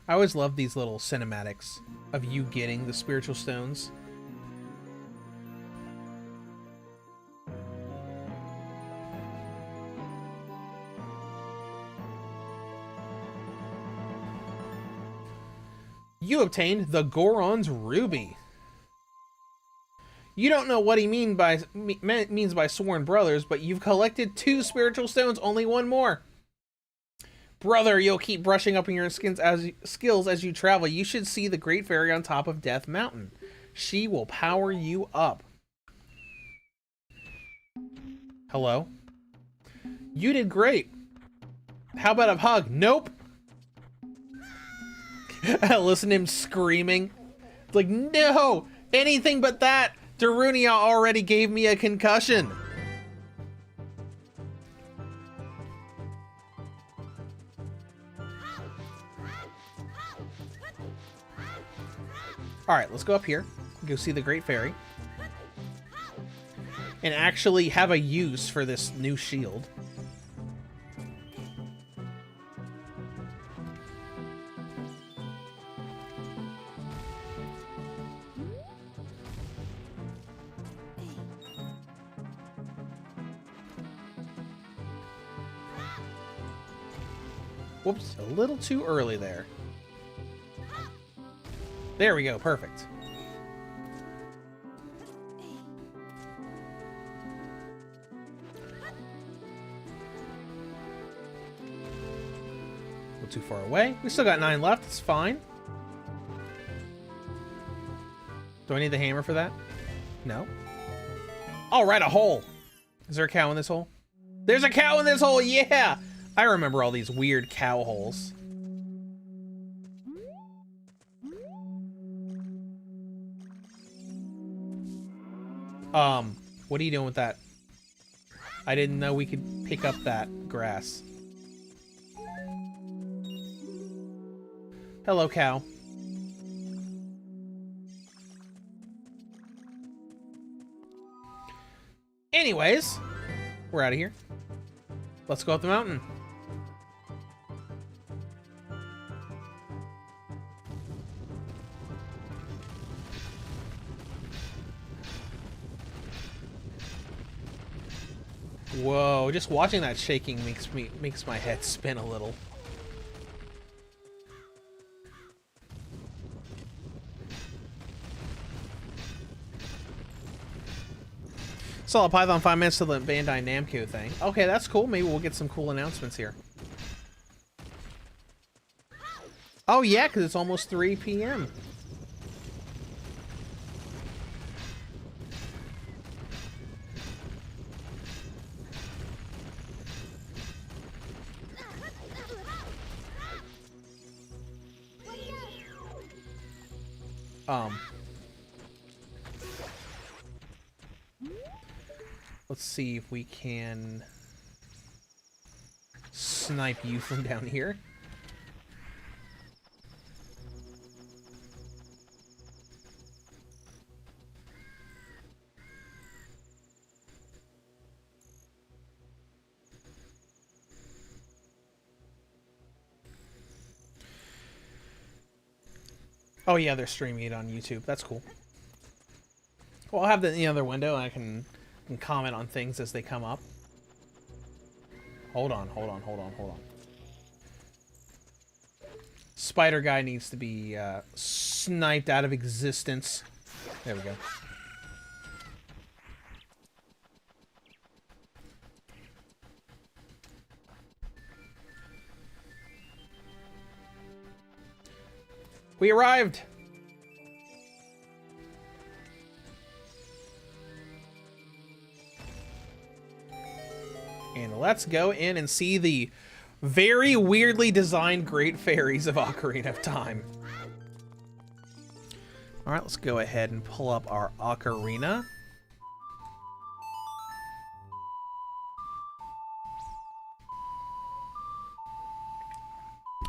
I always love these little cinematics of you getting the spiritual stones. You obtained the Goron's Ruby. You don't know what he means by sworn brothers, but you've collected 2 spiritual stones, only 1 more. Brother, you'll keep brushing up on your skills as you travel. You should see the Great Fairy on top of Death Mountain. She will power you up. Hello? You did great. How about a hug? Nope. Listen to him screaming. It's like, no! Anything but that! Darunia already gave me a concussion. Alright, let's go up here. Go see the Great Fairy. And actually have a use for this new shield. Whoops, a little too early there. There we go, perfect. little too far away. We still got 9 left. It's fine. Do I need the hammer for that? No. All right, a hole. Is there a cow in this hole? There's a cow in this hole, yeah! I remember all these weird cow holes. What are you doing with that? I didn't know we could pick up that grass. Hello, cow. Anyways, we're out of here. Let's go up the mountain. Whoa, just watching that shaking makes my head spin a little. Saw a Python 5 minutes to the Bandai Namco thing. Okay, that's cool. Maybe we'll get some cool announcements here. Oh yeah, because it's almost 3 p.m. Let's see if we can snipe you from down here. Oh yeah, they're streaming it on YouTube. That's cool. Well, I'll have that in the other window, and I can comment on things as they come up. Hold on. Spider guy needs to be sniped out of existence. There we go. We arrived! And let's go in and see the very weirdly designed Great Fairies of Ocarina of Time. Alright, let's go ahead and pull up our Ocarina.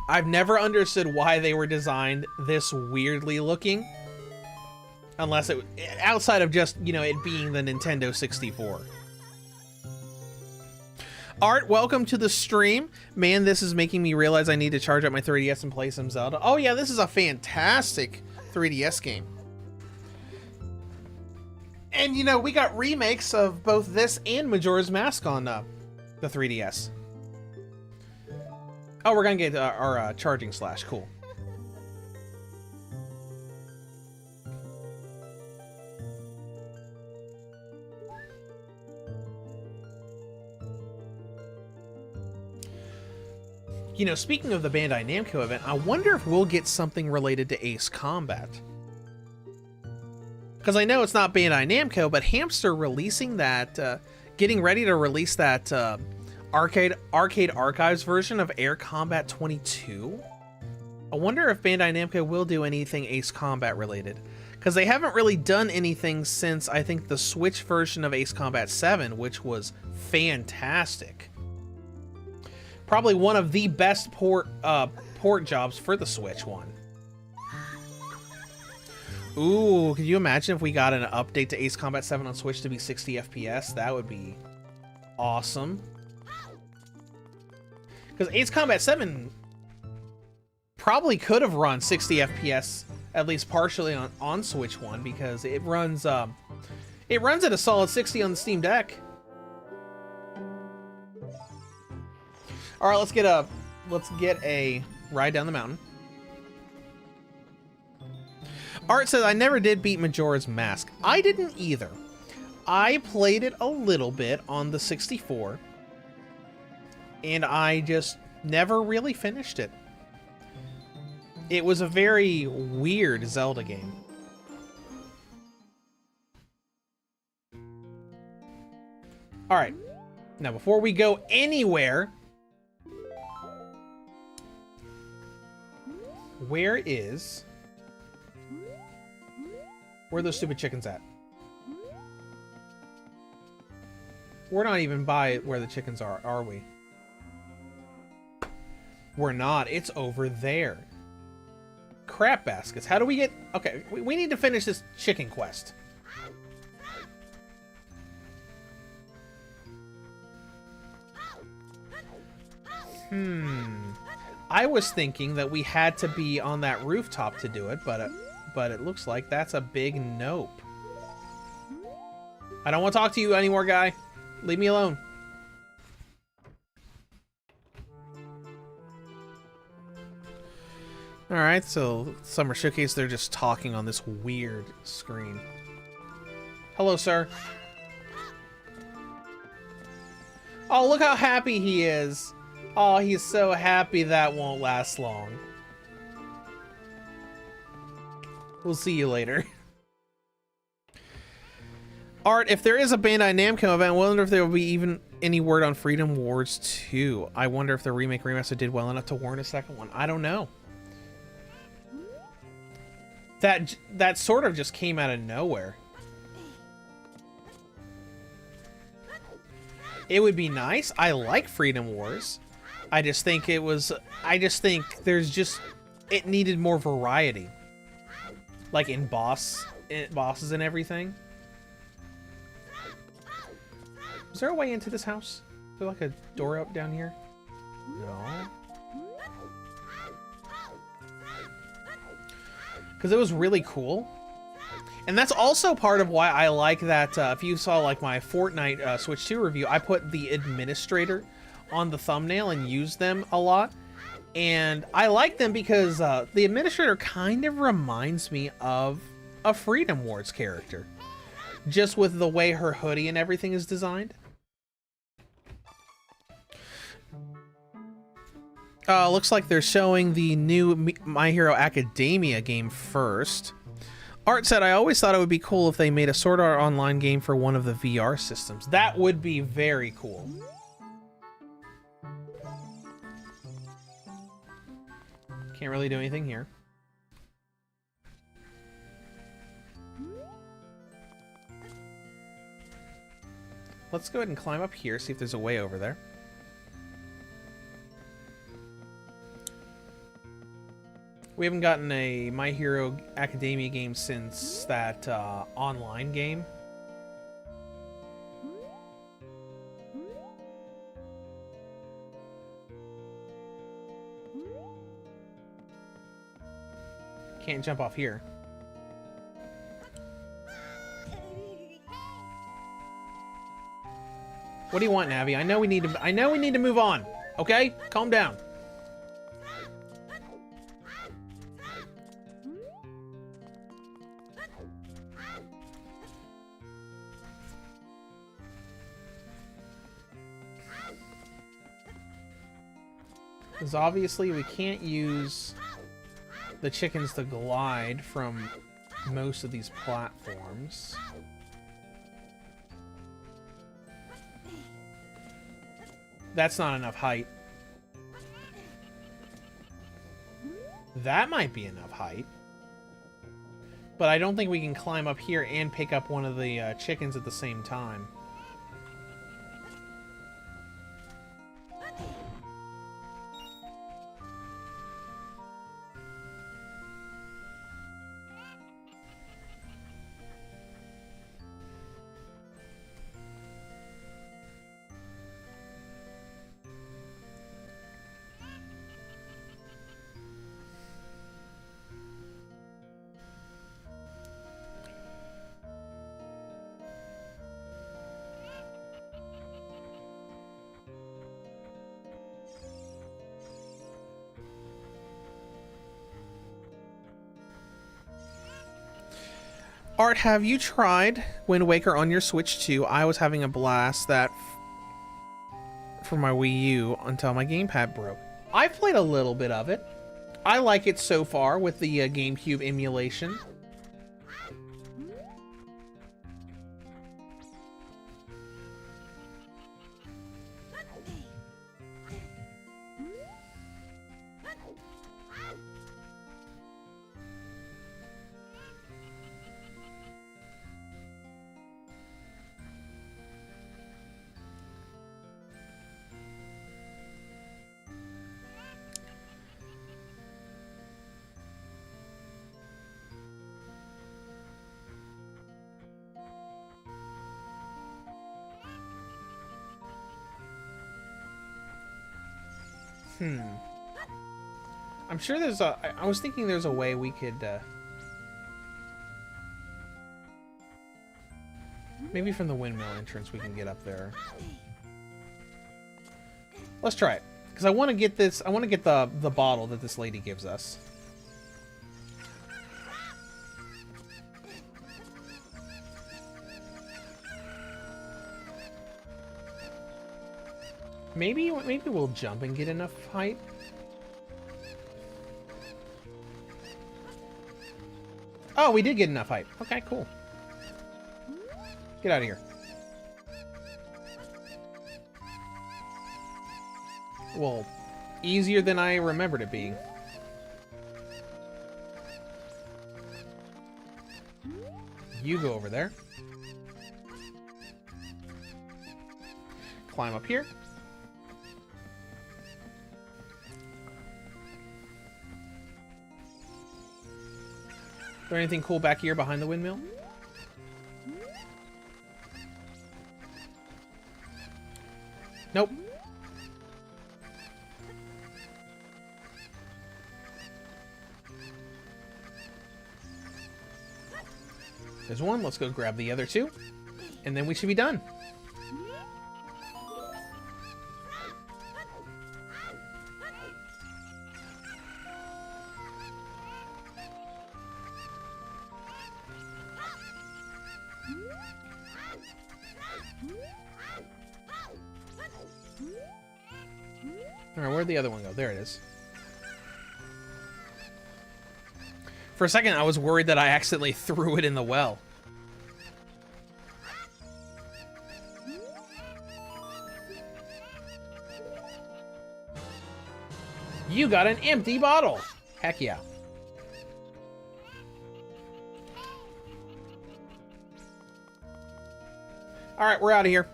I've never understood why they were designed this weirdly looking. Unless it, outside of just, you know, it being the Nintendo 64. Art, welcome to the stream. Man, this is making me realize I need to charge up my 3DS and play some Zelda. Oh yeah, this is a fantastic 3DS game. And you know, we got remakes of both this and Majora's Mask on the 3DS. Oh, we're gonna get our charging slash. Cool. You know, speaking of the Bandai Namco event, I wonder if we'll get something related to Ace Combat. Because I know it's not Bandai Namco, but Hamster releasing that, getting ready to release that Arcade Archives version of Air Combat 22. I wonder if Bandai Namco will do anything Ace Combat related. Because they haven't really done anything since, I think, the Switch version of Ace Combat 7, which was fantastic. Probably one of the best port jobs for the Switch one. Ooh, can you imagine if we got an update to Ace Combat 7 on Switch to be 60 FPS? That would be awesome. Because Ace Combat 7 probably could have run 60 FPS, at least partially on Switch 1, because it runs at a solid 60 on the Steam Deck. All right, let's get a ride down the mountain. Art says, I never did beat Majora's Mask. I didn't either. I played it a little bit on the 64, and I just never really finished it. It was a very weird Zelda game. All right. Now, before we go anywhere, where are those stupid chickens at? We're not even by where the chickens are we? We're not. It's over there. Crap baskets. How do we get... Okay, we need to finish this chicken quest. I was thinking that we had to be on that rooftop to do it, but it looks like that's a big nope. I don't want to talk to you anymore, guy. Leave me alone. Alright, so Summer Showcase, they're just talking on this weird screen. Hello, sir. Oh, look how happy he is. Oh, he's so happy that won't last long. We'll see you later. Art, if there is a Bandai Namco event, I wonder if there will be even any word on Freedom Wars 2. I wonder if the remake remaster did well enough to warrant a second one. I don't know. That sort of just came out of nowhere. It would be nice. I like Freedom Wars. I just think it needed more variety. Like in bosses and everything. Is there a way into this house? Is there like a door up down here? No. Because it was really cool. And that's also part of why I like that, if you saw like my Fortnite Switch 2 review, I put the administrator on the thumbnail and used them a lot. And I like them because the administrator kind of reminds me of a Freedom Wars character. Just with the way her hoodie and everything is designed. Looks like they're showing the new My Hero Academia game first. Art said, I always thought it would be cool if they made a Sword Art Online game for one of the VR systems. That would be very cool. Can't really do anything here. Let's go ahead and climb up here, see if there's a way over there. We haven't gotten a My Hero Academia game since that online game. Can't jump off here. What do you want, Navi? I know we need to move on. Okay? Calm down. Because obviously we can't use the chickens to glide from most of these platforms. That's not enough height. That might be enough height. But I don't think we can climb up here and pick up one of the chickens at the same time. Art, have you tried Wind Waker on your Switch 2? I was having a blast for my Wii U until my gamepad broke. I've played a little bit of it. I like it so far with the GameCube emulation. I'm sure there's a... I was thinking there's a way we could... maybe from the windmill entrance we can get up there. Let's try it. Because I want to get this... I want to get the bottle that this lady gives us. Maybe we'll jump and get enough height. Oh, we did get enough height. Okay, cool. Get out of here. Well, easier than I remembered it being. You go over there. Climb up here. Is there anything cool back here behind the windmill? Nope. There's one. Let's go grab the other two. And then we should be done. Alright, where'd the other one go? There it is. For a second, I was worried that I accidentally threw it in the well. You got an empty bottle! Heck yeah. Alright, we're out of here.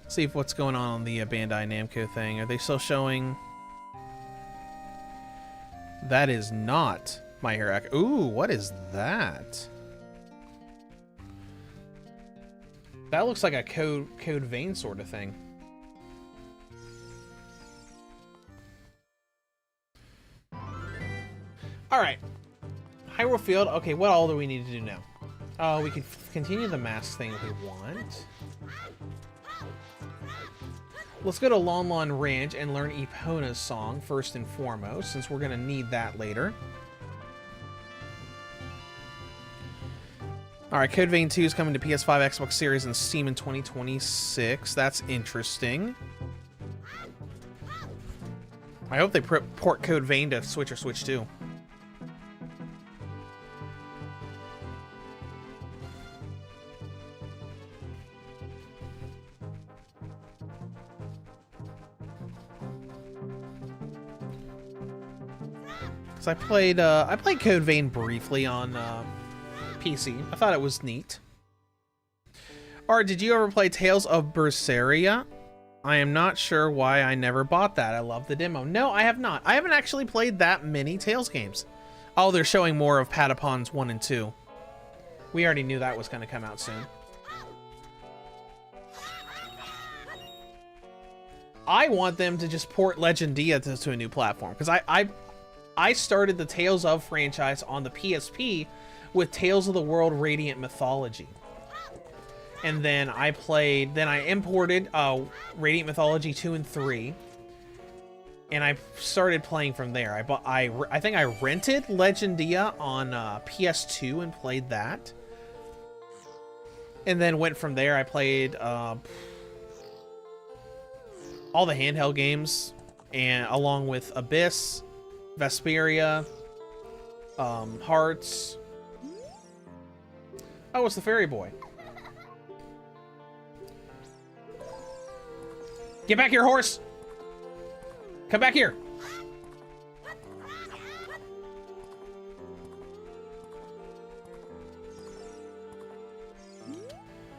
See if what's going on the Bandai Namco thing. Are they still showing? That is not My Hero Ac- Ooh, what is that? That looks like a Code Vein sort of thing. Alright. Hyrule Field. Okay, what all do we need to do now? Oh, we can continue the mask thing if we want. Let's go to Lon Lon Ranch and learn Epona's song first and foremost, since we're going to need that later. Alright, Code Vein 2 is coming to PS5, Xbox Series, and Steam in 2026. That's interesting. I hope they port Code Vein to Switch or Switch 2. I played Code Vein briefly on PC. I thought it was neat. Alright, did you ever play Tales of Berseria? I am not sure why I never bought that. I love the demo. No, I have not. I haven't actually played that many Tales games. Oh, they're showing more of Patapons 1 and 2. We already knew that was going to come out soon. I want them to just port Legendia to a new platform, because I started the Tales of franchise on the PSP with Tales of the World Radiant Mythology. And then I imported Radiant Mythology 2 and 3. And I started playing from there. I think I rented Legendia on PS2 and played that. And then went from there. I played all the handheld games, and along with Abyss, Vesperia, Hearts. Oh, it's the fairy boy. Get back here, horse! Come back here!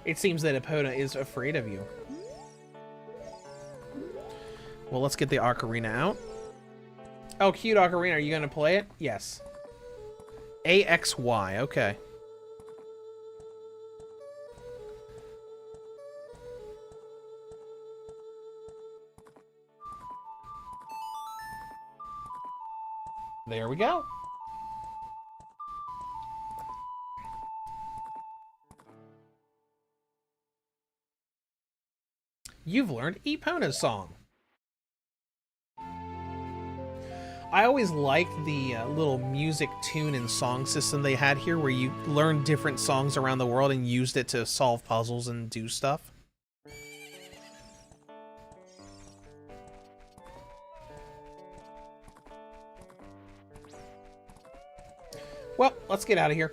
It seems that Epona is afraid of you. Well, let's get the ocarina out. Oh, cute ocarina. Are you going to play it? Yes. AXY. Okay. There we go. You've learned Epona's song. I always liked the little music tune and song system they had here where you learned different songs around the world and used it to solve puzzles and do stuff. Well, let's get out of here.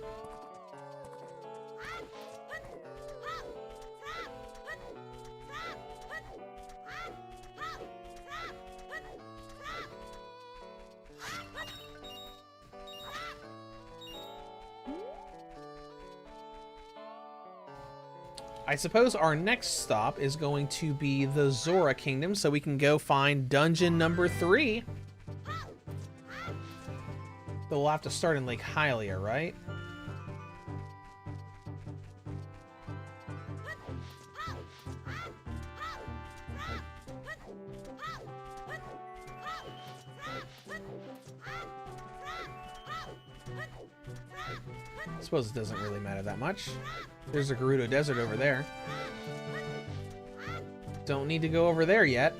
I suppose our next stop is going to be the Zora Kingdom, so we can go find dungeon number 3. But we'll have to start in Lake Hylia, right? I suppose it doesn't really matter that much. There's a Gerudo Desert over there. Don't need to go over there yet.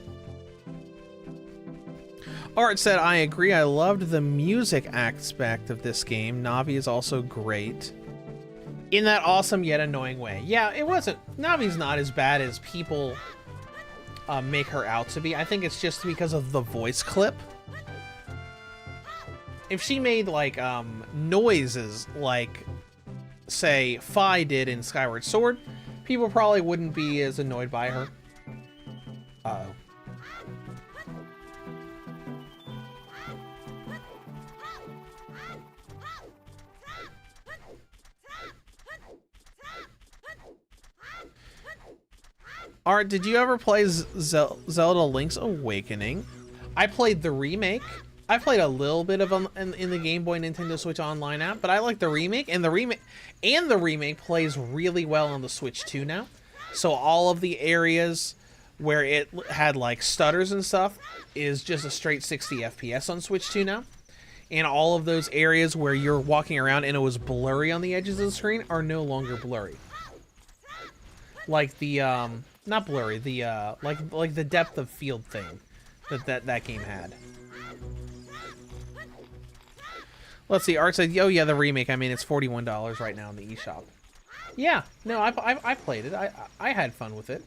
Art said, I agree. I loved the music aspect of this game. Navi is also great. In that awesome yet annoying way. Yeah, it wasn't. Navi's not as bad as people make her out to be. I think it's just because of the voice clip. If she made, like, noises like, say, Fi did in Skyward Sword, people probably wouldn't be as annoyed by her. Uh-oh. Art, did you ever play Zelda Link's Awakening? I played the remake. I played a little bit of them in the Game Boy Nintendo Switch Online app, but I like the remake, and the remake plays really well on the Switch 2 now. So all of the areas where it had like stutters and stuff is just a straight 60 FPS on Switch 2 now. And all of those areas where you're walking around and it was blurry on the edges of the screen are no longer blurry. Like the not blurry, the like the depth of field thing that game had. Let's see, Art said, oh yeah, the remake. I mean, it's $41 right now in the eShop. Yeah, no, I played it. I had fun with it.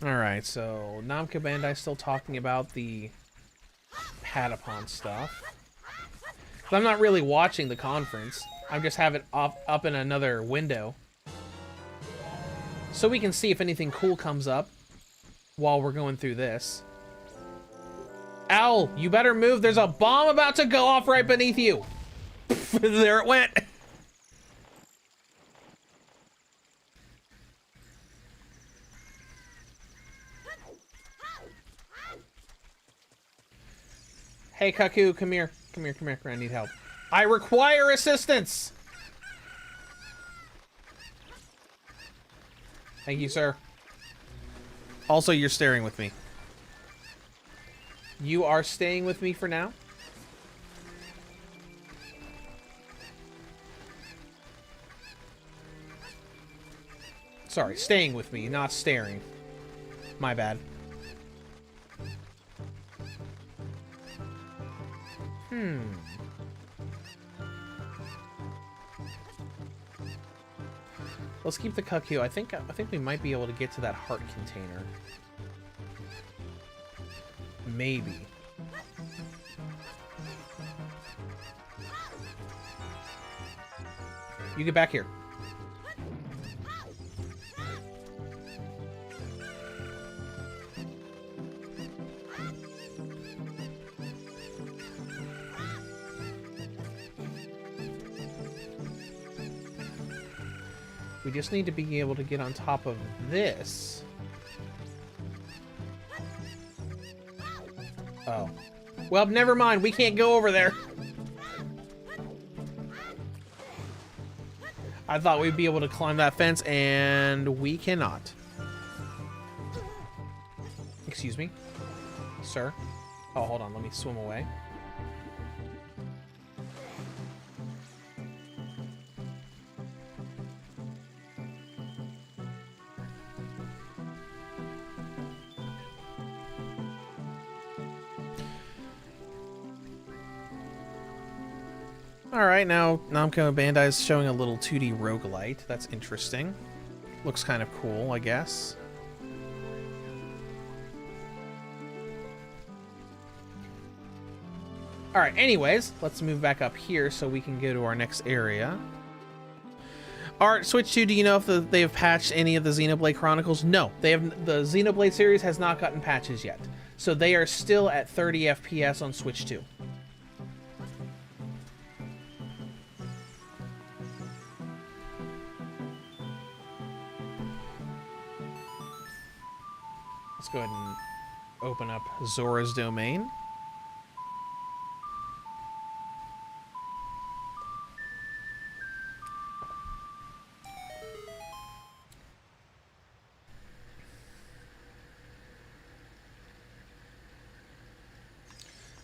Alright, so Namco Bandai still talking about the Patapon stuff. But I'm not really watching the conference. I just have it up in another window. So we can see if anything cool comes up while we're going through this. Owl, you better move. There's a bomb about to go off right beneath you. There it went. Hey, Kaku, come here. Come here, come here. I need help. I require assistance! Thank you, sir. Also, you're staring with me. You are staying with me for now? Sorry, staying with me, not staring. My bad. Let's keep the Cuckoo. I think we might be able to get to that heart container. Maybe. You get back here. We just need to be able to get on top of this. Oh. Well, never mind. We can't go over there. I thought we'd be able to climb that fence, and we cannot. Excuse me, sir. Oh, hold on. Let me swim away. Alright, now Namco Bandai is showing a little 2D roguelite. That's interesting. Looks kind of cool, I guess. Alright, anyways, let's move back up here so we can go to our next area. Alright, Switch 2, do you know if they have patched any of the Xenoblade Chronicles? No, they have. The Xenoblade series has not gotten patches yet. So they are still at 30 FPS on Switch 2. Let's go ahead and open up Zora's domain.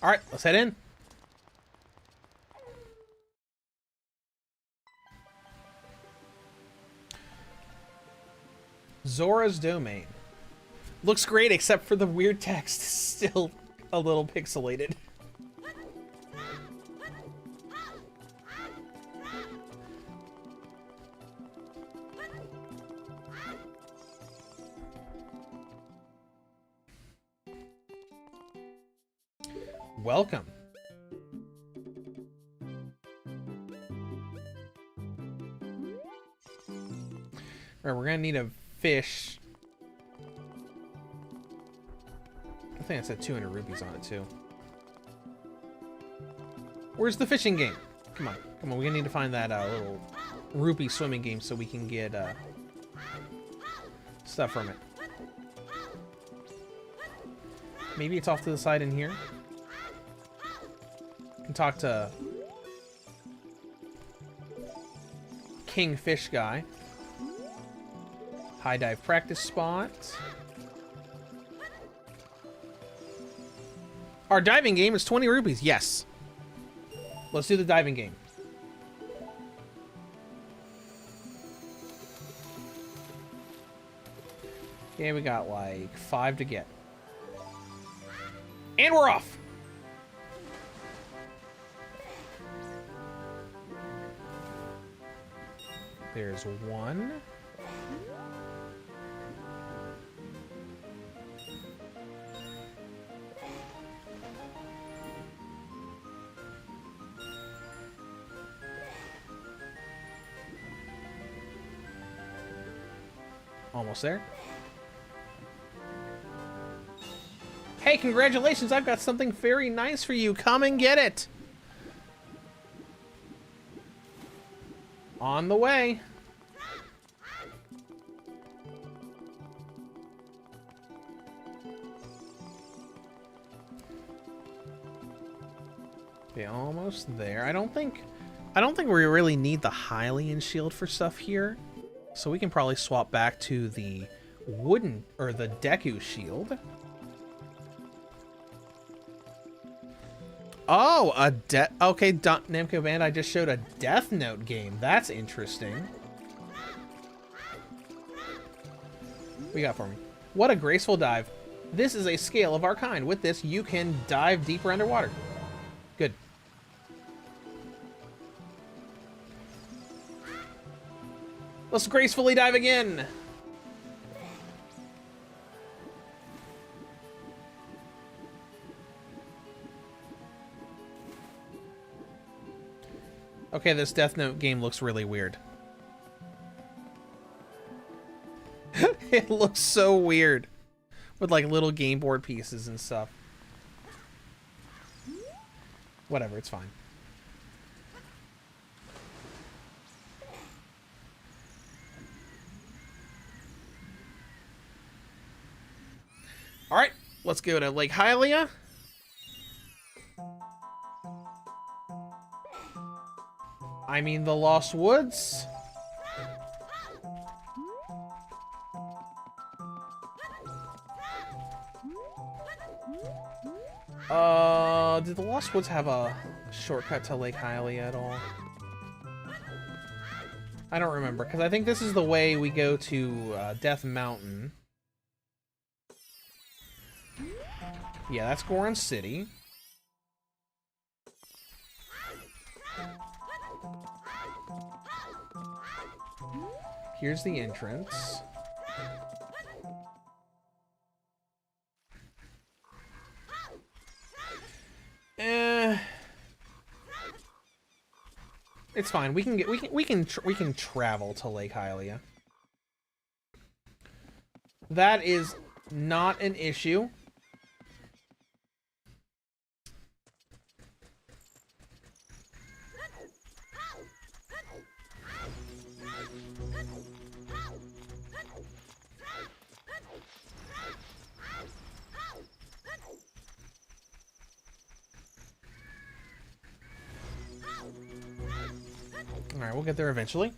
All right, let's head in. Zora's domain. Looks great, except for the weird text. Still a little pixelated. Welcome. Alright, we're gonna need a fish. I think I said 200 rupees on it too. Where's the fishing game? Come on, come on. We're gonna need to find that little rupee swimming game so we can get stuff from it. Maybe it's off to the side in here. Can talk to King Fish Guy. High dive practice spot. Our diving game is 20 rupees. Yes. Let's do the diving game. Okay, we got like 5 to get. And we're off. There's 1. Almost there. Hey, congratulations! I've got something very nice for you. Come and get it. On the way. Okay, almost there. I don't think we really need the Hylian shield for stuff here. So we can probably swap back to the wooden, or the Deku shield. Oh, okay, Namco Bandai just showed a Death Note game. That's interesting. What you got for me? What a graceful dive. This is a scale of our kind. With this, you can dive deeper underwater. Good. Let's gracefully dive again. Okay, this Death Note game looks really weird. It looks so weird. With like little game board pieces and stuff. Whatever, it's fine. Alright, let's go to Lake Hylia. I mean the Lost Woods. Did the Lost Woods have a shortcut to Lake Hylia at all? I don't remember, because I think this is the way we go to Death Mountain. Yeah, that's Goron City. Here's the entrance. It's fine. We can travel to Lake Hylia. That is not an issue. Alright, we'll get there eventually.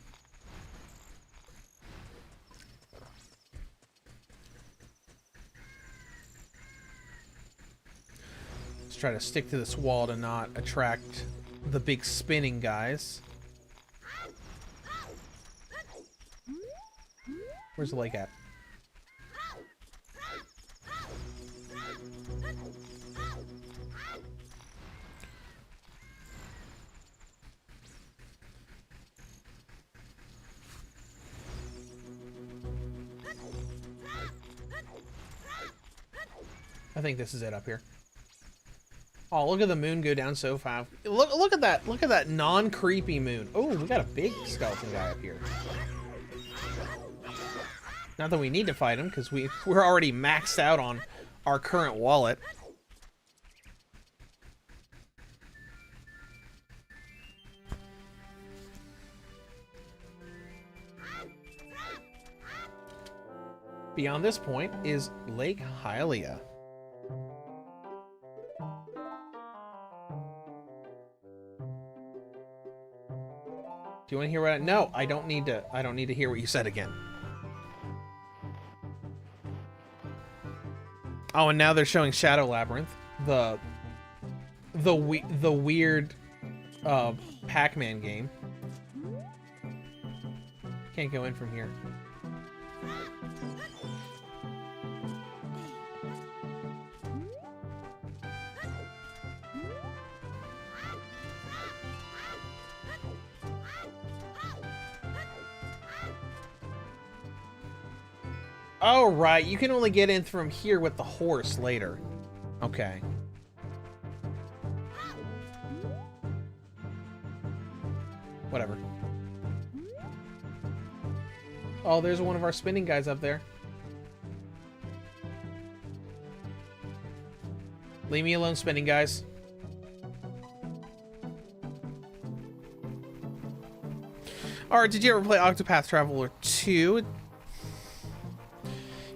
Let's try to stick to this wall to not attract the big spinning guys. Where's the lake at? I think this is it up here. Oh, look at the moon go down so fast. Look at that. Look at that non-creepy moon. Oh, we got a big skeleton guy up here. Not that we need to fight him, because we're already maxed out on our current wallet. Beyond this point is Lake Hylia. Do you want to hear what no, I don't need to hear what you said again. Oh, and now they're showing Shadow Labyrinth, the weird Pac-Man game. Can't go in from here. Oh, right. You can only get in from here with the horse later. Okay. Whatever. Oh, there's one of our spinning guys up there. Leave me alone, spinning guys. Alright, did you ever play Octopath Traveler 2?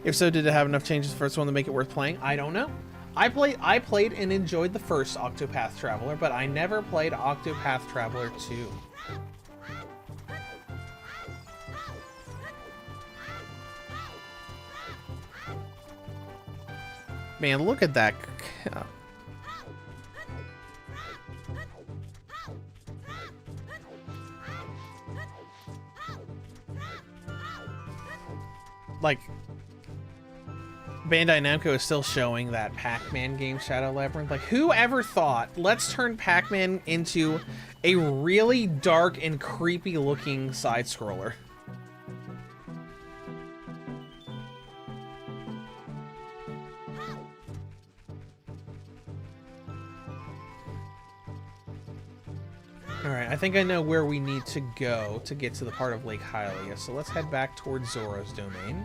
If so, did it have enough changes to the first one to make it worth playing? I don't know. I played and enjoyed the first Octopath Traveler, but I never played Octopath Traveler 2. Man, look at that. Like, Bandai Namco is still showing that Pac-Man game, Shadow Labyrinth. Like, who ever thought, let's turn Pac-Man into a really dark and creepy looking side-scroller? Alright, I think I know where we need to go to get to the part of Lake Hylia, so let's head back towards Zora's domain.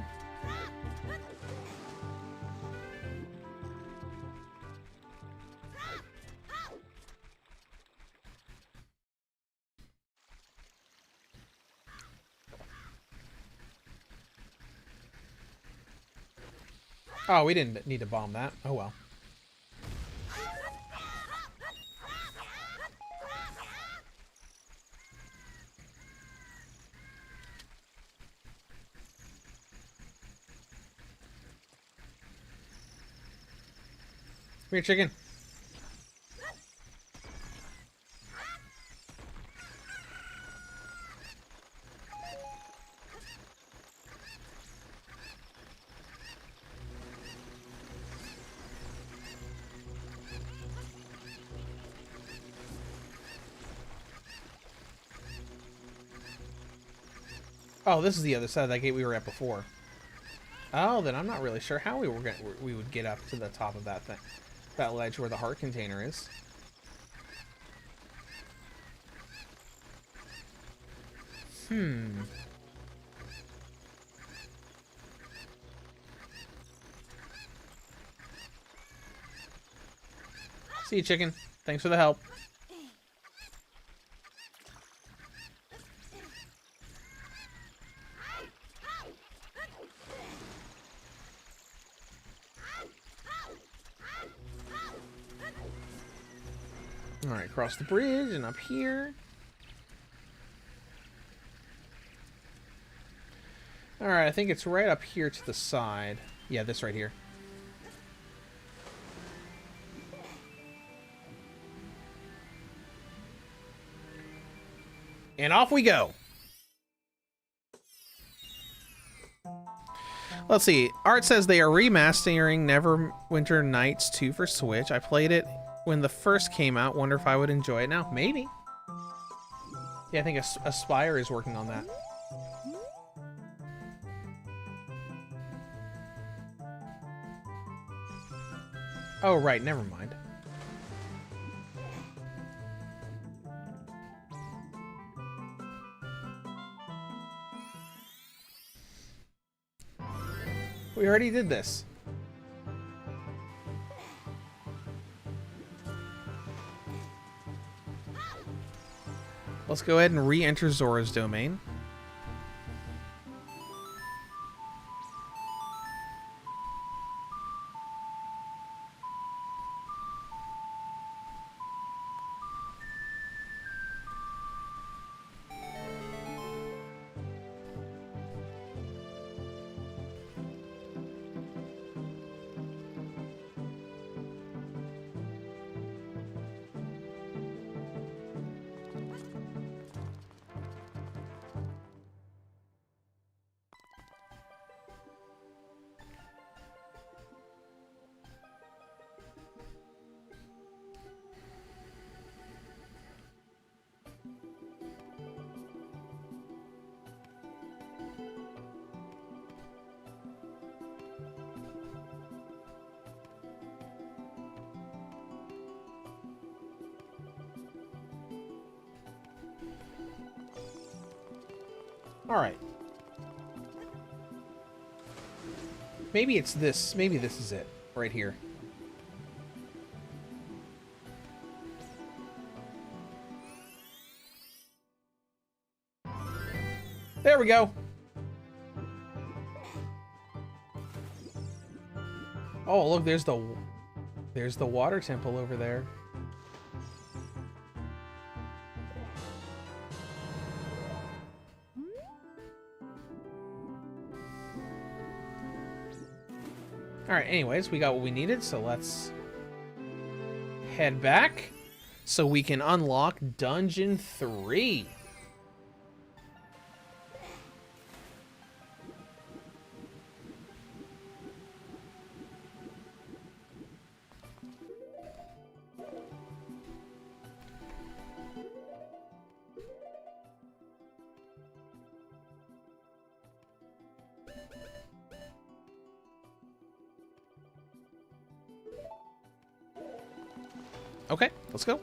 Oh, we didn't need to bomb that. Oh well. Come here, chicken. Oh, this is the other side of that gate we were at before. Oh, then I'm not really sure how we would get up to the top of that thing, that ledge where the heart container is. See you, chicken. Thanks for the help. Alright, across the bridge and up here. Alright, I think it's right up here to the side. Yeah, this right here. And off we go! Let's see. Art says they are remastering Neverwinter Nights 2 for Switch. I played it when the first came out. Wonder if I would enjoy it now. Maybe. Yeah, I think Aspire is working on that. Oh, right. Never mind. We already did this. Let's go ahead and re-enter Zora's domain. Alright. Maybe it's this. Maybe this is it. Right here. There we go. Oh, look, there's the water temple over there. Alright, anyways, we got what we needed, so let's head back so we can unlock Dungeon 3. Okay, let's go.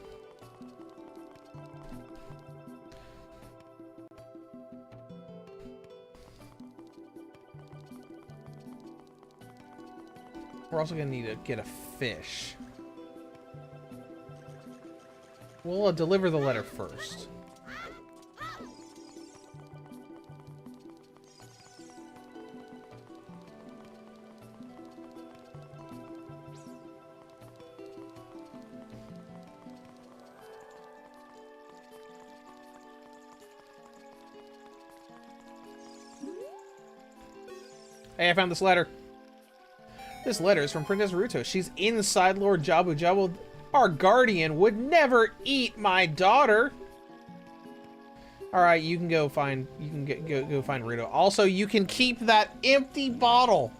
We're also gonna need to get a fish. We'll deliver the letter first. Hey, I found this letter. This letter is from Princess Ruto. She's inside Lord Jabu-Jabu. Our guardian would never eat my daughter. All right, you can go find. You can go find Ruto. Also, you can keep that empty bottle.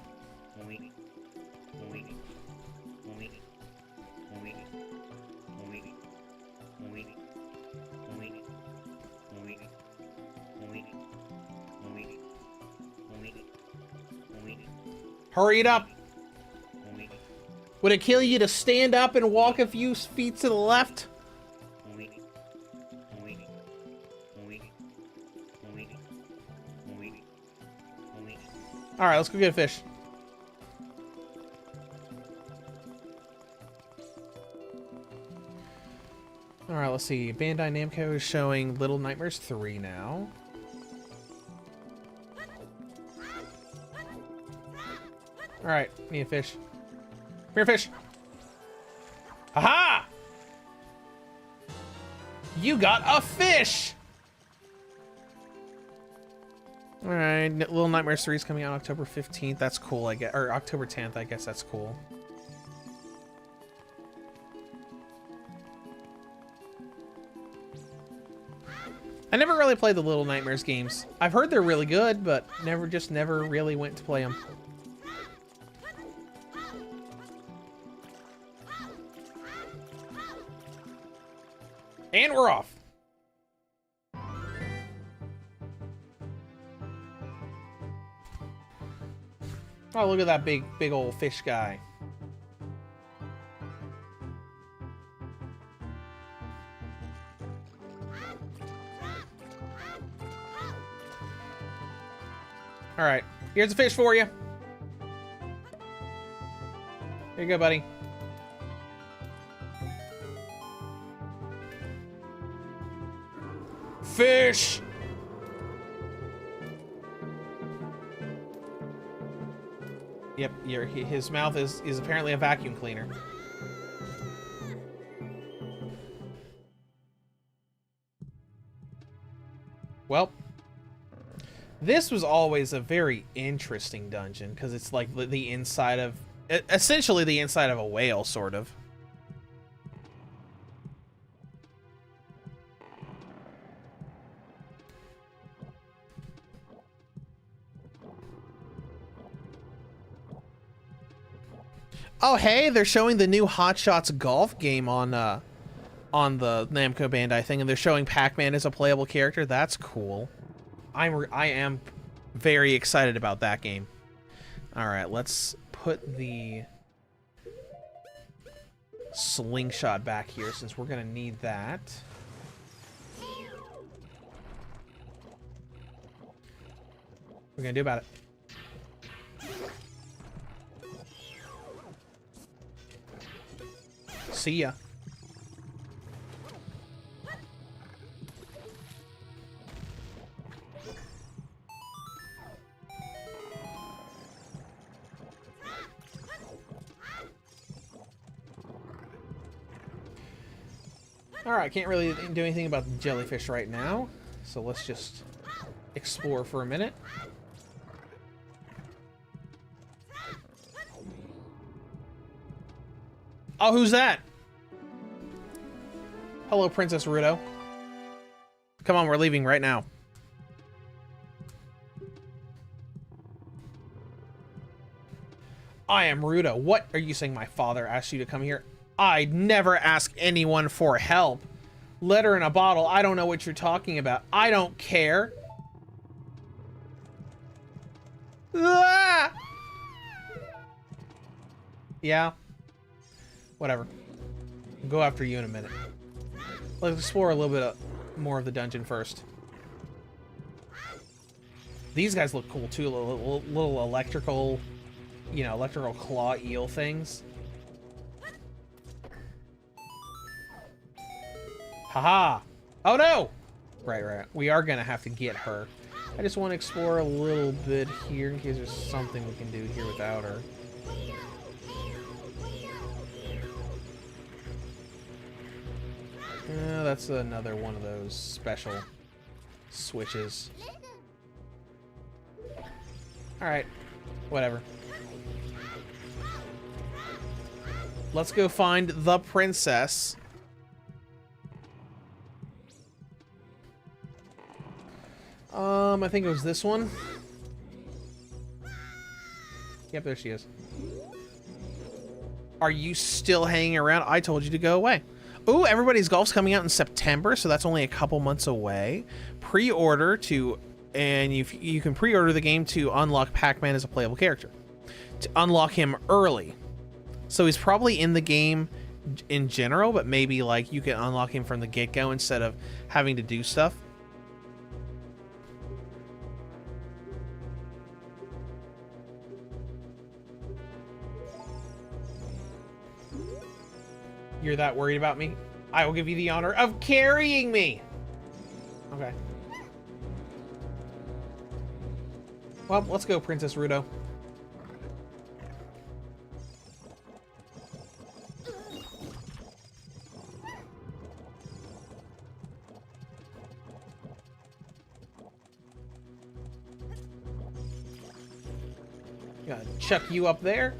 Hurry it up. Would it kill you to stand up and walk a few feet to the left? Alright, let's go get a fish. Alright, let's see. Bandai Namco is showing Little Nightmares 3 now. Alright, need a fish. Come here, fish. Aha! You got a fish! Alright, Little Nightmares 3 is coming out October 15th. That's cool, I guess. Or October 10th, I guess that's cool. I never really played the Little Nightmares games. I've heard they're really good, but never really went to play them. And we're off. Oh, look at that big old fish guy. All right, here's a fish for you. Here you go, buddy. Fish! Yep, his mouth is apparently a vacuum cleaner. Well, this was always a very interesting dungeon because it's like the inside of, essentially the inside of a whale, sort of. Oh, hey, they're showing the new Hot Shots golf game on the Namco Bandai thing, and they're showing Pac-Man as a playable character. That's cool. I am very excited about that game. All right, let's put the slingshot back here since we're gonna need that. What are we gonna do about it? See ya. Alright, can't really do anything about the jellyfish right now, so let's just explore for a minute. Oh, who's that? Hello, Princess Ruto. Come on, we're leaving right now. I am Ruto. What are you saying? My father asked you to come here? I'd never ask anyone for help. Letter in a bottle. I don't know what you're talking about. I don't care. Ah! Yeah. Whatever. I'll go after you in a minute. Let's explore a little bit more of the dungeon first. These guys look cool too. Little electrical you know, electrical claw eel things. Haha! Oh no! Right, right. We are gonna have to get her. I just want to explore a little bit here in case there's something we can do here without her. That's another one of those special switches. Alright. Whatever. Let's go find the princess. I think it was this one. Yep, there she is. Are you still hanging around? I told you to go away. Ooh, Everybody's Golf's coming out in September, so that's only a couple months away. Pre-order to, and you can pre-order the game to unlock Pac-Man as a playable character. To unlock him early. So he's probably in the game in general, but maybe like you can unlock him from the get-go instead of having to do stuff. You're that worried about me? I will give you the honor of carrying me! Okay. Well, let's go, Princess Rudo. Gotta chuck you up there.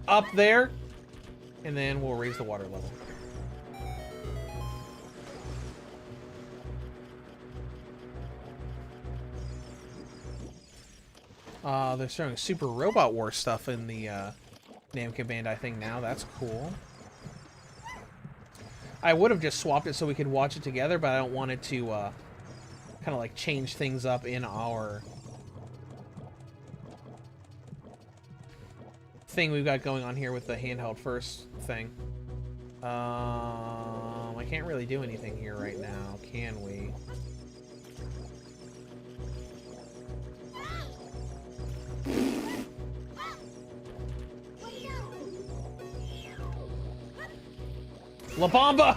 Up there. And then we'll raise the water level. They're showing Super Robot War stuff in the Namco Bandai thing now. That's cool. I would have just swapped it so we could watch it together, but I don't want it to kind of like change things up in our thing we've got going on here with the handheld first thing. I can't really do anything here right now, can we? La Bamba!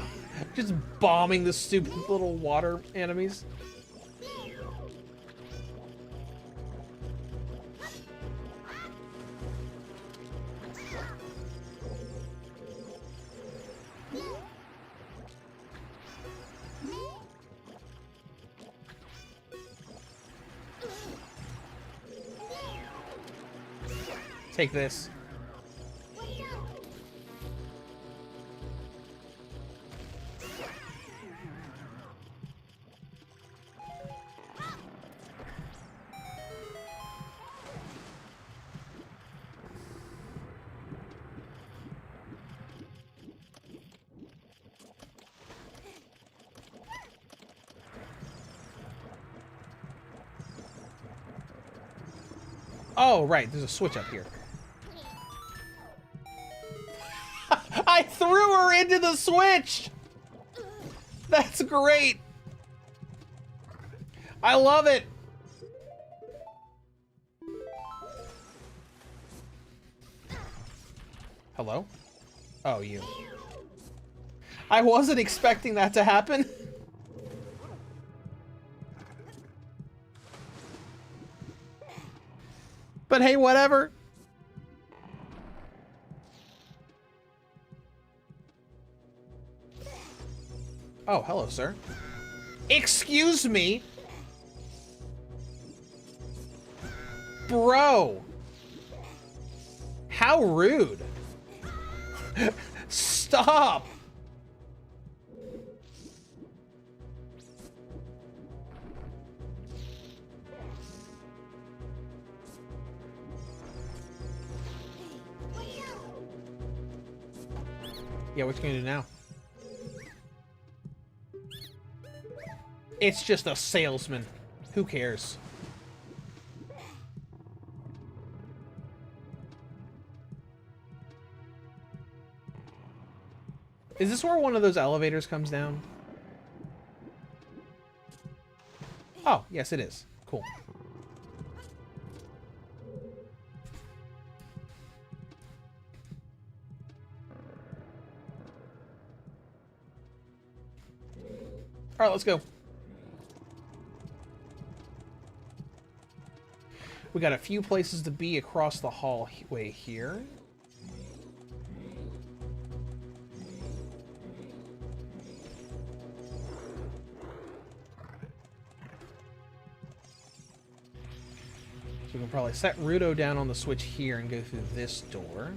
Just bombing the stupid little water enemies. Take this. Oh, right, there's a switch up here. I threw her into the switch! That's great! I love it! Hello? Oh, you. I wasn't expecting that to happen. But hey, whatever. Oh, hello, sir. Excuse me? Bro. How rude. Stop. Yeah, what you gonna do now? It's just a salesman. Who cares? Is this where one of those elevators comes down? Oh, yes it is. Cool. Alright, let's go. We got a few places to be across the hallway here. So we can probably set Rudo down on the switch here and go through this door.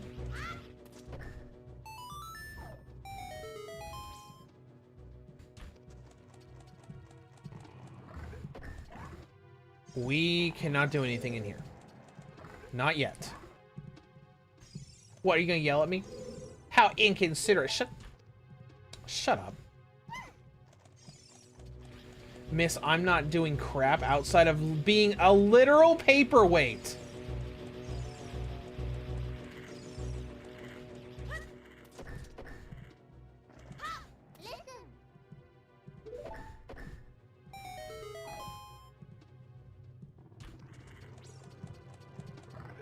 We cannot do anything in here. Not yet. What, are you gonna yell at me? How inconsiderate. Shut up. Miss, I'm not doing crap outside of being a literal paperweight.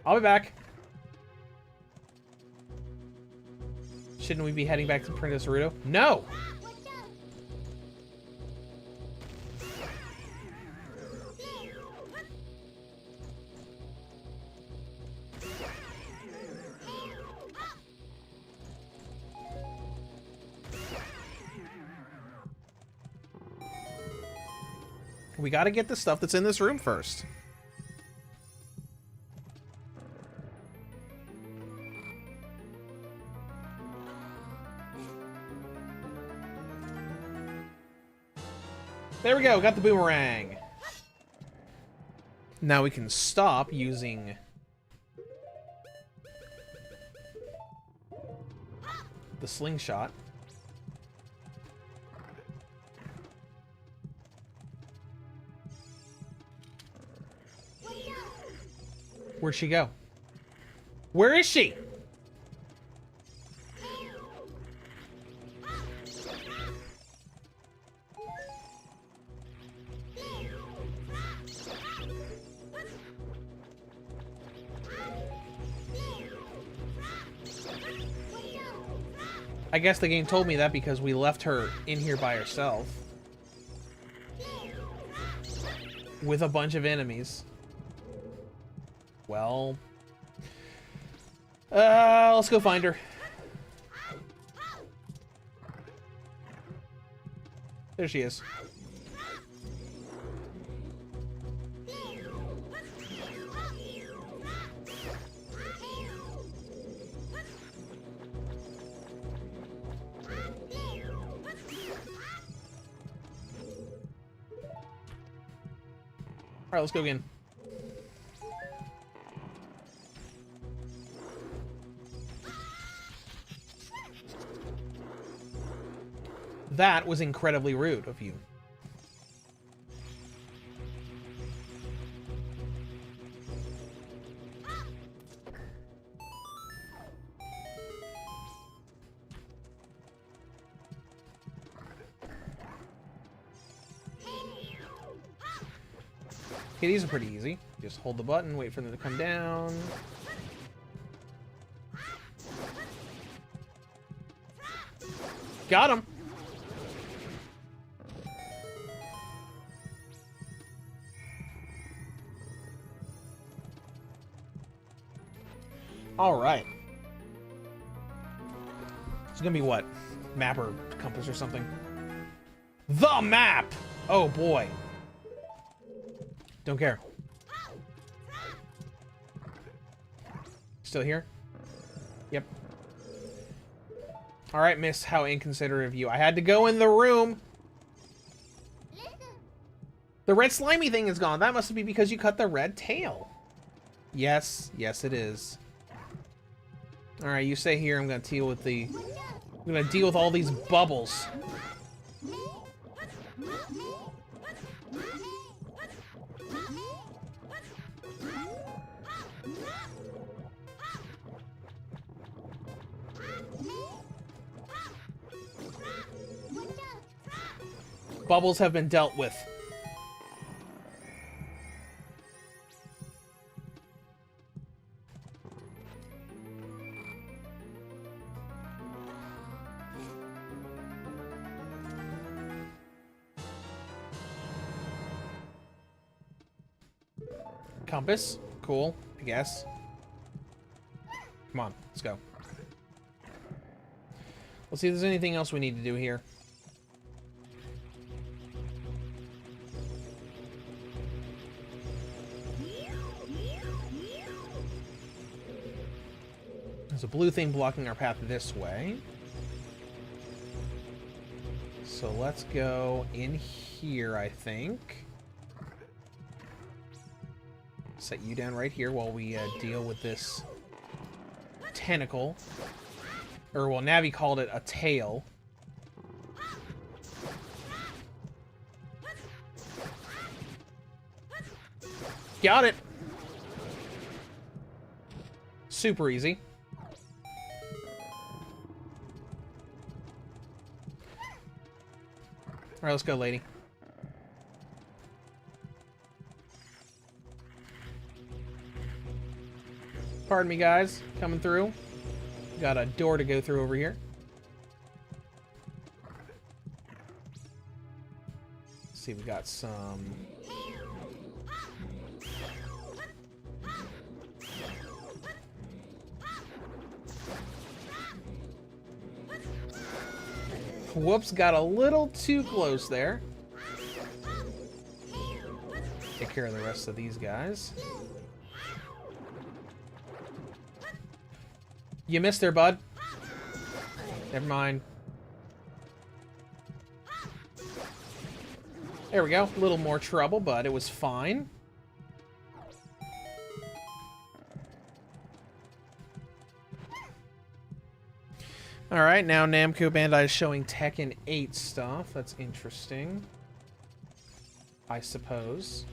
I'll be back. Shouldn't we be heading back to Princess Rudo? No! We gotta get the stuff that's in this room first. There we go, got the boomerang. Now we can stop using the slingshot. Where'd she go? Where is she? I guess the game told me that because we left her in here by herself. With a bunch of enemies. Well... let's go find her. There she is. Alright, let's go again. That was incredibly rude of you. Okay, these are pretty easy. Just hold the button, wait for them to come down. Got him! Alright. It's gonna be what? Map or compass or something? The map! Oh boy. Don't care. Still here? Yep. Alright, miss, how inconsiderate of you. I had to go in the room. The red slimy thing is gone. That must be because you cut the red tail. Yes, yes it is. Alright, you stay here. I'm gonna deal with the... I'm gonna deal with all these bubbles. Bubbles have been dealt with. Compass. Cool, I guess. Come on, let's go. Let's see if there's anything else we need to do here. There's a blue thing blocking our path this way. So let's go in here, I think. Set you down right here while we deal with this tentacle. Or, well, Navi called it a tail. Got it! Super easy. Alright, let's go, lady. Pardon me, guys. Coming through. Got a door to go through over here. Let's see, we got some... Whoops, got a little too close there. Take care of the rest of these guys. You missed there, bud. Never mind. There we go. A little more trouble, but it was fine. Alright, now Namco Bandai is showing Tekken 8 stuff. That's interesting. I suppose.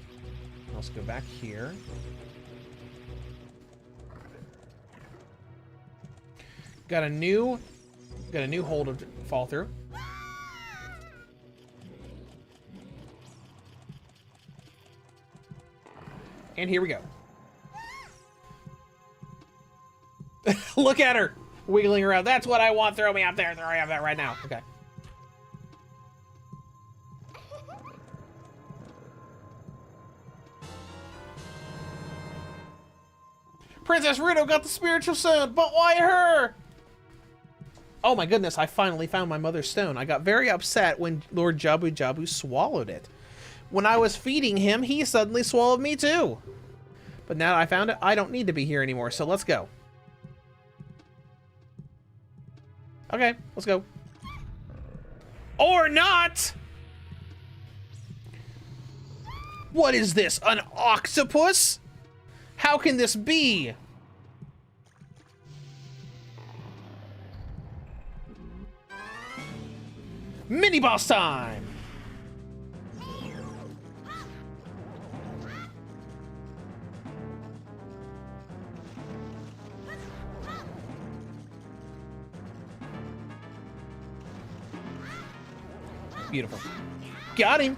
Let's go back here. Got a new hole to fall through. And here we go. Look at her! Wiggling around. That's what I want. Throw me up there. Throw me up there right now. Okay. Princess Ruto got the spiritual stone, but why her? Oh my goodness, I finally found my mother's stone. I got very upset when Lord Jabu-Jabu swallowed it. When I was feeding him, he suddenly swallowed me too. But now I found it, I don't need to be here anymore, so let's go. Okay, let's go. Or not! What is this, an octopus? How can this be? Mini boss time! Beautiful. Got him!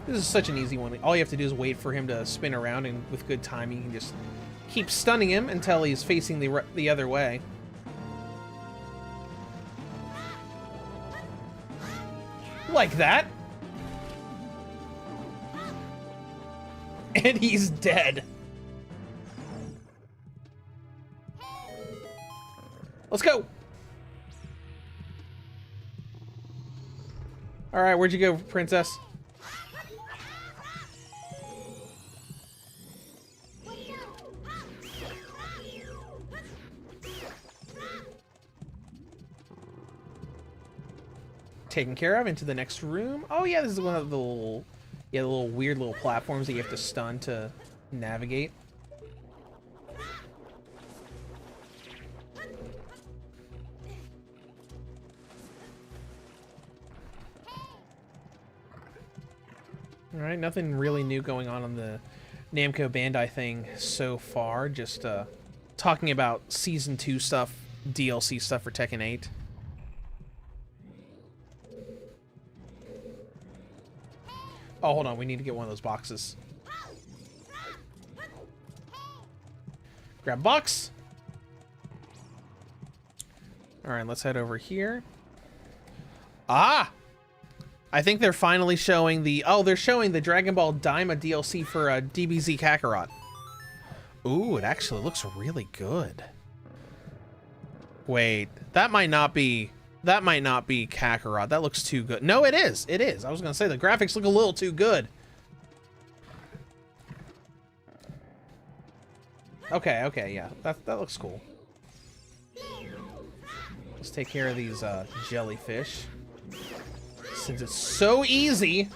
This is such an easy one. All you have to do is wait for him to spin around, and with good timing, you can just keep stunning him until he's facing the other way. Like that. And he's dead. Let's go! Alright, where'd you go, princess? Taken care of. Into the next room. Oh yeah, this is one of the little, the little weird little platforms that you have to stun to navigate. Alright, nothing really new going on the Namco Bandai thing so far. Just talking about Season 2 stuff, DLC stuff for Tekken 8. Oh, hold on. We need to get one of those boxes. Grab box. Alright, let's head over here. Ah! I think they're finally showing the... Oh, they're showing the Dragon Ball Daima DLC for DBZ Kakarot. Ooh, it actually looks really good. Wait, that might not be Kakarot. That looks too good. No, it is. It is. I was going to say the graphics look a little too good. Okay, yeah. That looks cool. Let's take care of these jellyfish. Since it's so easy.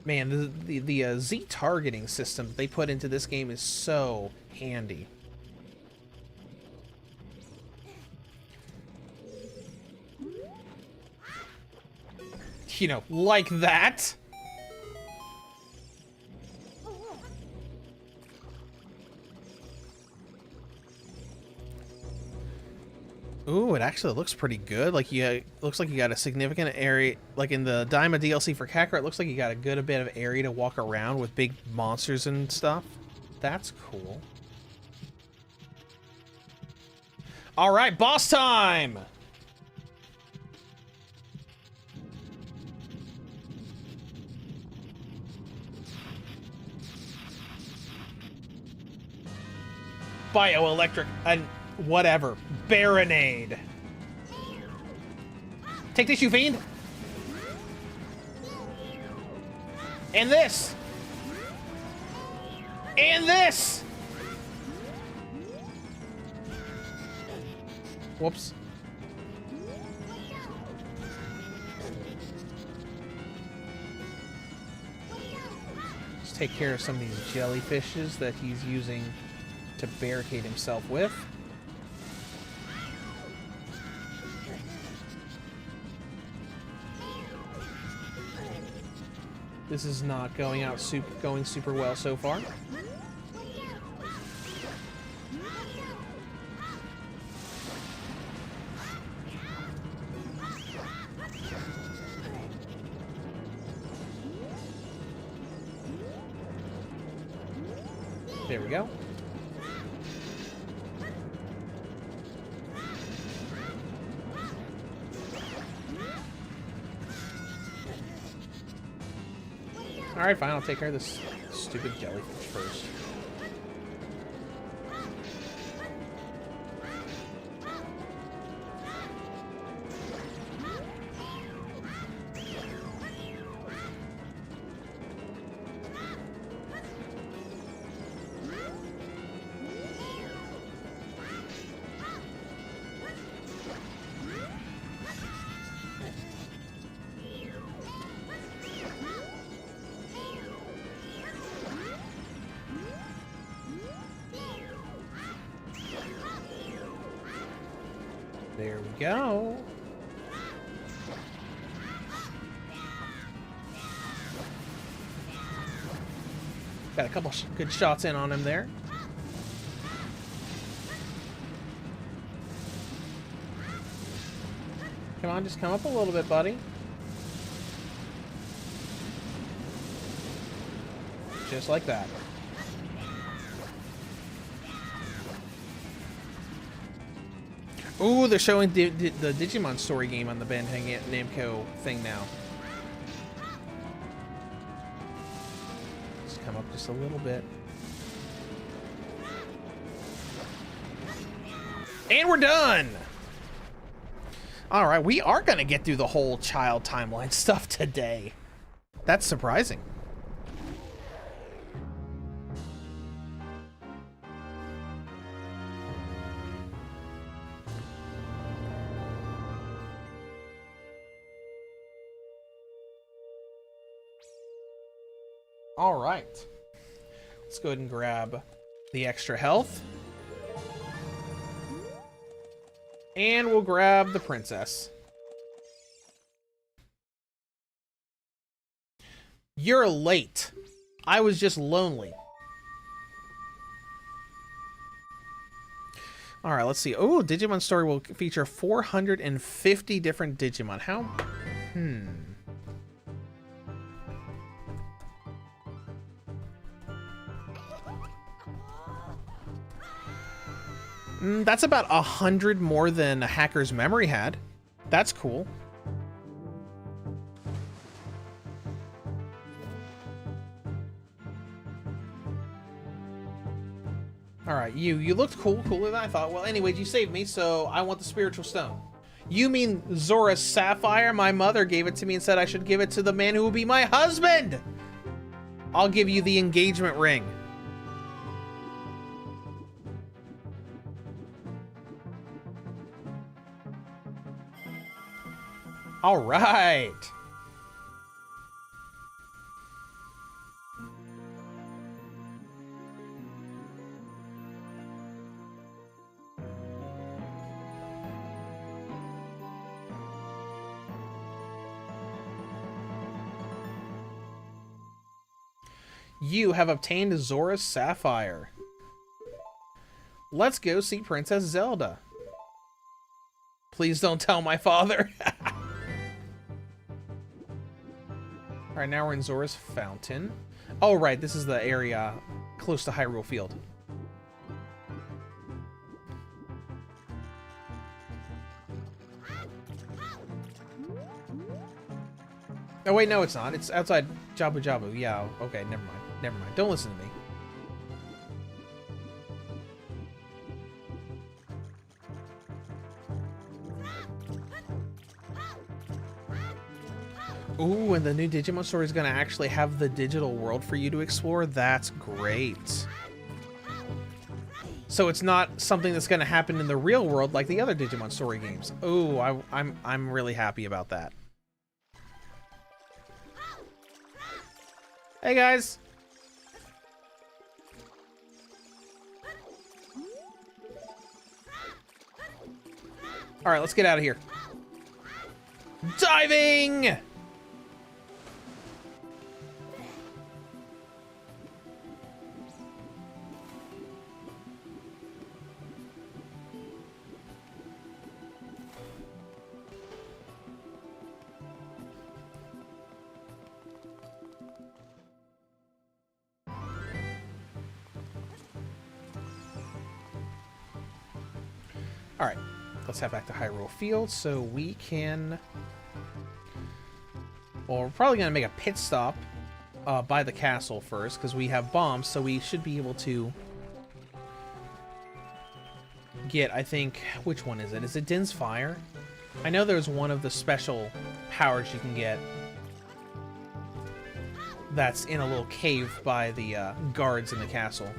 Man, the Z targeting system they put into this game is so handy. You know, like that. Ooh, it actually looks pretty good. Like, looks like you got a significant area, like in the Daima DLC for Kakarot, it looks like you got a good bit of area to walk around with big monsters and stuff. That's cool. All right, boss time! Bioelectric and whatever. Baronade. Take this, you fiend. And this. And this. Whoops. Let's take care of some of these jellyfishes that he's using to barricade himself with. This is not going super well so far. There we go. Alright, fine, I'll take care of this stupid jellyfish first. There we go. Got a couple good shots in on him there. Come on, just come up a little bit, buddy. Just like that. Ooh, they're showing the Digimon story game on the Bandai Namco thing now. Just come up just a little bit. And we're done! Alright, we are gonna get through the whole child timeline stuff today. That's surprising. All right, let's go ahead and grab the extra health. And we'll grab the princess. You're late. I was just lonely. All right, let's see. Oh, Digimon Story will feature 450 different Digimon. How? That's about 100 more than a Hacker's Memory had. That's cool. Alright, you looked cool, cooler than I thought. Well, anyways, you saved me, so I want the spiritual stone. You mean Zora's sapphire? My mother gave it to me and said I should give it to the man who will be my husband! I'll give you the engagement ring. Alright! You have obtained Zora's sapphire. Let's go see Princess Zelda. Please don't tell my father. Alright, now we're in Zora's fountain. Oh, right, this is the area close to Hyrule Field. Oh, wait, no, it's not. It's outside Jabu-Jabu. Yeah, okay, never mind. Never mind. Don't listen to me. Ooh, and the new Digimon store is going to actually have the digital world for you to explore. That's great. So it's not something that's going to happen in the real world like the other Digimon story games. Ooh, I'm really happy about that. Hey, guys. All right, let's get out of here. Diving! All right, let's head back to Hyrule Field so we can... Well, we're probably going to make a pit stop by the castle first because we have bombs, so we should be able to get, I think... Which one is it? Is it Din's Fire? I know there's one of the special powers you can get that's in a little cave by the guards in the castle.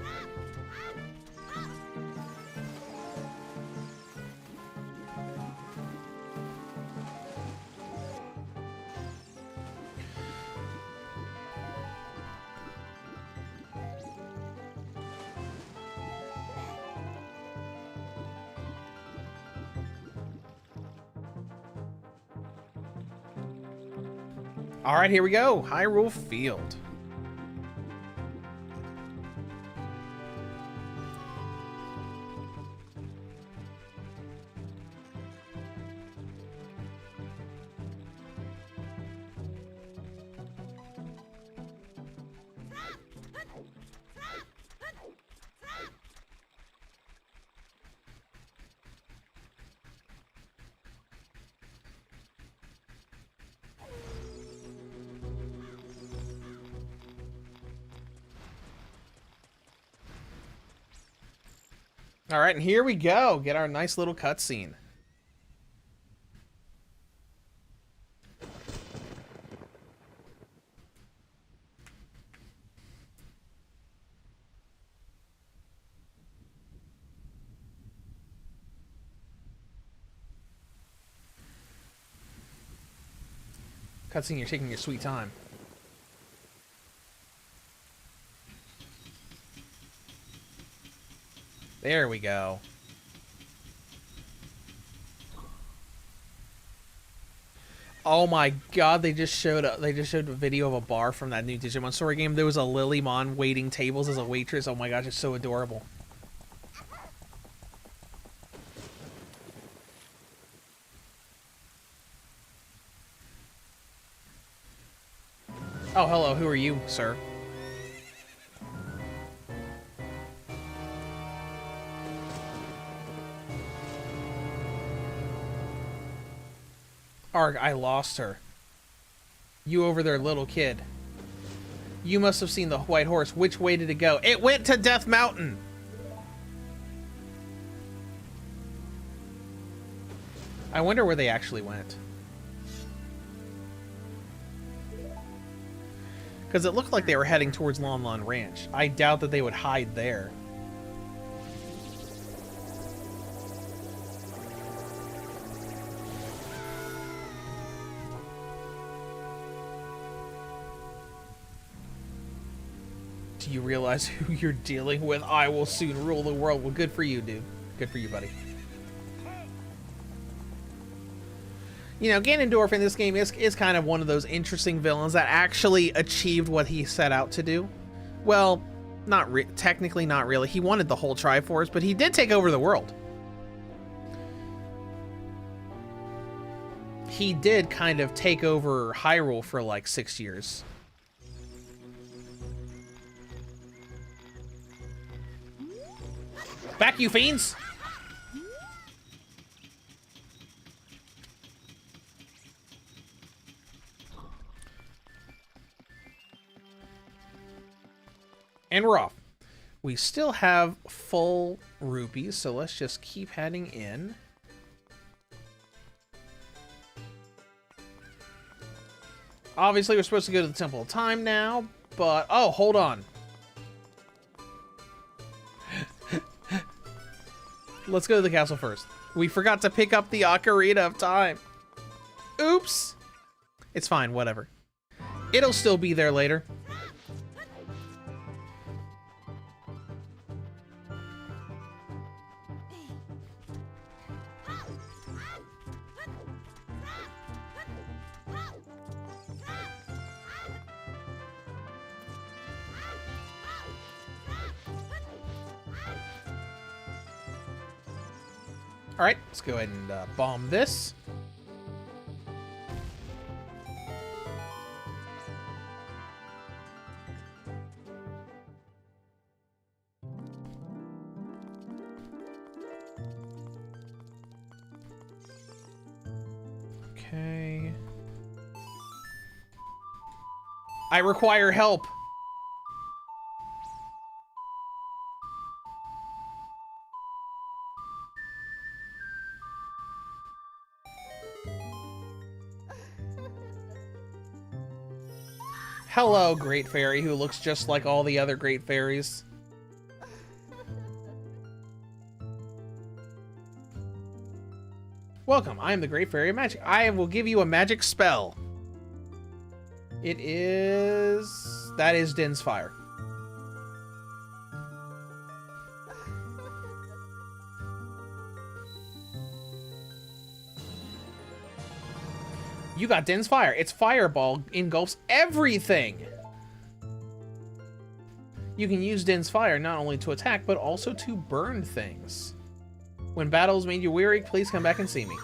All right, here we go. Hyrule Field. All right, and here we go. Get our nice little cutscene. Cutscene, you're taking your sweet time. There we go. Oh my god, they just showed a video of a bar from that new Digimon story game. There was a Lilymon waiting tables as a waitress. Oh my gosh, it's so adorable. Oh, hello, who are you, sir? Arg, I lost her. You over there, little kid. You must have seen the white horse. Which way did it go? It went to Death Mountain! I wonder where they actually went. Because it looked like they were heading towards Lon Lon Ranch. I doubt that they would hide there. Do you realize who you're dealing with? I will soon rule the world. Well, good for you, dude. Good for you, buddy. You know, Ganondorf in this game is kind of one of those interesting villains that actually achieved what he set out to do. Well, technically not really. He wanted the whole Triforce, but he did take over the world. He did kind of take over Hyrule for like 6 years. Back, you fiends! And we're off. We still have full rupees, so let's just keep heading in. Obviously, we're supposed to go to the Temple of Time now, but... Oh, hold on. Let's go to the castle first. We forgot to pick up the Ocarina of Time. Oops. It's fine, whatever. It'll still be there later. All right, let's go ahead and bomb this. Okay. I require help. Hello, Great Fairy, who looks just like all the other Great Fairies. Welcome, I am the Great Fairy of Magic. I will give you a magic spell. It is... That is Din's Fire. You got Din's Fire. Its fireball engulfs everything. You can use Din's Fire not only to attack, but also to burn things. When battles made you weary, please come back and see me.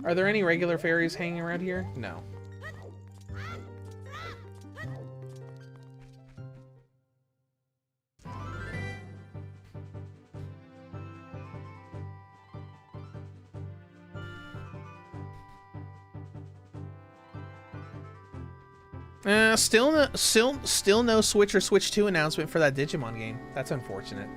Are there any regular fairies hanging around here? No. Still no Switch or Switch 2 announcement for that Digimon game. That's unfortunate.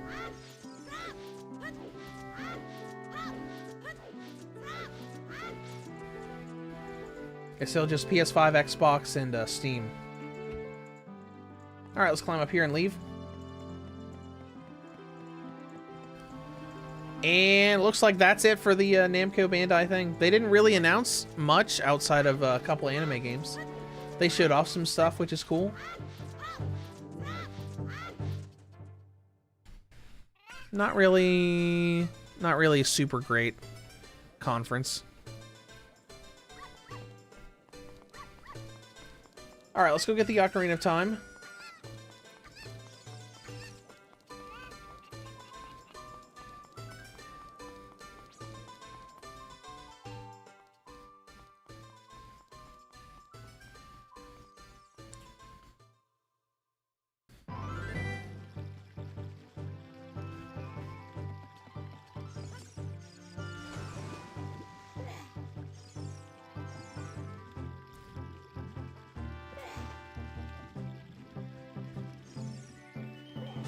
It's still just PS5, Xbox, and Steam. Alright, let's climb up here and leave. And looks like that's it for the Namco Bandai thing. They didn't really announce much outside of a couple anime games. They showed off some stuff, which is cool. Not really a super great conference. All right, let's go get the Ocarina of Time.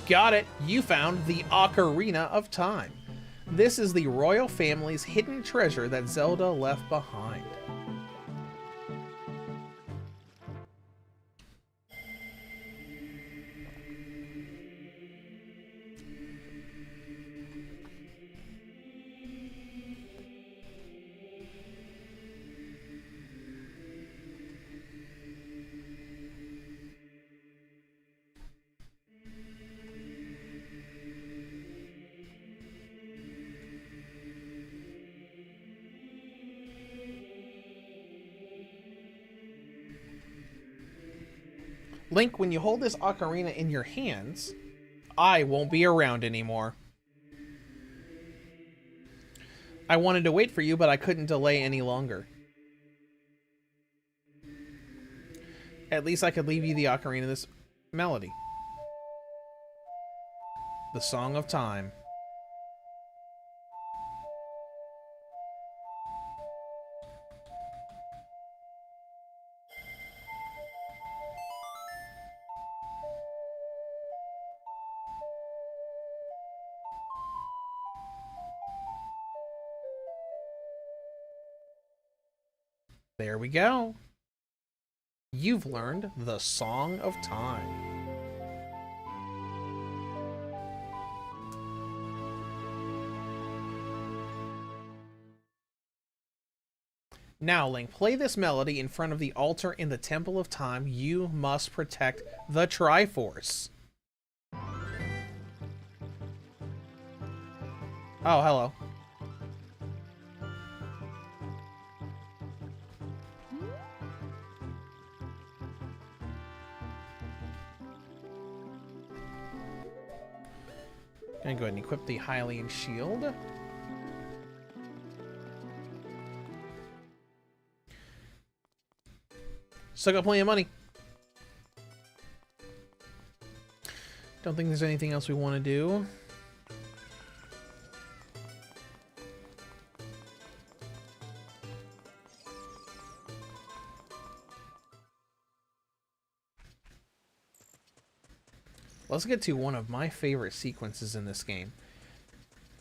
Got it. You found the Ocarina of Time. This is the royal family's hidden treasure that Zelda left behind. Link, when you hold this ocarina in your hands, I won't be around anymore. I wanted to wait for you, but I couldn't delay any longer. At least I could leave you the ocarina, this melody. The Song of Time. There we go. You've learned the Song of Time. Now, Link, play this melody in front of the altar in the Temple of Time. You must protect the Triforce. Oh, hello. Gonna go ahead and equip the Hylian shield. Still got plenty of money. Don't think there's anything else we want to do. Let's get to one of my favorite sequences in this game.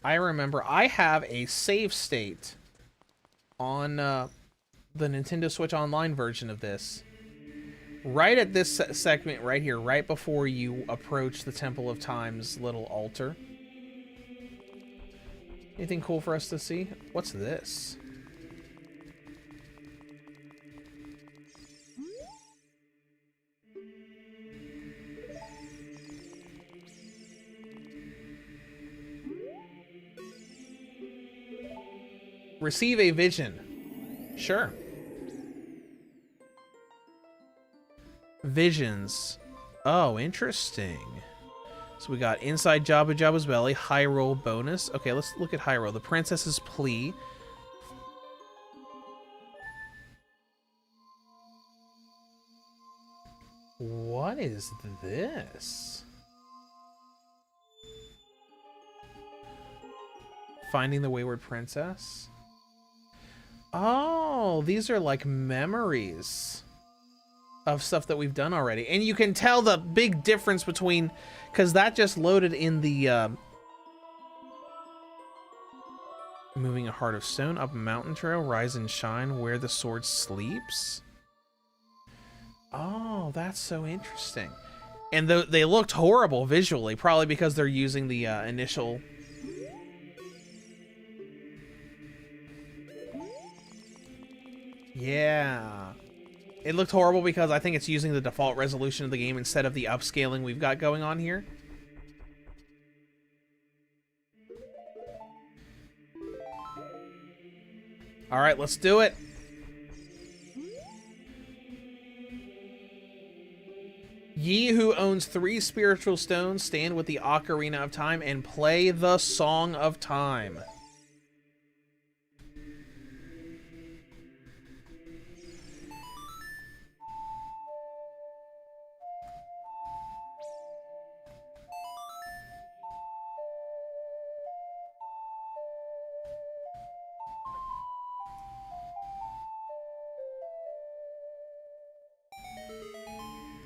I remember I have a save state on the Nintendo Switch Online version of this. Right at this segment right here, right before you approach the Temple of Time's little altar. Anything cool for us to see? What's this? Receive a vision. Sure. Visions. Oh, interesting. So we got inside Jabu-Jabu's belly, Hyrule bonus. Okay, let's look at Hyrule. The princess's plea. What is this? Finding the Wayward Princess. Oh, these are like memories of stuff that we've done already. And you can tell the big difference between, because that just loaded in the moving a heart of stone up a mountain trail, rise and shine where the sword sleeps. Oh, that's so interesting. And they looked horrible visually, probably because they're using the initial. Yeah. It looked horrible because I think it's using the default resolution of the game instead of the upscaling we've got going on here. Alright, let's do it. Ye who owns 3 spiritual stones, stand with the Ocarina of Time and play the Song of Time.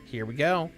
Here we go.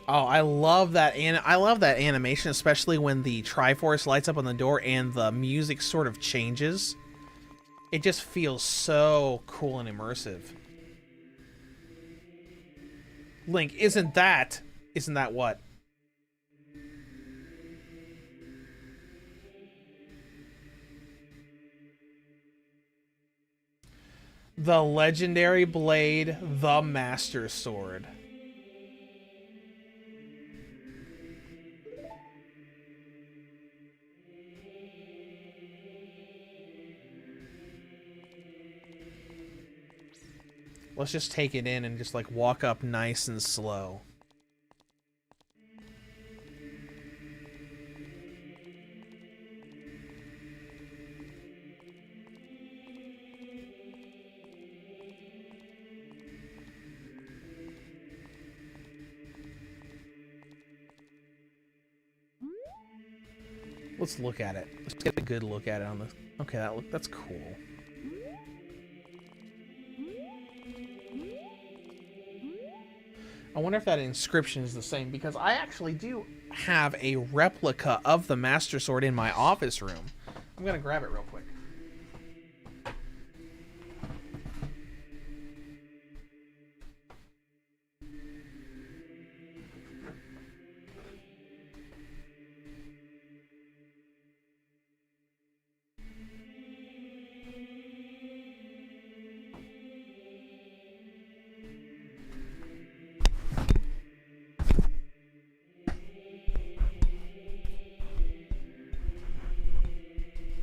Oh, I love that, and I love that animation, especially when the Triforce lights up on the door and the music sort of changes. It just feels so cool and immersive. Link, isn't that what? The legendary blade, the Master Sword. Let's just take it in and just like walk up nice and slow. Let's look at it. Let's get a good look at it on the... Okay, that's cool. I wonder if that inscription is the same, because I actually do have a replica of the Master Sword in my office room. I'm gonna grab it real quick.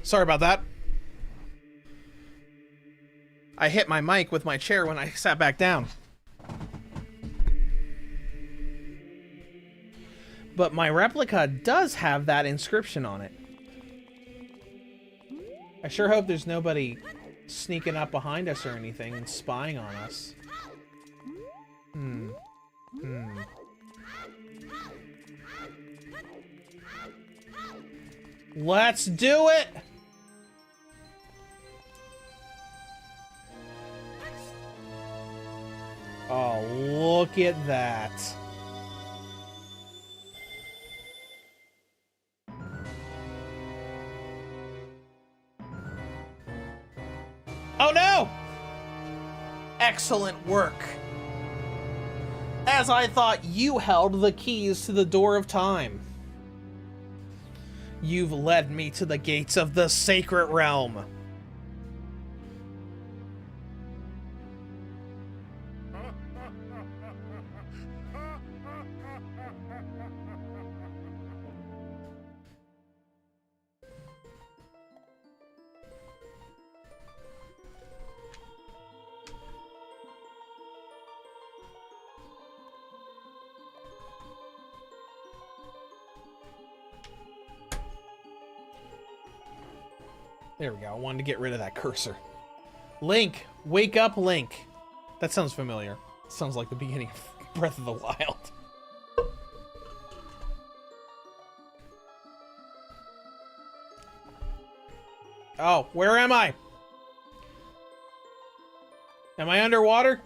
Sorry about that. I hit my mic with my chair when I sat back down. But my replica does have that inscription on it. I sure hope there's nobody sneaking up behind us or anything and spying on us. Let's do it! Oh, look at that. Oh no! Excellent work. As I thought you held the keys to the door of time. You've led me to the gates of the sacred realm. There we go. I wanted to get rid of that cursor. Link! Wake up, Link! That sounds familiar. Sounds like the beginning of Breath of the Wild. Oh, where am I? Am I underwater?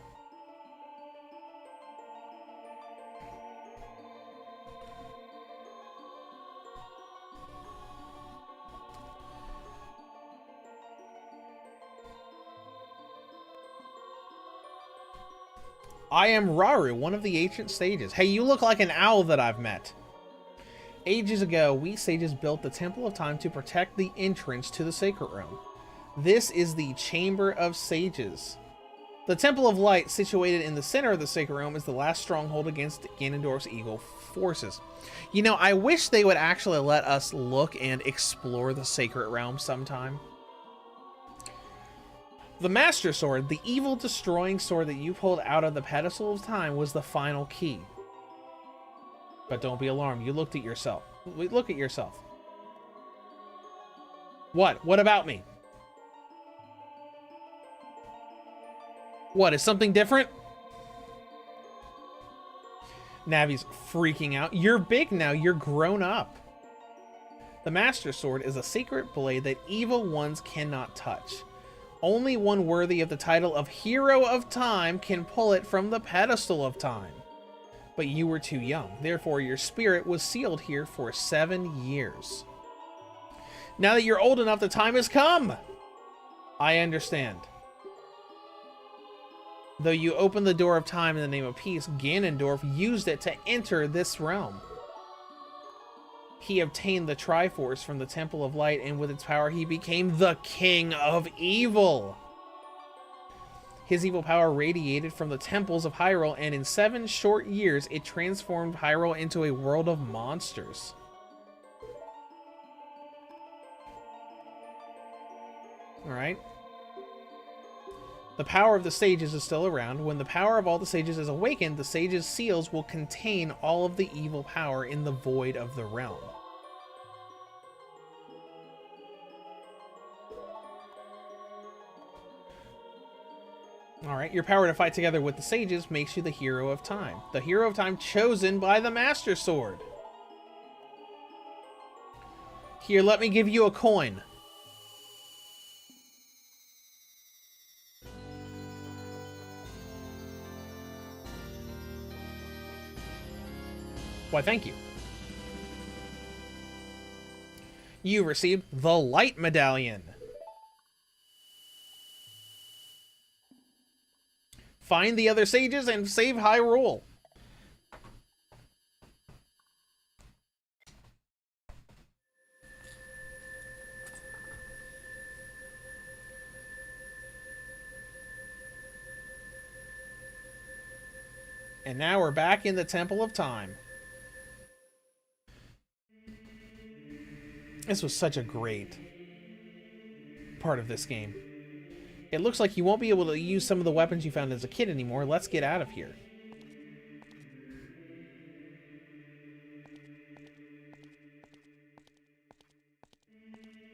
I am Raru, one of the ancient sages. Hey, you look like an owl that I've met. Ages ago, we sages built the Temple of Time to protect the entrance to the Sacred Realm. This is the Chamber of Sages. The Temple of Light, situated in the center of the Sacred Realm, is the last stronghold against Ganondorf's evil forces. You know, I wish they would actually let us look and explore the Sacred Realm sometime. The Master Sword, the evil destroying sword that you pulled out of the pedestal of time, was the final key. But don't be alarmed, you looked at yourself. Look at yourself. What? What about me? What, is something different? Navi's freaking out. You're big now, you're grown up. The Master Sword is a sacred blade that evil ones cannot touch. Only one worthy of the title of Hero of Time can pull it from the pedestal of time. but you were too young. Therefore, your spirit was sealed here for 7 years. Now that you're old enough, the time has come! I understand. Though you opened the door of time in the name of peace, Ganondorf used it to enter this realm. He obtained the Triforce from the Temple of Light, and with its power he became the King of Evil. His evil power radiated from the temples of Hyrule, and in 7 short years it transformed Hyrule into a world of monsters. Alright. The power of the sages is still around. When the power of all the sages is awakened, the sages' seals will contain all of the evil power in the void of the realm. Alright, your power to fight together with the sages makes you the Hero of Time. The Hero of Time chosen by the Master Sword. Here, let me give you a coin. Why, thank you. You received the Light Medallion. Find the other sages and save Hyrule. And now we're back in the Temple of Time. This was such a great part of this game. It looks like you won't be able to use some of the weapons you found as a kid anymore. Let's get out of here.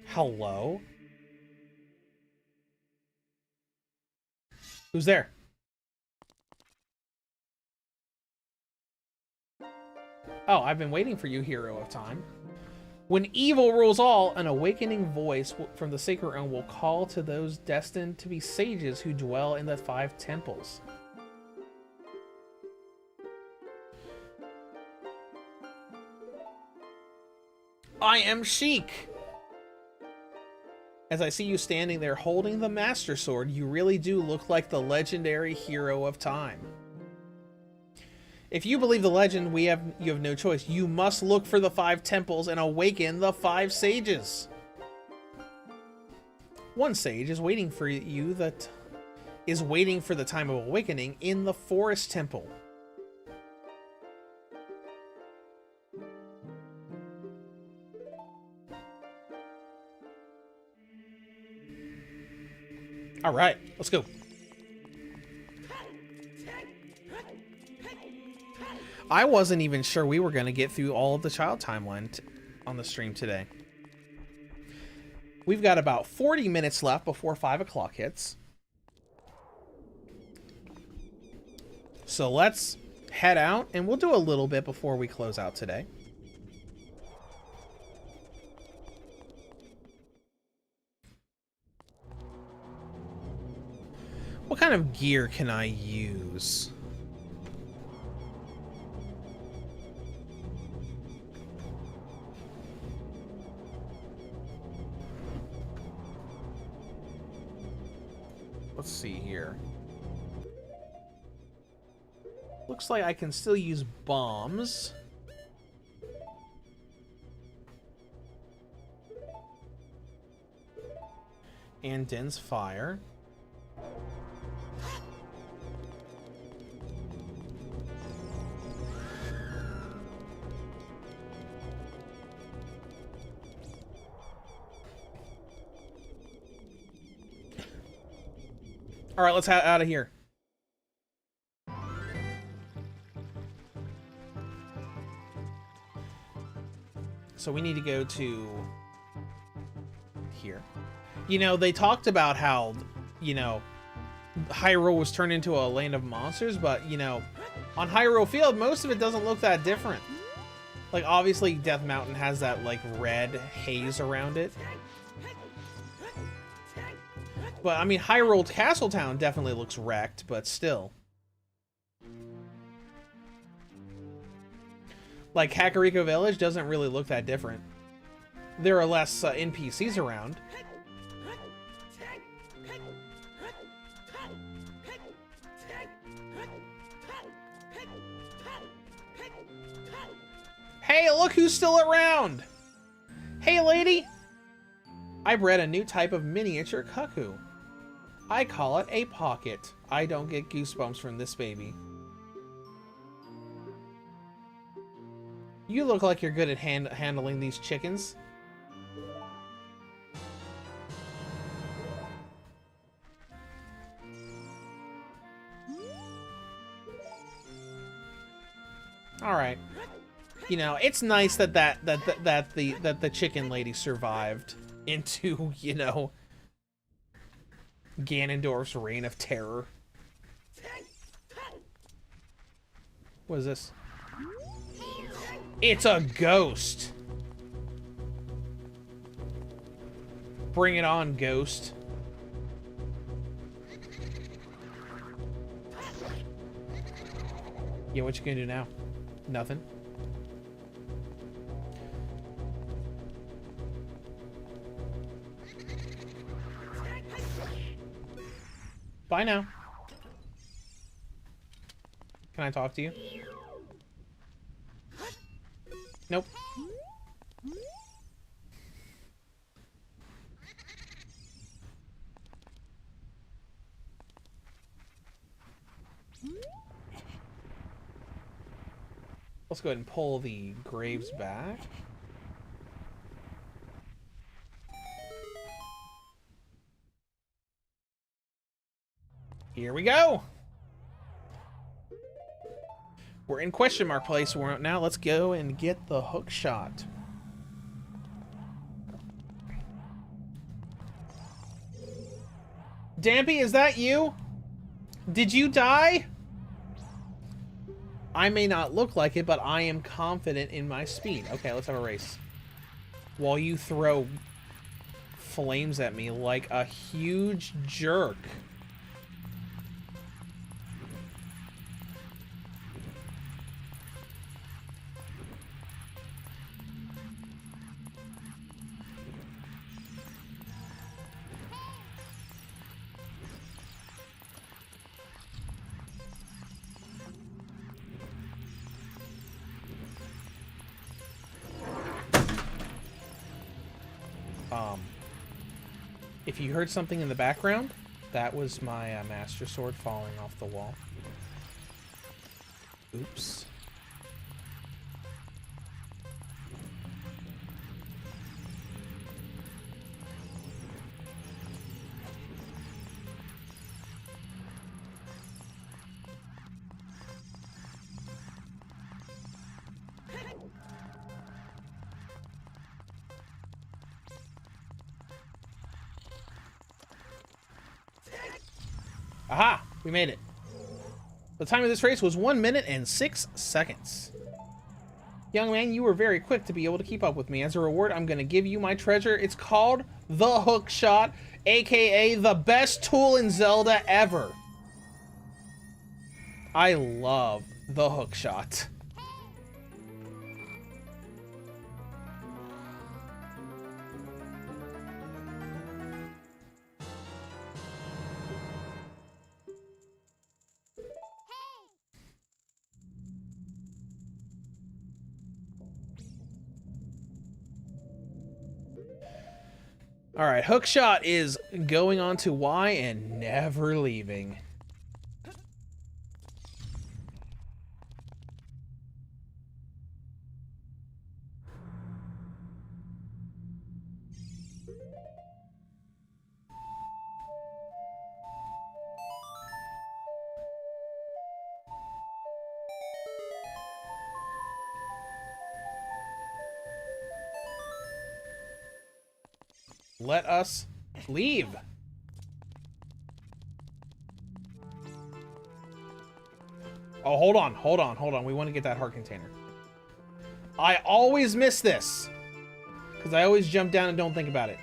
Hello? Who's there? Oh, I've been waiting for you, Hero of Time. When evil rules all, an awakening voice from the Sacred Realm will call to those destined to be sages who dwell in the 5 temples. I am Sheik! As I see you standing there holding the Master Sword, you really do look like the legendary Hero of Time. If you believe the legend, you have no choice. You must look for the 5 temples and awaken the 5 sages. One sage is waiting for you waiting for the time of awakening in the Forest Temple. All right, let's go. I wasn't even sure we were going to get through all of the child timeline on the stream today. We've got about 40 minutes left before 5 o'clock hits. So let's head out, and we'll do a little bit before we close out today. What kind of gear can I use? Let's see here. Looks like I can still use bombs. And dense fire. All right, let's head out of here. So we need to go to here. You know, they talked about how, you know, Hyrule was turned into a land of monsters, but, you know, on Hyrule Field, most of it doesn't look that different. Like, obviously, Death Mountain has that, like, red haze around it. But, I mean, Hyrule Castle Town definitely looks wrecked, but still. Like, Kakariko Village doesn't really look that different. There are less NPCs around. Hey, look who's still around! Hey, lady! I bred a new type of miniature cuckoo. I call it a pocket. I don't get goosebumps from this baby. You look like you're good at handling these chickens. All right. You know, it's nice that the chicken lady survived into, you know, Ganondorf's reign of terror. What is this? It's a ghost. Bring it on, ghost. Yeah, what you gonna do now? Nothing. Bye now. Can I talk to you? Nope. Let's go ahead and pull the graves back. Here we go. We're in question mark place now. Let's go and get the hook shot. Dampy, is that you? Did you die? I may not look like it, but I am confident in my speed. Okay, let's have a race. While you throw flames at me like a huge jerk. If you heard something in the background, that was my Master Sword falling off the wall. Oops. Aha! We made it. The time of this race was 1 minute and 6 seconds. Young man, you were very quick to be able to keep up with me. As a reward, I'm going to give you my treasure. It's called the Hook Shot, aka the best tool in Zelda ever. I love the Hook Shot. Alright, Hookshot is going on to Y and never leaving. Let us leave. Oh, hold on. We want to get that heart container. I always miss this. Because I always jump down and don't think about it.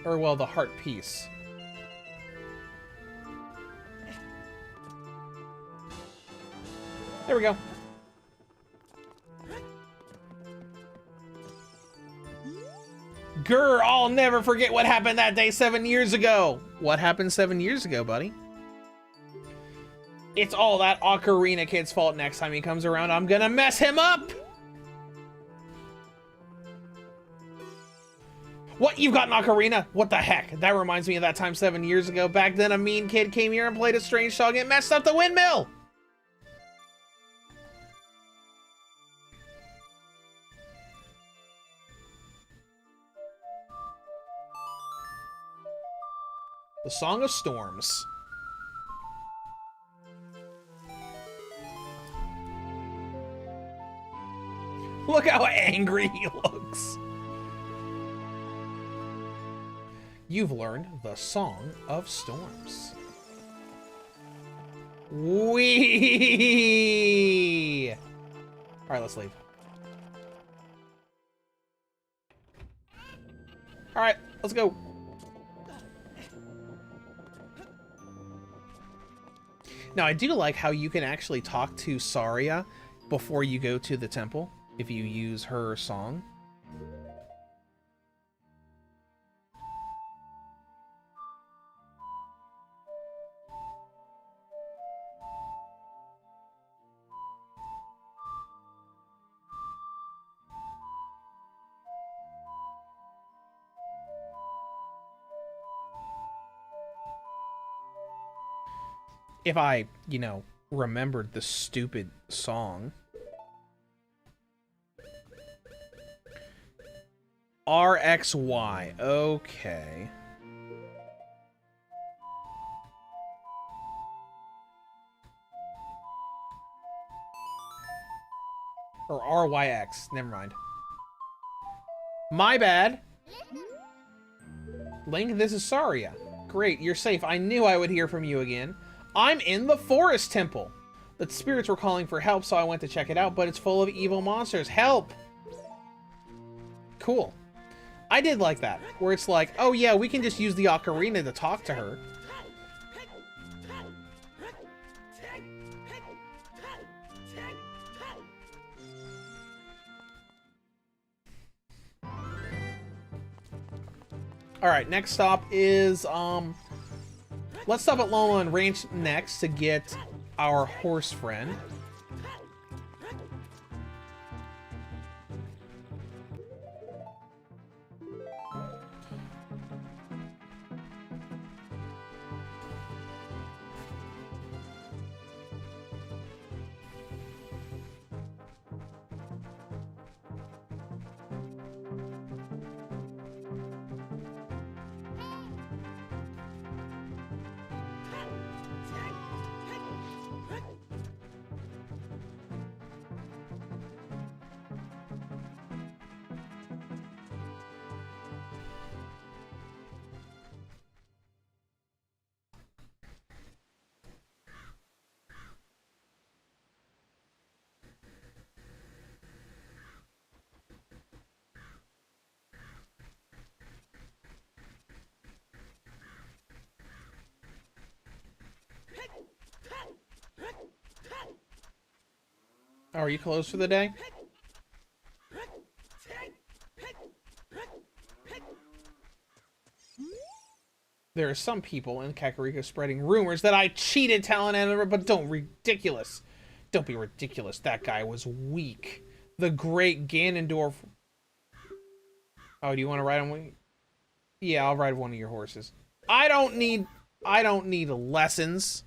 Or, well, the heart piece. There we go. Grr, I'll never forget what happened that day 7 years ago. What happened 7 years ago, buddy? It's all that Ocarina kid's fault. Next time he comes around, I'm gonna mess him up! What, you've got an Ocarina? What the heck? That reminds me of that time 7 years ago. Back then, a mean kid came here and played a strange song and messed up the windmill! The Song of Storms. Look how angry he looks. You've learned the Song of Storms. Wee! Alright, let's leave. Alright, let's go. Now, I do like how you can actually talk to Saria before you go to the temple, if you use her song. If I, you know, remembered the stupid song. RXY. Okay. Or RYX. Never mind. My bad. Link, this is Saria. Great, you're safe. I knew I would hear from you again. I'm in the forest temple. The spirits were calling for help, so I went to check it out, but it's full of evil monsters. Help! Cool. I did like that, where it's like, oh yeah, we can just use the ocarina to talk to her. Alright, next stop is, let's stop at Loma Ranch next to get our horse friend. Oh, are you closed for the day? There are some people in Kakariko spreading rumors that I cheated talent editor, but don't be ridiculous. Don't be ridiculous. That guy was weak. The great Ganondorf. Oh, do you want to ride on one? Yeah, I'll ride one of your horses. I don't need lessons.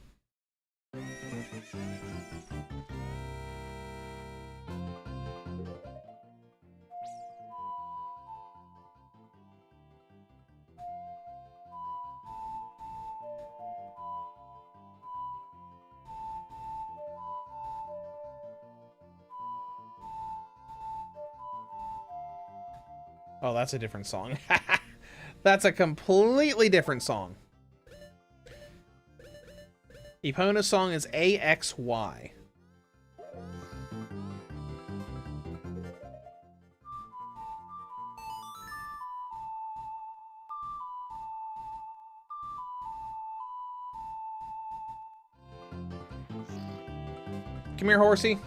Oh, that's a different song. That's a completely different song. Epona's song is AXY. Come here, horsey.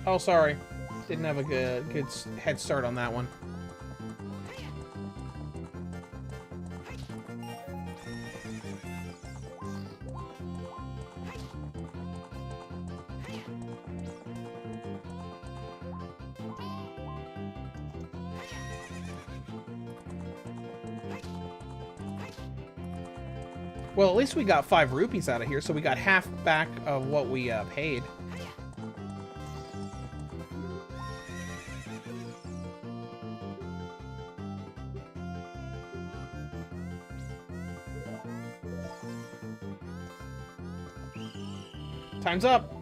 Oh, sorry. Didn't have a good head start on that one. Well, at least we got 5 rupees out of here, so we got half back of what we paid. Time's up.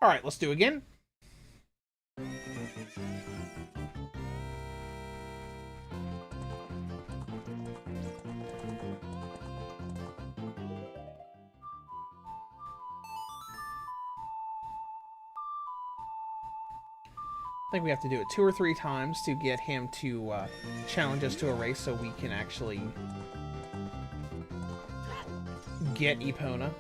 All right, let's do it again. I think we have to do it 2 or 3 times to get him to challenge us to a race so we can actually get Epona.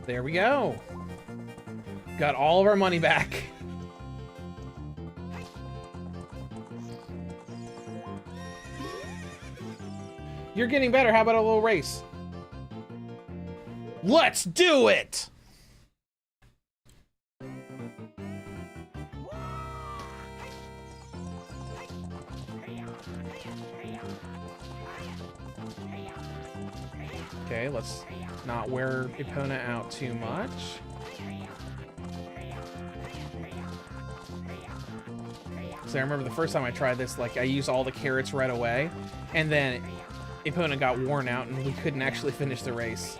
There we go. Got all of our money back. You're getting better. How about a little race? Let's do it! Okay, let's not wear Epona out too much. So I remember the first time I tried this, like, I used all the carrots right away, and then Epona got worn out and we couldn't actually finish the race.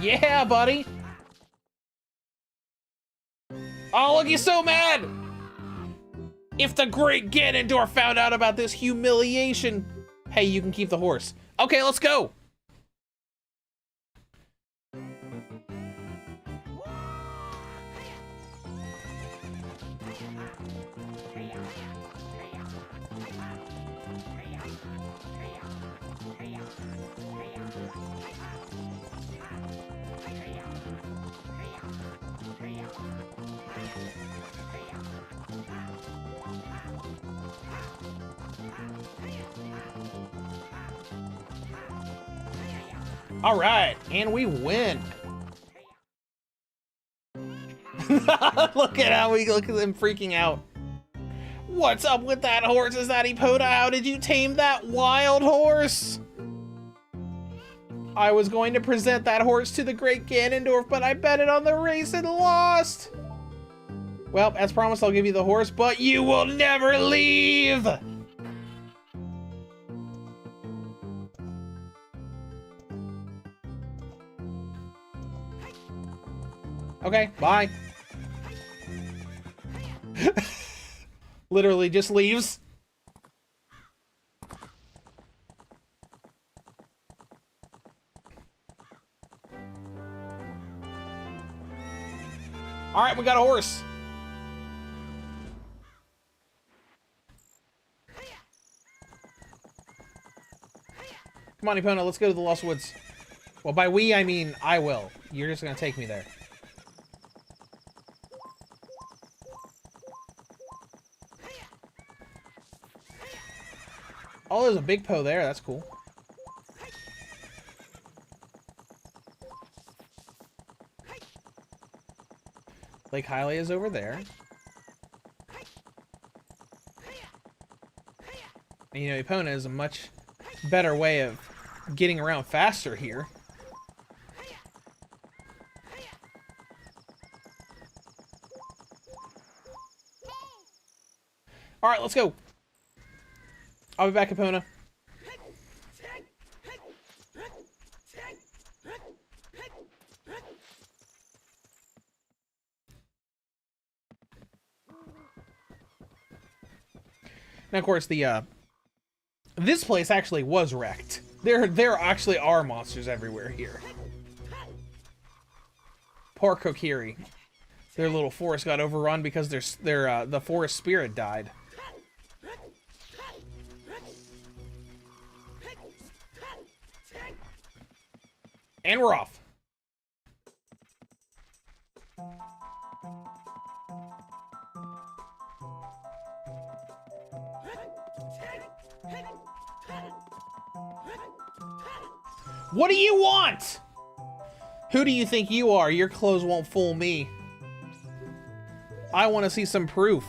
Yeah, buddy! Oh, look, he's so mad! If the great Ganondorf found out about this humiliation... Hey, you can keep the horse. Okay, let's go! All right, and we win. Look at how we look at them freaking out. What's up with that horse? Is that Epona? How did you tame that wild horse? I was going to present that horse to the great Ganondorf, but I bet it on the race and lost. Well, as promised, I'll give you the horse, but you will never leave. Okay, bye. Literally just leaves. All right, we got a horse. Come on, Epona, let's go to the Lost Woods. Well, by we, I mean I will. You're just gonna take me there. Oh, there's a big Poe there. That's cool. Lake Hylia is over there. And, you know, Epona is a much better way of getting around faster here. All right, let's go. I'll be back, Epona. And of course, the this place actually was wrecked. There actually are monsters everywhere here. Poor Kokiri. Their little forest got overrun because the forest spirit died. And we're off. What do you want? Who do you think you are? Your clothes won't fool me. I want to see some proof.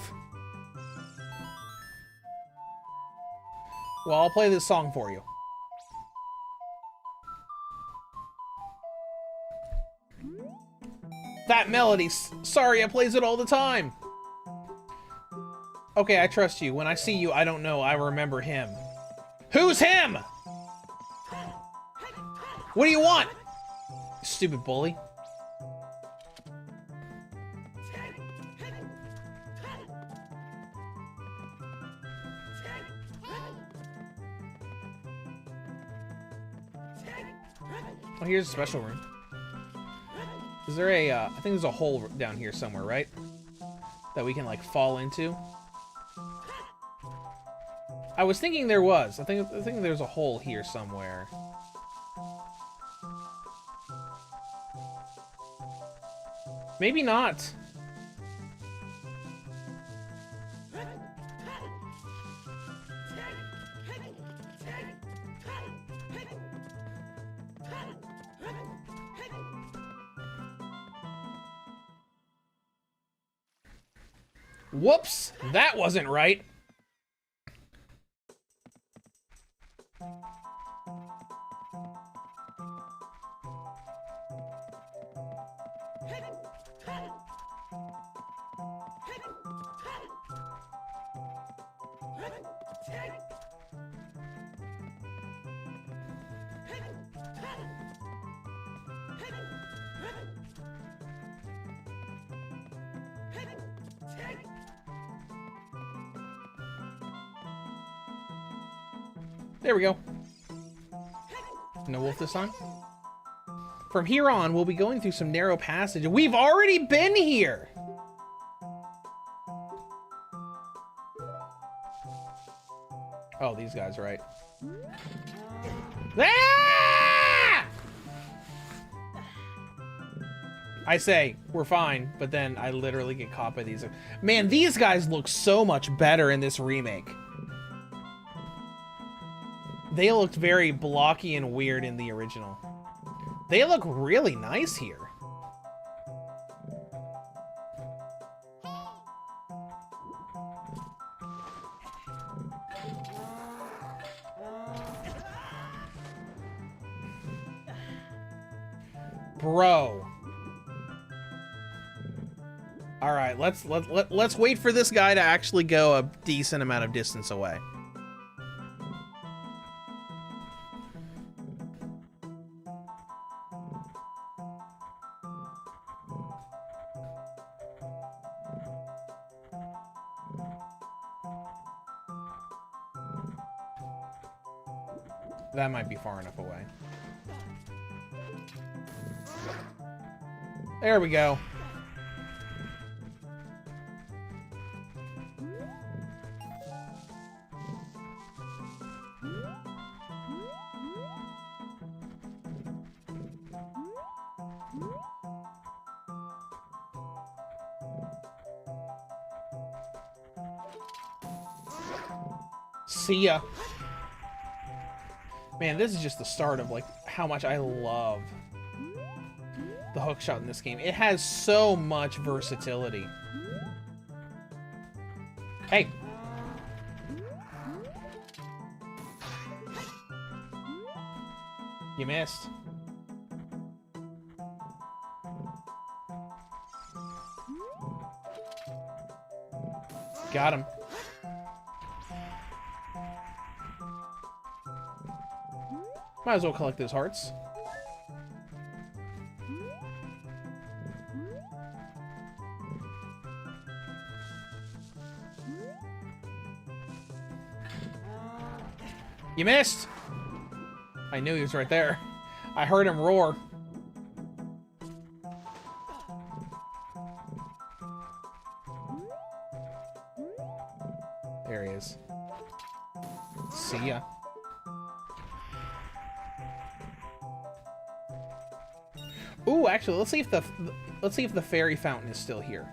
Well, I'll play this song for you. That melody. Sorry, I plays it all the time. Okay, I trust you. When I see you, I don't know. I remember him. Who's him? What do you want? Stupid bully. Oh, here's a special room. Is there a, I think there's a hole down here somewhere, right? That we can, like, fall into? I was thinking there was. I think there's a hole here somewhere. Maybe not. Whoops! That wasn't right. There we go. No wolf this time. From here on, we'll be going through some narrow passage. We've already been here! Oh, these guys, right. Ah! I say, we're fine, but then I literally get caught by these. Man, these guys look so much better in this remake. They looked very blocky and weird in the original. They look really nice here. Bro. All right, let's wait for this guy to actually go a decent amount of distance away. That might be far enough away. There we go. See ya. Man, this is just the start of, like, how much I love the hookshot in this game. It has so much versatility. Hey! You missed. Got him. Might as well collect those hearts. You missed! I knew he was right there. I heard him roar. There he is. See ya. Ooh, actually, let's see if the fairy fountain is still here.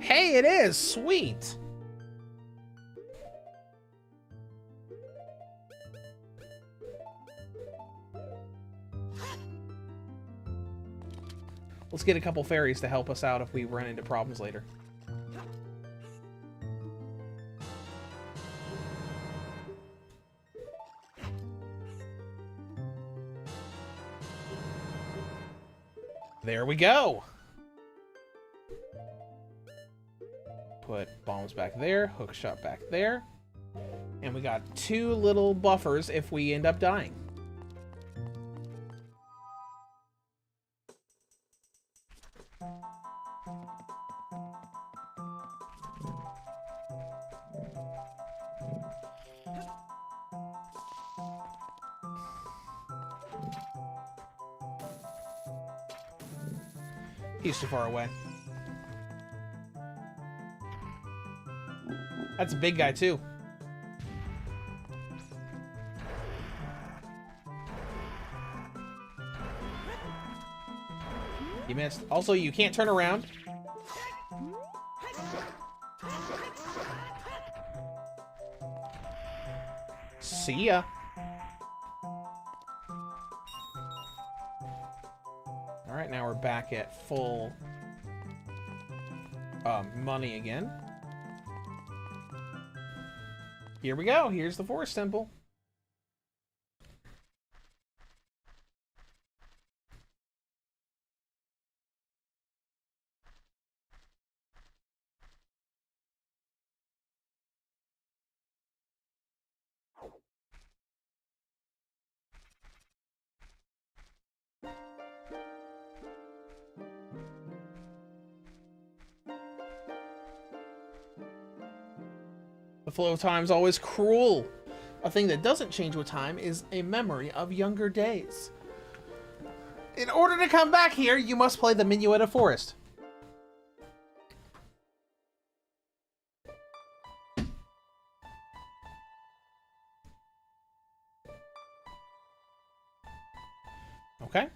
Hey, it is! Sweet! Let's get a couple fairies to help us out if we run into problems later. There we go! Put bombs back there, hook shot back there. And we got 2 little buffers if we end up dying. He's too far away. That's a big guy, too. You missed. Also, you can't turn around. See ya. Alright, now we're back at full money again. Here we go. Here's the Forest Temple. The flow of time is always cruel. A thing that doesn't change with time is a memory of younger days. In order to come back here, you must play the Minuet of Forest. Okay.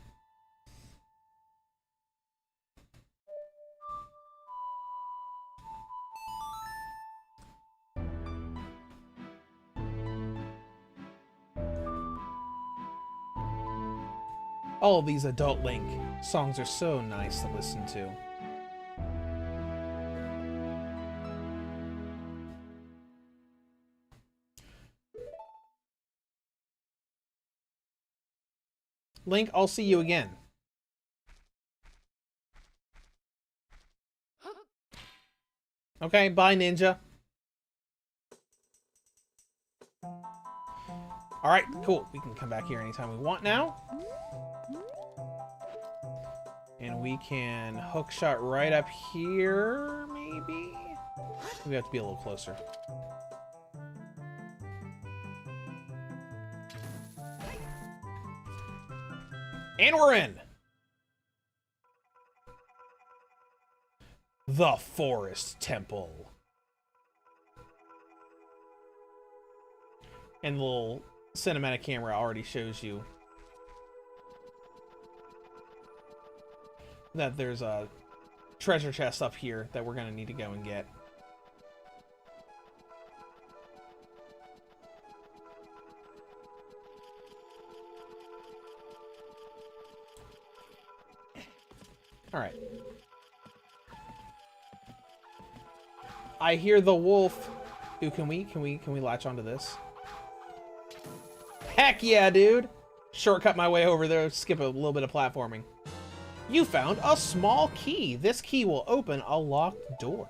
All of these adult Link songs are so nice to listen to. Link, I'll see you again. Okay, bye, Ninja. Alright, cool. We can come back here anytime we want now. And we can hook shot right up here, maybe? We have to be a little closer. And we're in! The Forest Temple. And the little cinematic camera already shows you that there's a treasure chest up here that we're gonna need to go and get. Alright. I hear the wolf. Ooh, can we latch onto this? Heck yeah, dude! Shortcut my way over there, skip a little bit of platforming. You found a small key. This key will open a locked door.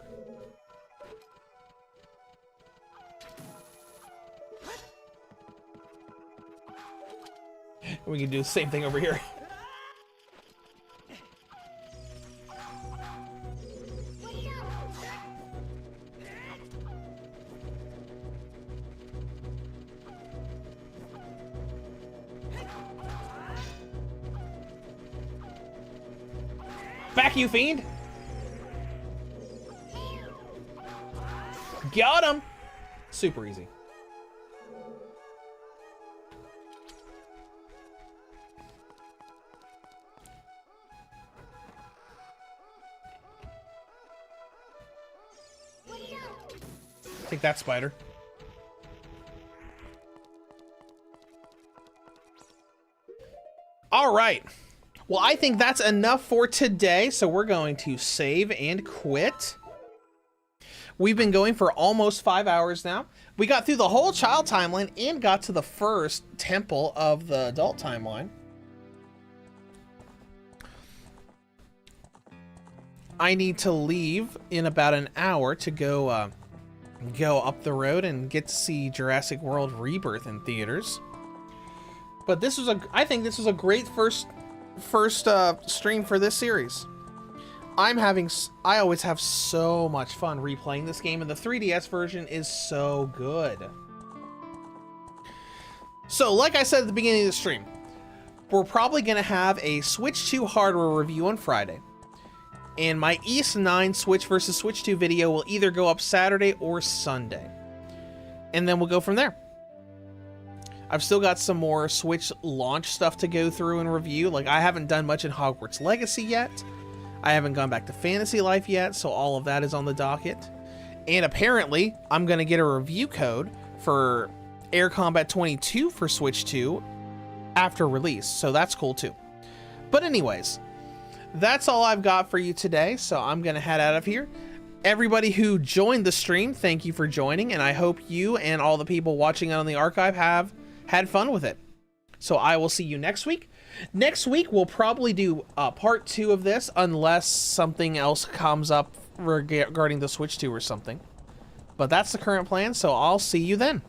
We can do the same thing over here. Back, you fiend! Got him! Super easy. Take that, spider. All right. Well, I think that's enough for today, so we're going to save and quit. We've been going for almost 5 hours now. We got through the whole child timeline and got to the first temple of the adult timeline. I need to leave in about an hour to go up the road and get to see Jurassic World Rebirth in theaters. But this was I think this was a great first stream for this series. I always have so much fun replaying this game, and the 3DS version is so good. So, like I said at the beginning of the stream, we're probably going to have a Switch 2 hardware review on Friday. And my East 9 Switch versus Switch 2 video will either go up Saturday or Sunday. And then we'll go from there. I've still got some more Switch launch stuff to go through and review. Like, I haven't done much in Hogwarts Legacy yet. I haven't gone back to Fantasy Life yet, so all of that is on the docket. And apparently, I'm going to get a review code for Air Combat 22 for Switch 2 after release, so that's cool too. But anyways, that's all I've got for you today, so I'm going to head out of here. Everybody who joined the stream, thank you for joining, and I hope you and all the people watching it on the archive have had fun with it. So I will see you next week. Next week, we'll probably do part 2 of this, unless something else comes up regarding the Switch 2 or something. But that's the current plan, so I'll see you then.